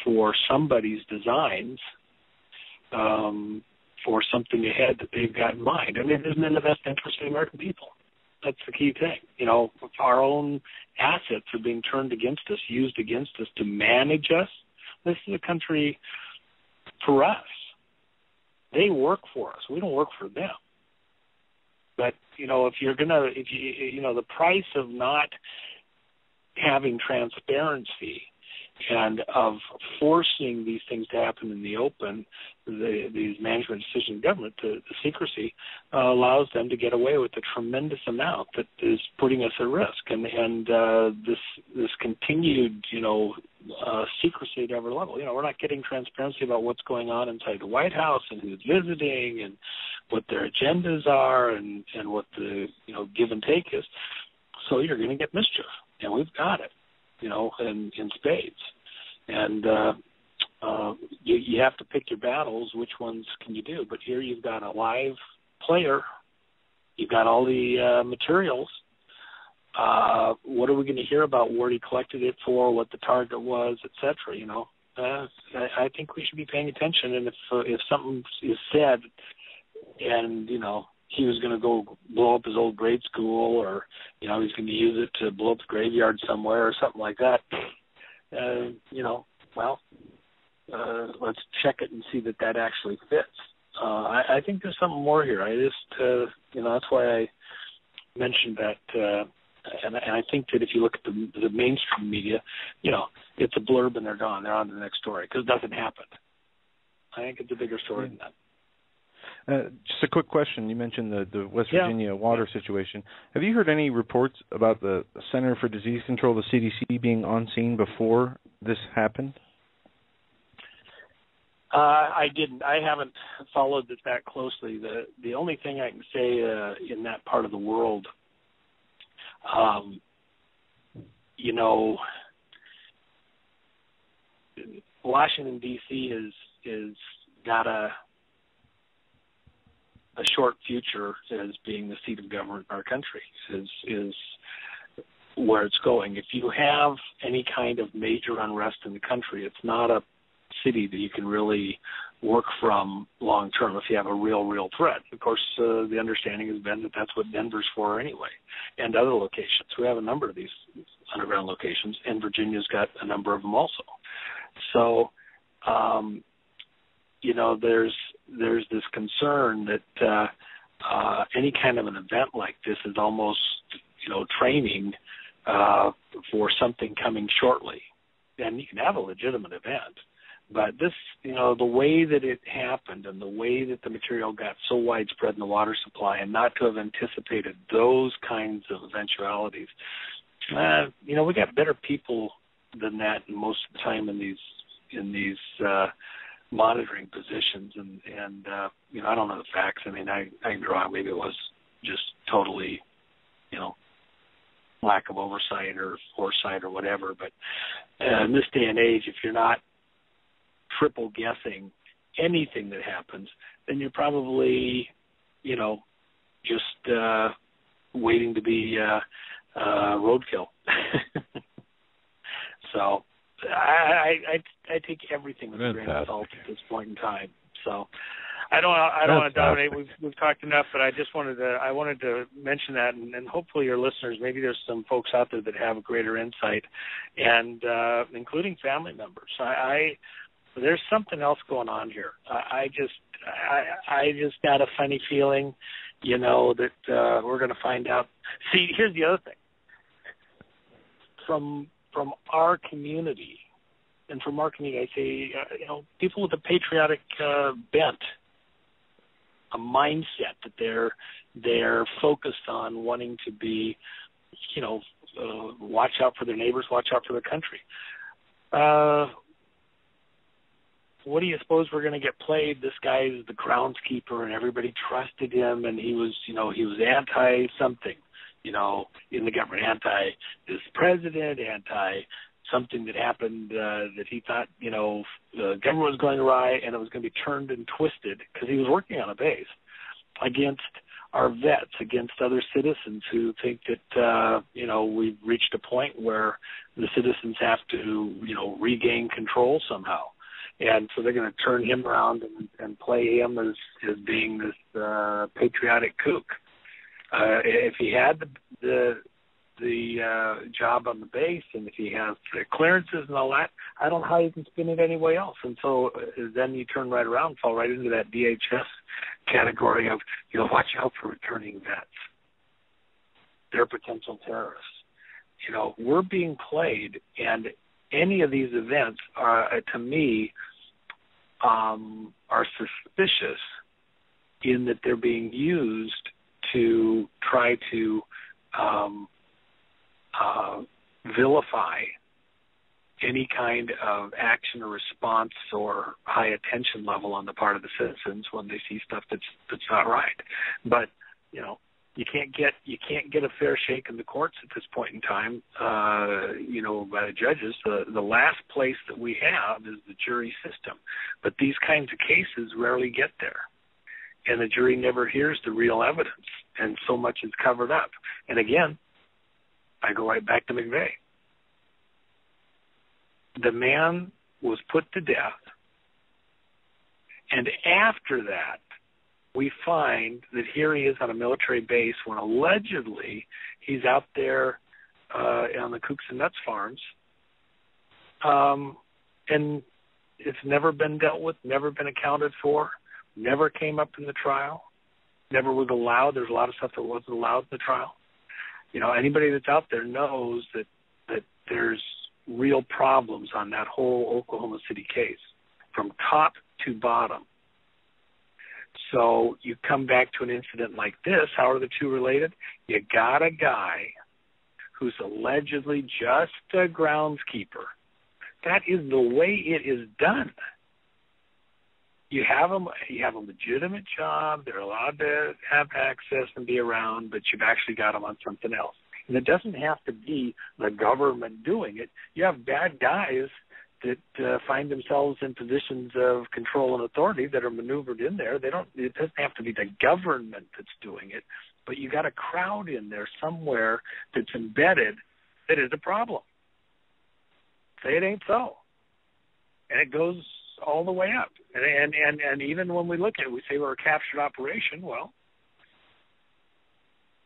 for somebody's designs for something ahead that they've got in mind. I mean, isn't it in the best interest of the American people? That's the key thing. Our own assets are being turned against us, used against us to manage us. This is a country for us. They work for us. We don't work for them. But, the price of not having transparency and of forcing these things to happen in the open, these management decisions, government, the secrecy, allows them to get away with a tremendous amount that is putting us at risk. And this continued, secrecy at every level. We're not getting transparency about what's going on inside the White House and who's visiting and what their agendas are and what the, give and take is. So you're going to get mischief, and we've got it. In spades. And you have to pick your battles, which ones can you do. But here you've got a live player. You've got all the materials. What are we going to hear about where he collected it for, what the target was, et cetera, I think we should be paying attention. And if something is said and, he was going to go blow up his old grade school or, he's going to use it to blow up the graveyard somewhere or something like that, let's check it and see that actually fits. I think there's something more here. I just, that's why I mentioned that. And I think that if you look at the mainstream media, it's a blurb and they're gone. They're on to the next story because it doesn't happen. I think it's a bigger story than that. Just a quick question. You mentioned the West Virginia water situation. Have you heard any reports about the Center for Disease Control, the CDC, being on scene before this happened? I didn't. I haven't followed it that closely. The only thing I can say in that part of the world, Washington, D.C. is got a short future as being the seat of government in our country is where it's going. If you have any kind of major unrest in the country, it's not a city that you can really work from long term if you have a real threat. Of course, the understanding has been that that's what Denver's for anyway, and other locations. We have a number of these underground locations, and Virginia's got a number of them also. So, there's this concern that any kind of an event like this is almost, training for something coming shortly. And you can have a legitimate event, but this, the way that it happened and the way that the material got so widespread in the water supply, and not to have anticipated those kinds of eventualities, we got better people than that most of the time in these monitoring positions, and I don't know the facts. I mean, I can draw out maybe it was just totally, lack of oversight or foresight or whatever. But in this day and age, if you're not triple guessing anything that happens, then you're probably, just waiting to be roadkill. So I take everything with a grain of salt at this point in time. So I don't want to dominate. We've talked enough, but I just wanted to mention that, and hopefully your listeners, maybe there's some folks out there that have a greater insight, and including family members. There's something else going on here. I just got a funny feeling, that we're going to find out. See, here's the other thing. From our community, and from our community, I say, people with a patriotic bent, a mindset that they're focused on wanting to be, watch out for their neighbors, watch out for their country. What do you suppose we're going to get played? This guy is the groundskeeper, and everybody trusted him, and he was anti-something, in the government, anti this president, anti something that happened that he thought, the government was going awry, and it was going to be turned and twisted because he was working on a base against our vets, against other citizens who think that, we've reached a point where the citizens have to, regain control somehow. And so they're going to turn him around and play him as being this patriotic kook. If he had the job on the base, and if he has the clearances and all that, I don't know how you can spin it any way else. And so then you turn right around, fall right into that DHS category of, watch out for returning vets. They're potential terrorists. We're being played, and any of these events are, to me, are suspicious in that they're being used to try to vilify any kind of action or response or high attention level on the part of the citizens when they see stuff that's not right. But you can't get a fair shake in the courts at this point in time. By the judges. The last place that we have is the jury system. But these kinds of cases rarely get there, and the jury never hears the real evidence, and so much is covered up. And again, I go right back to McVeigh. The man was put to death, and after that, we find that here he is on a military base when allegedly he's out there on the Kooks and Nuts farms, and it's never been dealt with, never been accounted for, never came up in the trial, never was allowed. There's a lot of stuff that wasn't allowed in the trial. Anybody that's out there knows that there's real problems on that whole Oklahoma City case from top to bottom. So you come back to an incident like this. How are the two related? You got a guy who's allegedly just a groundskeeper. That is the way it is done. You have a legitimate job. They're allowed to have access and be around, but you've actually got them on something else. And it doesn't have to be the government doing it. You have bad guys that find themselves in positions of control and authority that are maneuvered in there. It doesn't have to be the government that's doing it, but you got a crowd in there somewhere that's embedded that is a problem. Say it ain't so. And it goes all the way up. And even when we look at it, we say we're a captured operation. Well,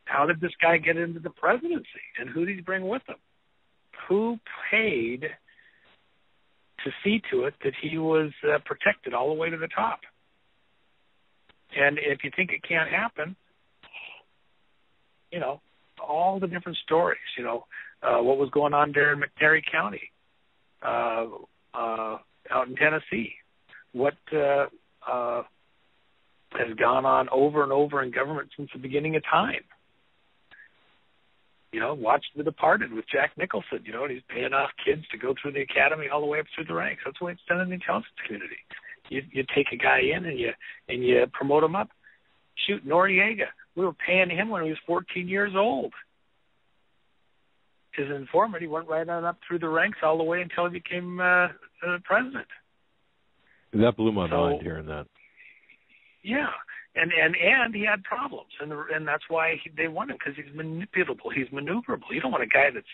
how did this guy get into the presidency, and who did he bring with him? Who paid to see to it that he was protected all the way to the top. And if you think it can't happen, all the different stories, what was going on there in McNairy County, out in Tennessee, what has gone on over and over in government since the beginning of time. Watch The Departed with Jack Nicholson, and he's paying off kids to go through the academy all the way up through the ranks. That's the way it's done in the intelligence community. You take a guy in and you promote him up. Shoot, Noriega, we were paying him when he was 14 years old. His informant, he went right on up through the ranks all the way until he became president. That blew my mind hearing that. Yeah, and he had problems, and that's why they want him, because he's manipulable, he's maneuverable. You don't want a guy that's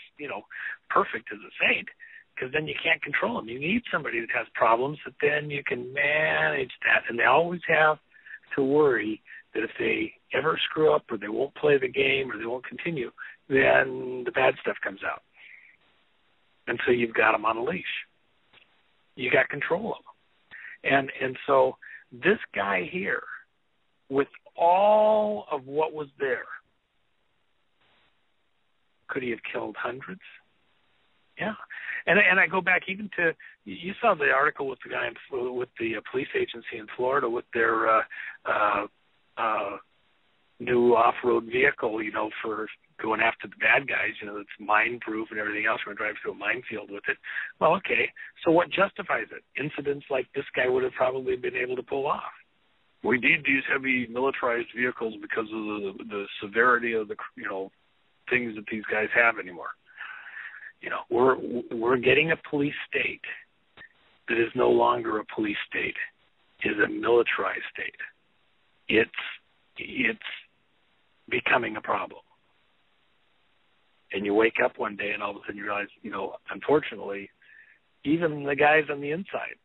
perfect as a saint, because then you can't control him. You need somebody that has problems that then you can manage that, and they always have to worry that if they ever screw up or they won't play the game or they won't continue, then the bad stuff comes out. And so you've got them on a leash. You got control of them. And so this guy here, with all of what was there, could he have killed hundreds? Yeah. And I go back even to, you saw the article with the guy with the police agency in Florida with their new off-road vehicle, for going after the bad guys, it's mine-proof and everything else. We're going to drive through a minefield with it. Well, okay, so what justifies it? Incidents like this guy would have probably been able to pull off. We need these heavy militarized vehicles because of the severity of the, things that these guys have anymore. We're getting a police state that is no longer a police state, is a militarized state. It's becoming a problem. And you wake up one day and all of a sudden you realize, unfortunately, even the guys on the inside,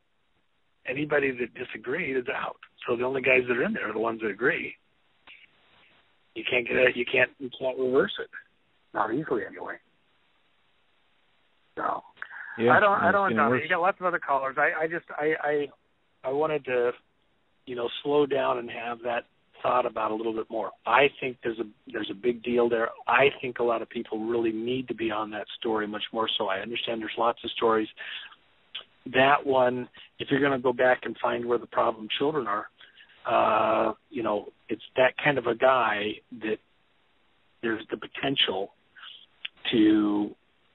anybody that disagreed is out. So the only guys that are in there are the ones that agree. You can't get it. You can't reverse it. Not easily, anyway. So yeah, I don't. You got lots of other callers. I wanted to, slow down and have that thought about a little bit more. I think there's a big deal there. I think a lot of people really need to be on that story much more so. I understand there's lots of stories. That one, if you're going to go back and find where the problem children are, it's that kind of a guy that there's the potential to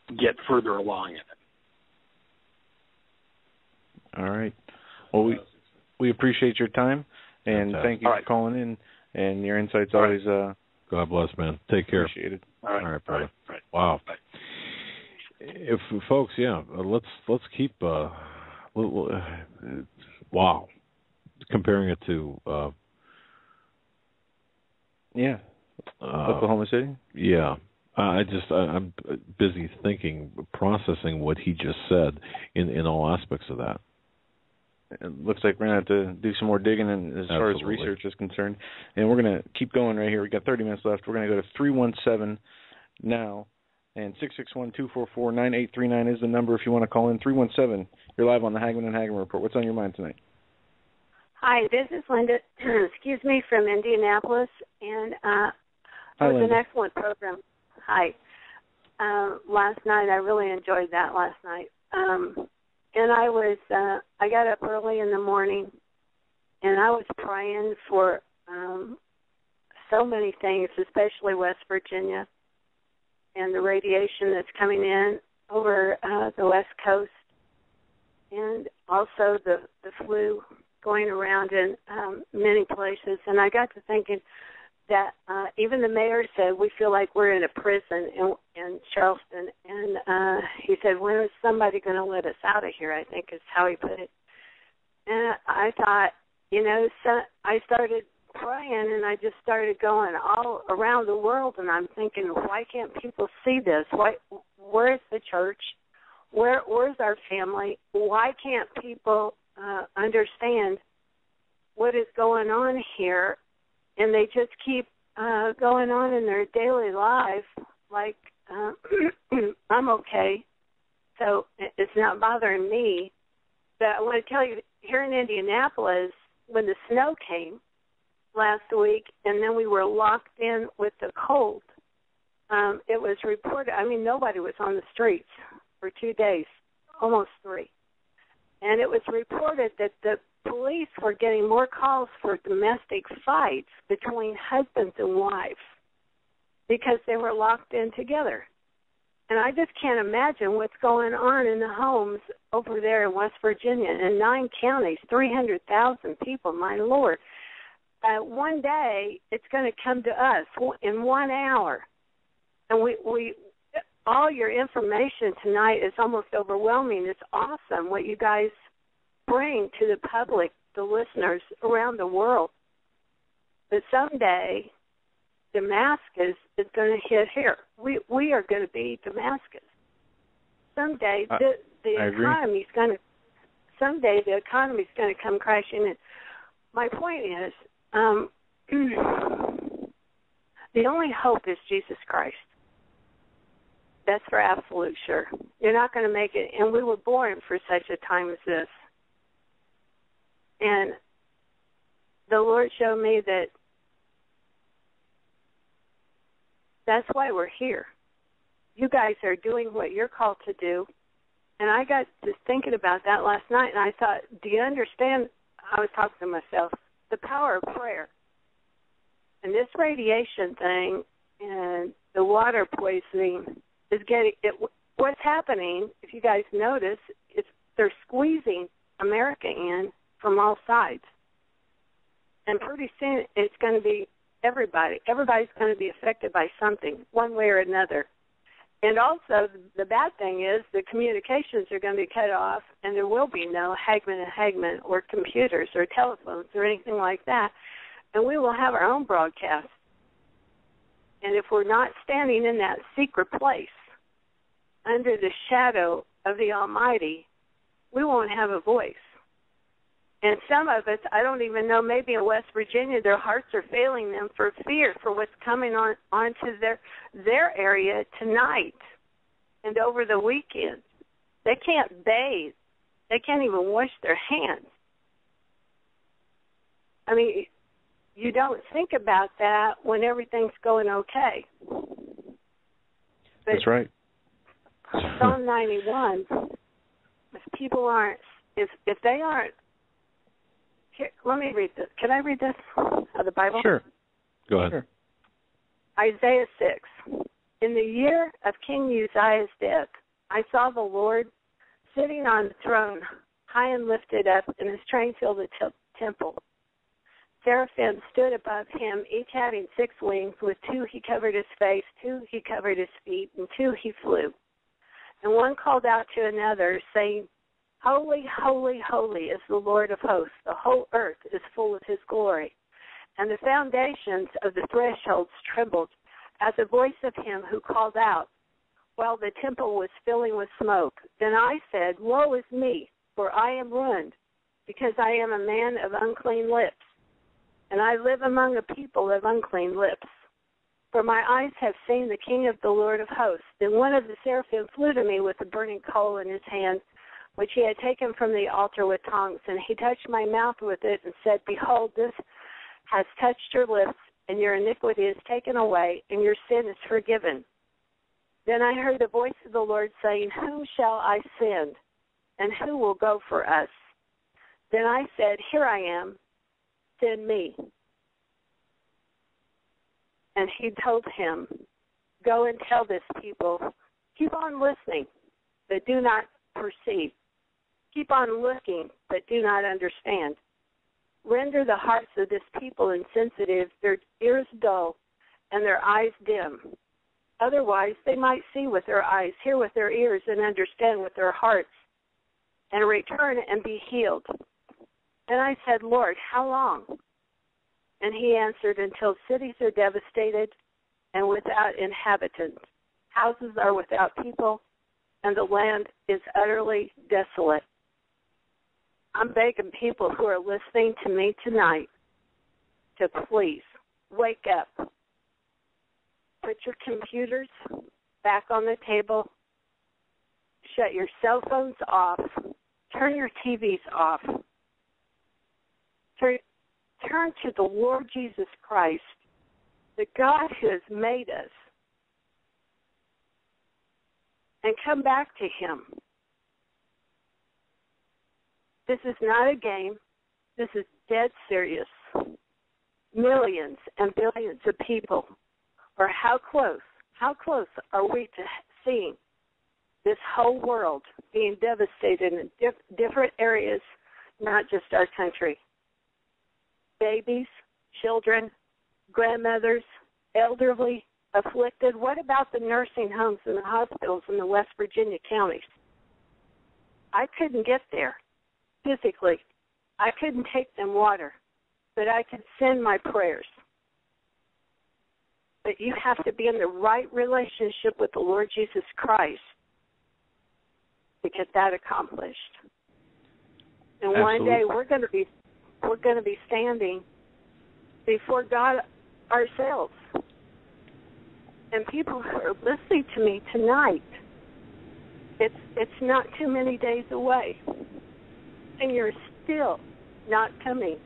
get further along in it. All right. Well, we appreciate your time, and thank you for calling in, and your insights always. God bless, man. Take care. Appreciate it. All right, brother. All right. Wow. Bye. If folks, let's keep. Wow. Comparing it to. Oklahoma City. Yeah. I'm busy processing what he just said in all aspects of that. It looks like we're going to have to do some more digging as far as research is concerned. And we're going to keep going right here. We've got 30 minutes left. We're going to go to 317 now. And 661-244-9839 is the number if you want to call in. 317. You're live on the Hagmann and Hagmann Report. What's on your mind tonight? Hi, this is Linda, from Indianapolis. And it was an excellent program. Hi. Last night, I really enjoyed that last night. And I got up early in the morning, and I was praying for so many things, especially West Virginia and the radiation that's coming in over the West Coast, and also the flu going around in many places. And I got to thinking that even the mayor said we feel like we're in a prison in Charleston. And he said, when is somebody going to let us out of here, I think is how he put it. And I thought, so I started praying, and I just started going all around the world, and I'm thinking, why can't people see this? Where's the church? Where's our family? Why can't people understand what is going on here? And they just keep going on in their daily life like, I'm okay, so it's not bothering me. But I want to tell you, here in Indianapolis, when the snow came last week, and then we were locked in with the cold, it was reported, nobody was on the streets for 2 days, almost 3. And it was reported that the police were getting more calls for domestic fights between husbands and wives because they were locked in together. And I just can't imagine what's going on in the homes over there in West Virginia. In 9 counties, 300,000 people, my Lord. One day, it's going to come to us in 1 hour. And we all your information tonight is almost overwhelming. It's awesome what you guys bring to the public, the listeners around the world. But someday, Damascus is going to hit here. We are going to be Damascus. Someday the economy's going to. Someday the economy's going to come crashing in. My point is, the only hope is Jesus Christ. That's for absolute sure. You're not going to make it, and we were born for such a time as this. And the Lord showed me that that's why we're here. You guys are doing what you're called to do. And I got to thinking about that last night, and I thought, do you understand? I was talking to myself, the power of prayer. And this radiation thing and the water poisoning is getting it. What's happening, if you guys notice, is they're squeezing America in from all sides. And pretty soon it's going to be everybody. Everybody's going to be affected by something, one way or another. And also, the bad thing is the communications are going to be cut off, and there will be no Hagmann and Hagmann or computers or telephones or anything like that. And we will have our own broadcast. And if we're not standing in that secret place under the shadow of the Almighty, we won't have a voice. And some of us, I don't even know, maybe in West Virginia, their hearts are failing them for fear for what's coming onto their area tonight and over the weekend. They can't bathe. They can't even wash their hands. I mean, you don't think about that when everything's going okay. But that's right. Psalm 91, if people aren't, if they aren't, here, let me read this. Can I read this out of the Bible? Sure. Go ahead. Sure. Isaiah 6. In the year of King Uzziah's death, I saw the Lord sitting on the throne, high and lifted up, and his train filled the temple. Seraphim stood above him, each having 6 wings. With 2 he covered his face, 2 he covered his feet, and 2 he flew. And one called out to another, saying, Holy, holy, holy is the Lord of hosts. The whole earth is full of his glory. And the foundations of the thresholds trembled at the voice of him who called out, while the temple was filling with smoke. Then I said, Woe is me, for I am ruined, because I am a man of unclean lips, and I live among a people of unclean lips. For my eyes have seen the King of the Lord of hosts. Then one of the seraphim flew to me with a burning coal in his hand, which he had taken from the altar with tongs, and he touched my mouth with it and said, Behold, this has touched your lips, and your iniquity is taken away, and your sin is forgiven. Then I heard the voice of the Lord saying, Whom shall I send, and who will go for us? Then I said, Here I am, send me. And he told him, Go and tell this people, keep on listening, but do not perceive. Keep on looking, but do not understand. Render the hearts of this people insensitive, their ears dull, and their eyes dim. Otherwise, they might see with their eyes, hear with their ears, and understand with their hearts, and return and be healed. And I said, Lord, how long? And he answered, Until cities are devastated and without inhabitants. Houses are without people, and the land is utterly desolate. I'm begging people who are listening to me tonight to please wake up. Put your computers back on the table. Shut your cell phones off. turn your TVs off. Turn to the Lord Jesus Christ, the God who has made us, and come back to him. This is not a game. This is dead serious. Millions and billions of people are how close are we to seeing this whole world being devastated in different areas, not just our country. Babies, children, grandmothers, elderly, afflicted. What about the nursing homes and the hospitals in the West Virginia counties? I couldn't get there physically. I couldn't take them water, but I could send my prayers. But you have to be in the right relationship with the Lord Jesus Christ to get that accomplished. And Absolutely. one day we're going to be standing before God ourselves. And people who are listening to me tonight, it's not too many days away. And you're still not coming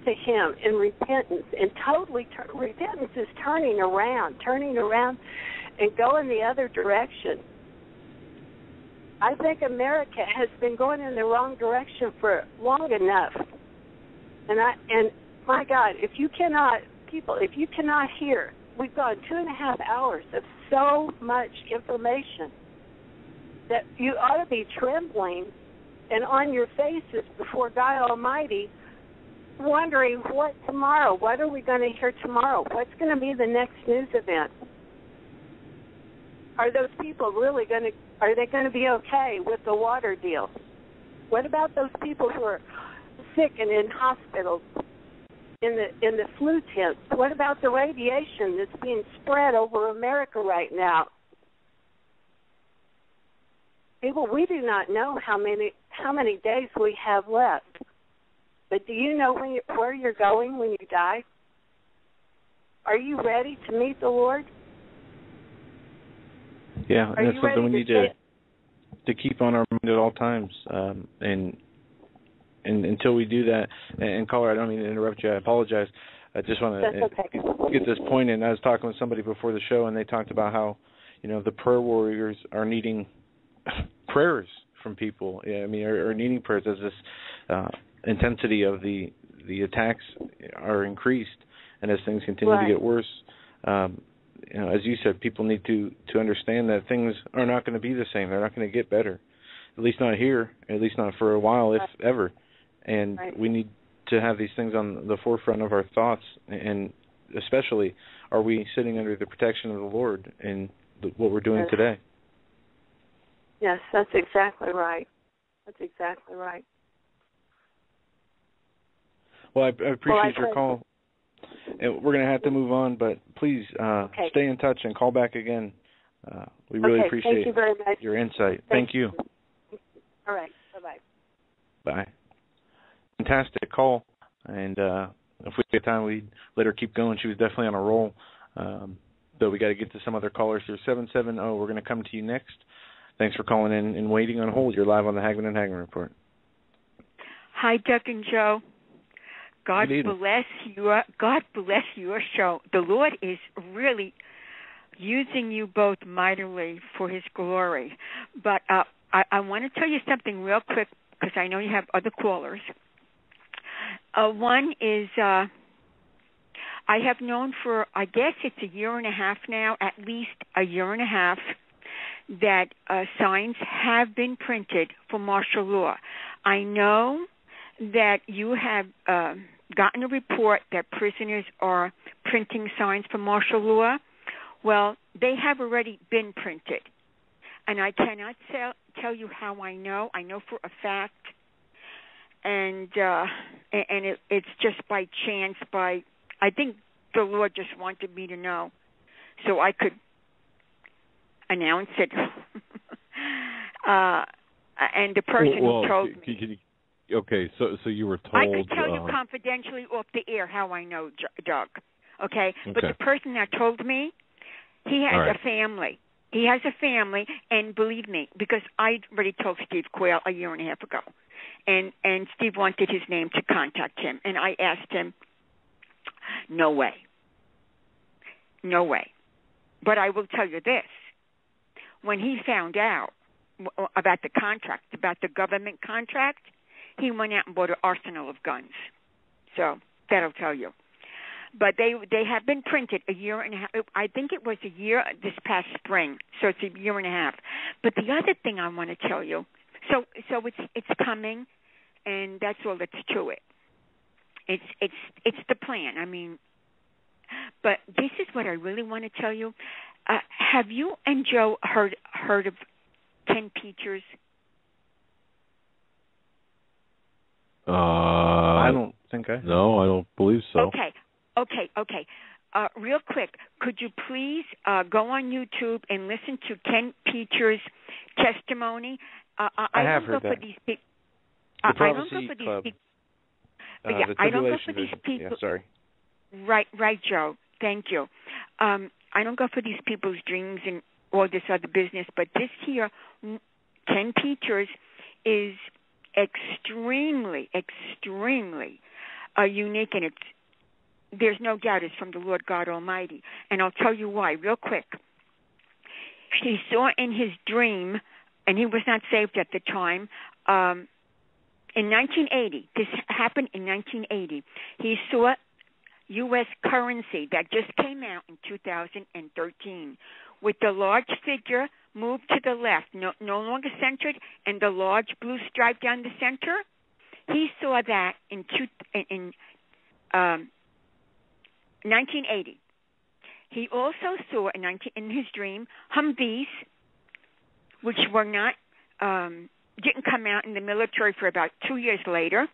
to him in repentance. And totally, repentance is turning around and going the other direction. I think America has been going in the wrong direction for long enough. And my God, if you cannot hear, we've gone 2.5 hours of so much information that you ought to be trembling and on your faces before God Almighty, wondering what are we going to hear tomorrow? What's going to be the next news event? Are those people are they going to be okay with the water deal? What about those people who are sick and in hospitals, in the flu tents? What about the radiation that's being spread over America right now? People, we do not know how many days we have left. But do you know where you're going when you die? Are you ready to meet the Lord? Yeah, and that's something we need to keep on our mind at all times. And until we do that, and caller, I don't mean to interrupt you. I apologize. I just want to get this point in. I was talking with somebody before the show, and they talked about how, the prayer warriors are needing prayers from people. Yeah, I mean, are needing prayers as this intensity of the attacks are increased, and as things continue to get worse. As you said, people need to understand that things are not going to be the same. They're not going to get better, at least not here, at least not for a while, if ever. And we need to have these things on the forefront of our thoughts, and especially, are we sitting under the protection of the Lord in what we're doing today? Yes, that's exactly right. That's exactly right. Well, I appreciate your call. And we're going to have to move on, but please stay in touch and call back again. We really appreciate Thank you very much. your insight. Thank you. All right. Bye-bye. Bye. Fantastic call. And if we get time, we'd let her keep going. She was definitely on a roll. But we got to get to some other callers here. 770, we're going to come to you next. Thanks for calling in and waiting on hold. You're live on the Hagmann and Hagmann Report. Hi, Doug and Joe. God bless your show. The Lord is really using you both mightily for his glory. But I want to tell you something real quick, because I know you have other callers. One is I have known for, I guess it's a year and a half now, at least a year and a half, that signs have been printed for martial law. I know that you have gotten a report that prisoners are printing signs for martial law. Well, they have already been printed. And I cannot tell you how I know. I know for a fact. And it's just by chance, I think the Lord just wanted me to know so I could announce it. And the person who told me. Okay, so you were told. I could tell you confidentially off the air how I know, Doug. Okay? But the person that told me, he has a family. He has a family, and believe me, because I already told Steve Quayle a year and a half ago, and Steve wanted his name to contact him, and I asked him, no way. No way. But I will tell you this. When he found out about the contract, about the government contract, he went out and bought an arsenal of guns. So that'll tell you. But they have been printed a year and a half. I think it was a year this past spring, so it's a year and a half. But the other thing I want to tell you, so it's coming, and that's all that's to it. It's the plan. I mean, but this is what I really want to tell you. Have you and Joe heard of Ken Peters? I don't think I have. No, I don't believe so. Okay. Real quick, could you please go on YouTube and listen to Ken Peters' testimony? I have heard that. The Prophecy Club. I don't go for these people. Yeah, sorry. Right, Joe. Thank you. I don't go for these people's dreams and all this other business, but this here, Ken Peters, is extremely unique, and there's no doubt it's from the Lord God Almighty. And I'll tell you why, real quick. He saw in his dream, and he was not saved at the time, in 1980, this happened in 1980, he saw U.S. currency that just came out in 2013 with the large figure moved to the left, no longer centered, and the large blue stripe down the center. He saw that in 1980. He also saw in his dream Humvees, which were not didn't come out in the military for about 2 years later.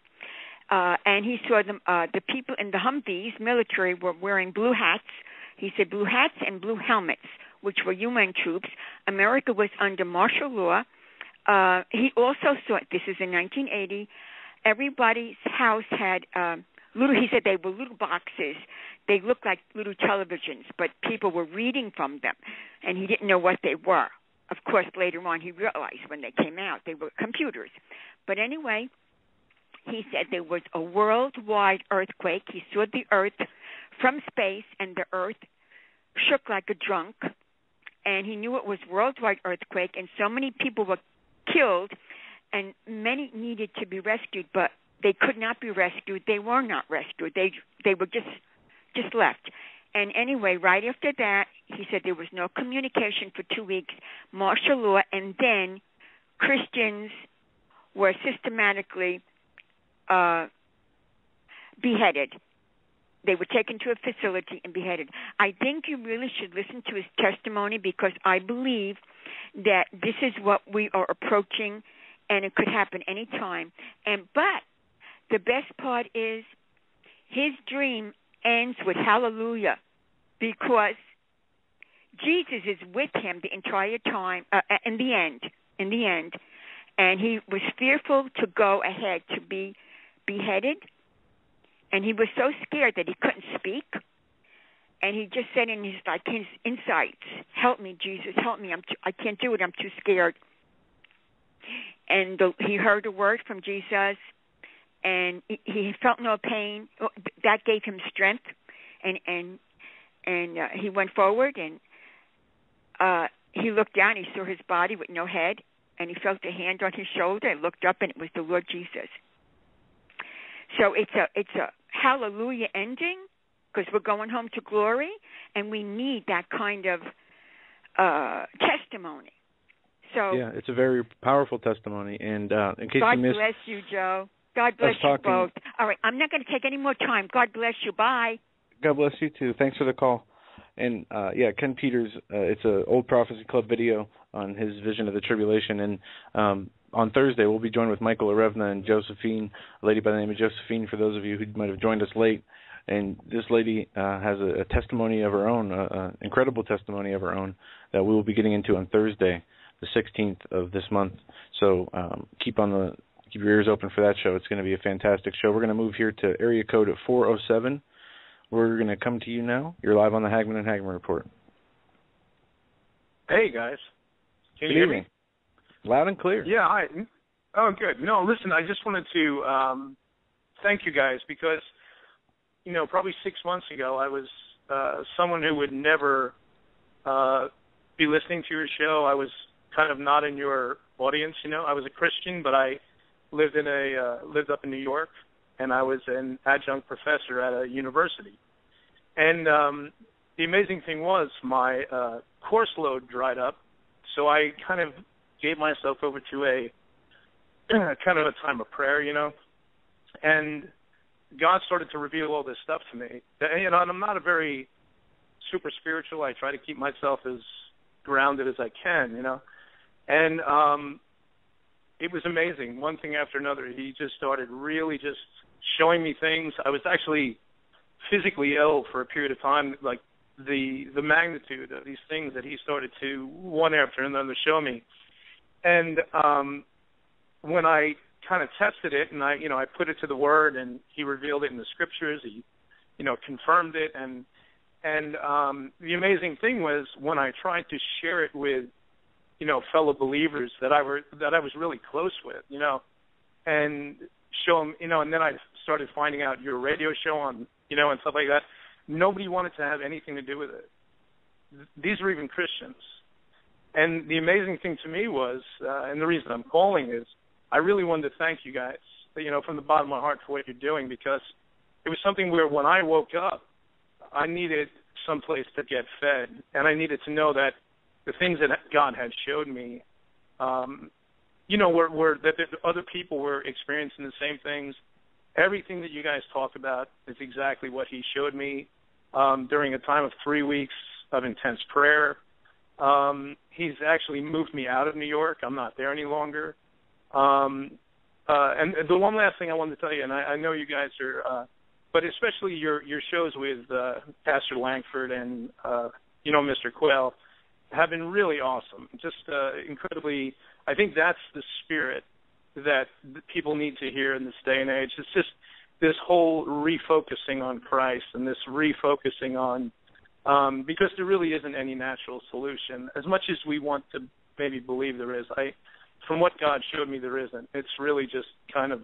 And he saw them. The people in the Humvees military were wearing blue hats. He said blue hats and blue helmets, which were UN troops. America was under martial law. He also saw, this is in 1980, everybody's house had he said they were little boxes. They looked like little televisions, but people were reading from them, and he didn't know what they were. Of course, later on, he realized when they came out, they were computers. But anyway, he said there was a worldwide earthquake. He saw the earth from space, and the earth shook like a drunk, and he knew it was worldwide earthquake, and so many people were killed, and many needed to be rescued, but they could not be rescued. They were not rescued. They were just left. And anyway, right after that, he said there was no communication for 2 weeks, martial law, and then Christians were systematically beheaded. They were taken to a facility and beheaded. I think you really should listen to his testimony, because I believe that this is what we are approaching, and it could happen any time. But the best part is his dream ends with hallelujah, because Jesus is with him the entire time, in the end, and he was fearful to go ahead to be beheaded, and he was so scared that he couldn't speak, and he just said in his insights, "Help me, Jesus, help me, I can't do it, I'm too scared." And he heard a word from Jesus, and he felt no pain. That gave him strength, and he went forward, and he looked down. He saw his body with no head, and he felt a hand on his shoulder, and looked up, and it was the Lord Jesus. So it's a hallelujah ending, because we're going home to glory, and we need that kind of testimony. So yeah, it's a very powerful testimony. And in case God you missed, bless you, Joe. God bless you both. All right, I'm not going to take any more time. God bless you. Bye. God bless you too. Thanks for the call. And Ken Peters, it's an Old Prophecy Club video on his vision of the tribulation. And on Thursday, we'll be joined with Michael Arevna and Josephine, a lady by the name of Josephine, for those of you who might have joined us late. And this lady has a testimony of her own, incredible testimony of her own, that we will be getting into on Thursday, the 16th of this month. So keep your ears open for that show. It's going to be a fantastic show. We're going to move here to area code 407. We're going to come to you now. You're live on the Hagmann and Hagmann Report. Hey, guys. Can you Good hear evening. me? Loud and clear. Yeah, hi. Oh, good. No, listen, I just wanted to thank you guys because, probably 6 months ago, I was someone who would never be listening to your show. I was kind of not in your audience, I was a Christian, but I lived up in New York, and I was an adjunct professor at a university. And the amazing thing was my course load dried up, so I kind of gave myself over to a kind of a time of prayer, and God started to reveal all this stuff to me. And I'm not a very super spiritual. I try to keep myself as grounded as I can, And it was amazing. One thing after another, he just started really just showing me things. I was actually physically ill for a period of time, like the magnitude of these things that he started to, one after another, show me. And when I kind of tested it and I put it to the Word and he revealed it in the Scriptures, he, confirmed it. And the amazing thing was when I tried to share it with, fellow believers that I was really close with, and show them, and then I started finding out your radio show on, and stuff like that. Nobody wanted to have anything to do with it. These were even Christians. And the amazing thing to me was, and the reason I'm calling is, I really wanted to thank you guys, from the bottom of my heart for what you're doing, because it was something where when I woke up, I needed someplace to get fed, and I needed to know that the things that God had showed me, were that other people were experiencing the same things. Everything that you guys talk about is exactly what he showed me during a time of 3 weeks of intense prayer. He's actually moved me out of New York. I'm not there any longer. And the one last thing I wanted to tell you, and I know you guys are, but especially your shows with Pastor Langford and, Mr. Quayle have been really awesome. Just incredibly, I think that's the spirit that people need to hear in this day and age. It's just this whole refocusing on Christ and this refocusing on, because there really isn't any natural solution. As much as we want to maybe believe there is, from what God showed me, there isn't. It's really just kind of,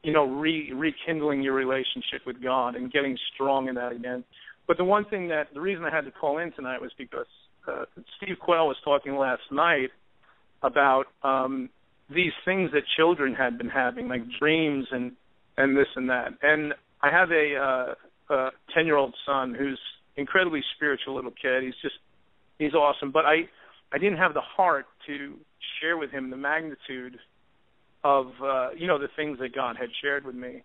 rekindling your relationship with God and getting strong in that again. But the reason I had to call in tonight was because Steve Quayle was talking last night about these things that children had been having, like dreams and this and that. And I have a 10-year-old son who's incredibly spiritual little kid. He's awesome. But I didn't have the heart to share with him the magnitude of, the things that God had shared with me.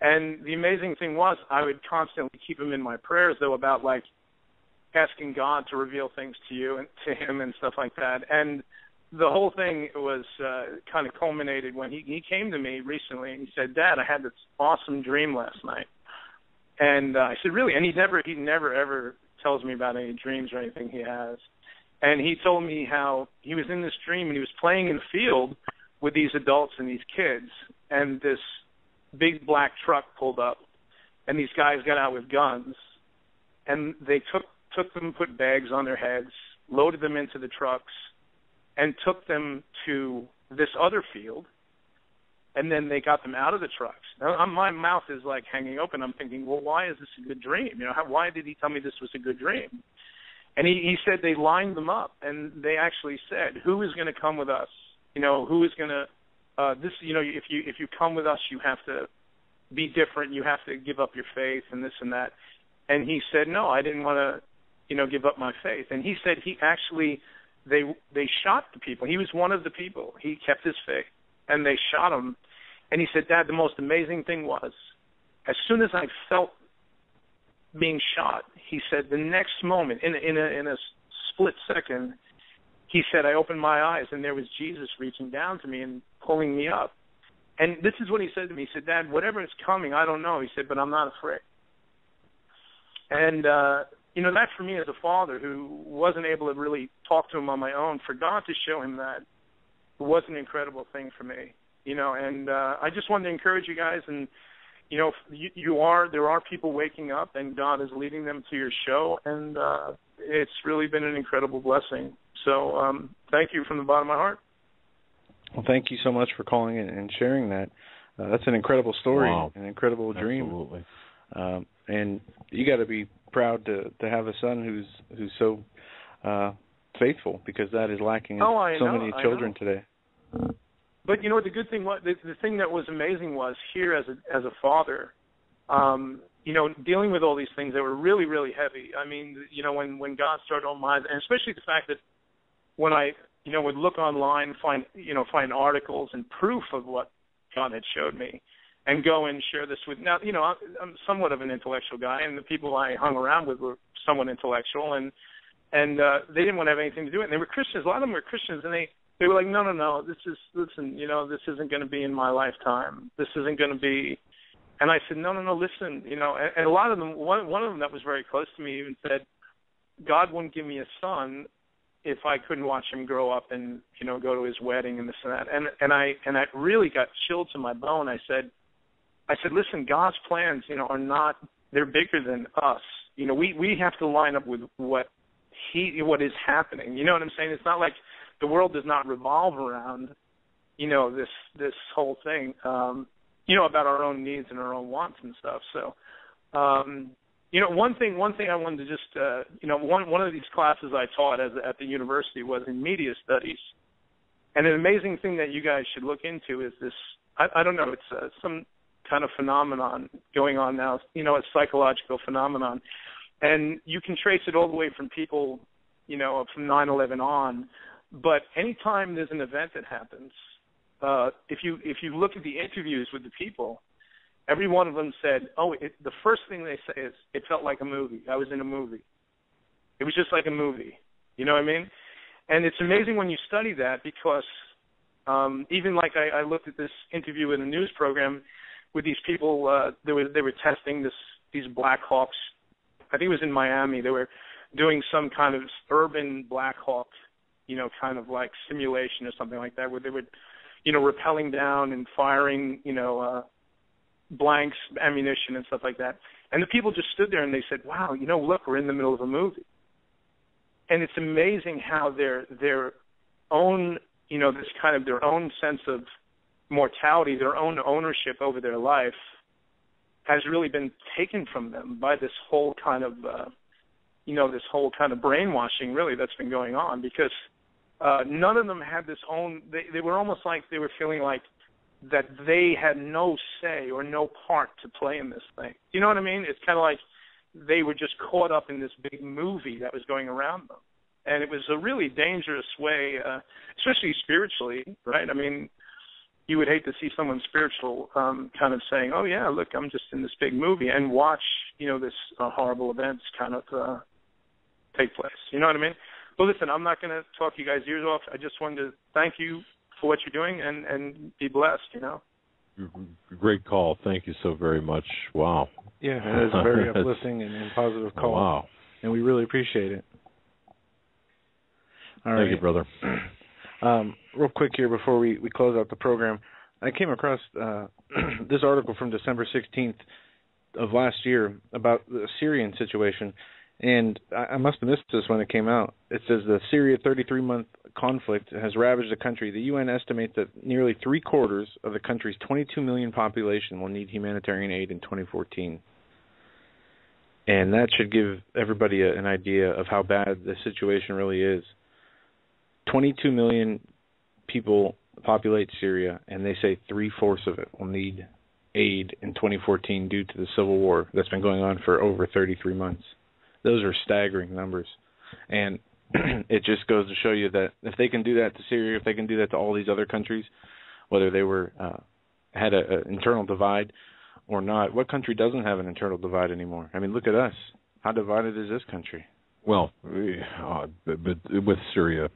And the amazing thing was I would constantly keep him in my prayers, though, about, like, asking God to reveal things to you and to him and stuff like that. And the whole thing was kind of culminated when he came to me recently and he said, "Dad, I had this awesome dream last night." And I said, "Really?" And he never ever tells me about any dreams or anything he has. And he told me how he was in this dream and he was playing in the field with these adults and these kids, and this big black truck pulled up, and these guys got out with guns, and they took them, put bags on their heads, loaded them into the trucks, and took them to this other field, and then they got them out of the trucks. Now, my mouth is like hanging open. I'm thinking, well, why is this a good dream? Why did he tell me this was a good dream? And he said they lined them up, and they actually said, who is going to come with us? Who is going to if you come with us, you have to be different. You have to give up your faith and this and that. And he said, no, I didn't want to, give up my faith. And he said he actually, they shot the people. He was one of the people. He kept his faith, and they shot him. And he said, Dad, the most amazing thing was, as soon as I felt being shot, he said the next moment, in a split second, he said, I opened my eyes, and there was Jesus reaching down to me and pulling me up. And this is what he said to me. He said, Dad, whatever is coming, I don't know. He said, but I'm not afraid. And, that for me as a father who wasn't able to really talk to him on my own, for God to show him that was an incredible thing for me. And I just wanted to encourage you guys, and, there are people waking up, and God is leading them to your show, and it's really been an incredible blessing. So thank you from the bottom of my heart. Well, thank you so much for calling and sharing that. That's an incredible story, wow. An incredible dream. Absolutely. And you got to be proud to have a son who's so faithful, because that is lacking in so many children today. But you know what the good thing was? The thing that was amazing was here as a father, you know, dealing with all these things that were really, really heavy. I mean, you know, when God started on my, and especially the fact that when I, you know, would look online, find articles and proof of what God had showed me, and go and share this with. Now, you know, I'm somewhat of an intellectual guy, and the people I hung around with were somewhat intellectual, and they didn't want to have anything to do with it. And they were Christians. A lot of them were Christians, and they were like, no, listen, you know, this isn't going to be in my lifetime. This isn't going to be. And I said, no, listen, you know. And a lot of them, one of them that was very close to me even said, God wouldn't give me a son if I couldn't watch him grow up and, you know, go to his wedding and this and that. And I really got chilled to my bone. I said, listen, God's plans, you know, they're bigger than us. You know, we have to line up with what is happening. You know what I'm saying? It's not like the world does not revolve around, you know, this whole thing, you know, about our own needs and our own wants and stuff. So, you know, one thing I wanted to just, you know, one of these classes I taught at the university was in media studies. And an amazing thing that you guys should look into is this, I don't know, it's some kind of phenomenon going on now, you know, a psychological phenomenon. And you can trace it all the way from people, you know, from 9/11 on. But anytime there's an event that happens, if you look at the interviews with the people, every one of them said, the first thing they say is, it felt like a movie. I was in a movie. It was just like a movie. You know what I mean? And it's amazing when you study that, because even like I looked at this interview in a news program with these people, they were testing these Black Hawks. I think it was in Miami. They were doing some kind of urban Black Hawk, you know, kind of like simulation or something like that, where they would, you know, rappelling down and firing, you know, blanks, ammunition and stuff like that. And the people just stood there and they said, wow, you know, look, we're in the middle of a movie. And it's amazing how their own, you know, this kind of their own sense of mortality, their own ownership over their life has really been taken from them by this whole kind of, you know, this whole kind of brainwashing really that's been going on, because none of them had this own, they were almost like they were feeling like that they had no say or no part to play in this thing. You know what I mean? It's kind of like they were just caught up in this big movie that was going around them. And it was a really dangerous way, especially spiritually, right? I mean, you would hate to see someone spiritual kind of saying, oh, yeah, look, I'm just in this big movie, and watch, you know, this horrible events kind of take place. You know what I mean? Well, listen, I'm not going to talk you guys' ears off. I just wanted to thank you for what you're doing and be blessed, you know. Great call. Thank you so very much. Wow. Yeah, it is a very uplifting and positive call. Wow. And we really appreciate it. All right. Thank you, brother. Real quick here before we close out the program, I came across this article from December 16th of last year about the Syrian situation, and I must have missed this when it came out. It says the Syria 33-month conflict has ravaged the country. The UN estimates that nearly 3/4 of the country's 22 million population will need humanitarian aid in 2014. And that should give everybody an idea of how bad the situation really is. 22 million people populate Syria, and they say 3/4 of it will need aid in 2014 due to the civil war that's been going on for over 33 months. Those are staggering numbers. And it just goes to show you that if they can do that to Syria, if they can do that to all these other countries, whether they were had an internal divide or not, what country doesn't have an internal divide anymore? I mean, look at us. How divided is this country? Well, but with Syria,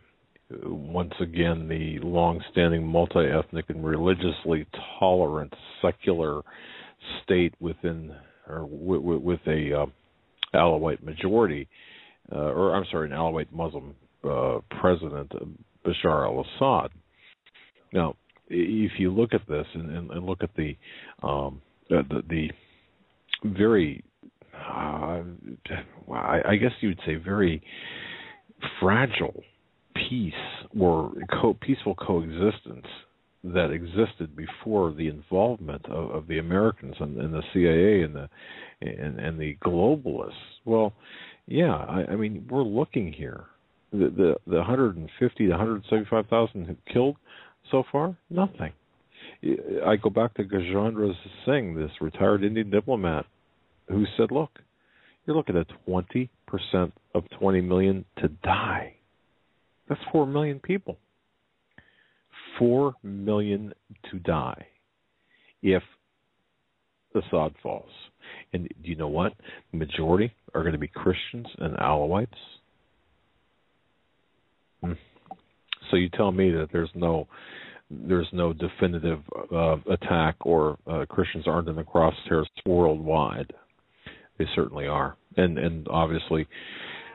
once again, the long-standing multi-ethnic and religiously tolerant secular state within, or with a Alawite majority, an Alawite Muslim president, Bashar al-Assad. Now, if you look at this and look at the very I guess you'd say very fragile peace or peaceful coexistence that existed before the involvement of the Americans and the CIA and the globalists. Well, yeah, I mean, we're looking here. The 150 to 175,000 killed so far, nothing. I go back to Gajendra Singh, this retired Indian diplomat, who said, look, you're looking at 20% of 20 million to die. That's 4 million people. 4 million to die if Assad falls. And do you know what? The majority are going to be Christians and Alawites. So you tell me that there's no definitive attack, or Christians aren't in the crosshairs worldwide. They certainly are, and obviously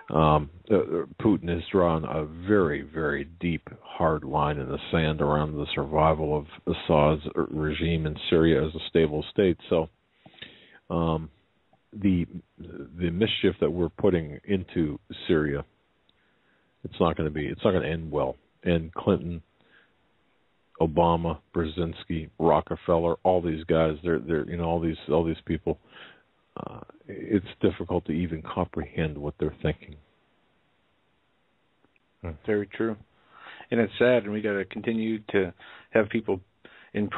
Putin has drawn a very, very deep, hard line in the sand around the survival of Assad's regime in Syria as a stable state. So the mischief that we're putting into Syria, it's not going to end well. And Clinton, Obama, Brzezinski, Rockefeller, all these guys, they're all these people. It's difficult to even comprehend what they're thinking. Very true, and it's sad. And we got to continue to have people in prayer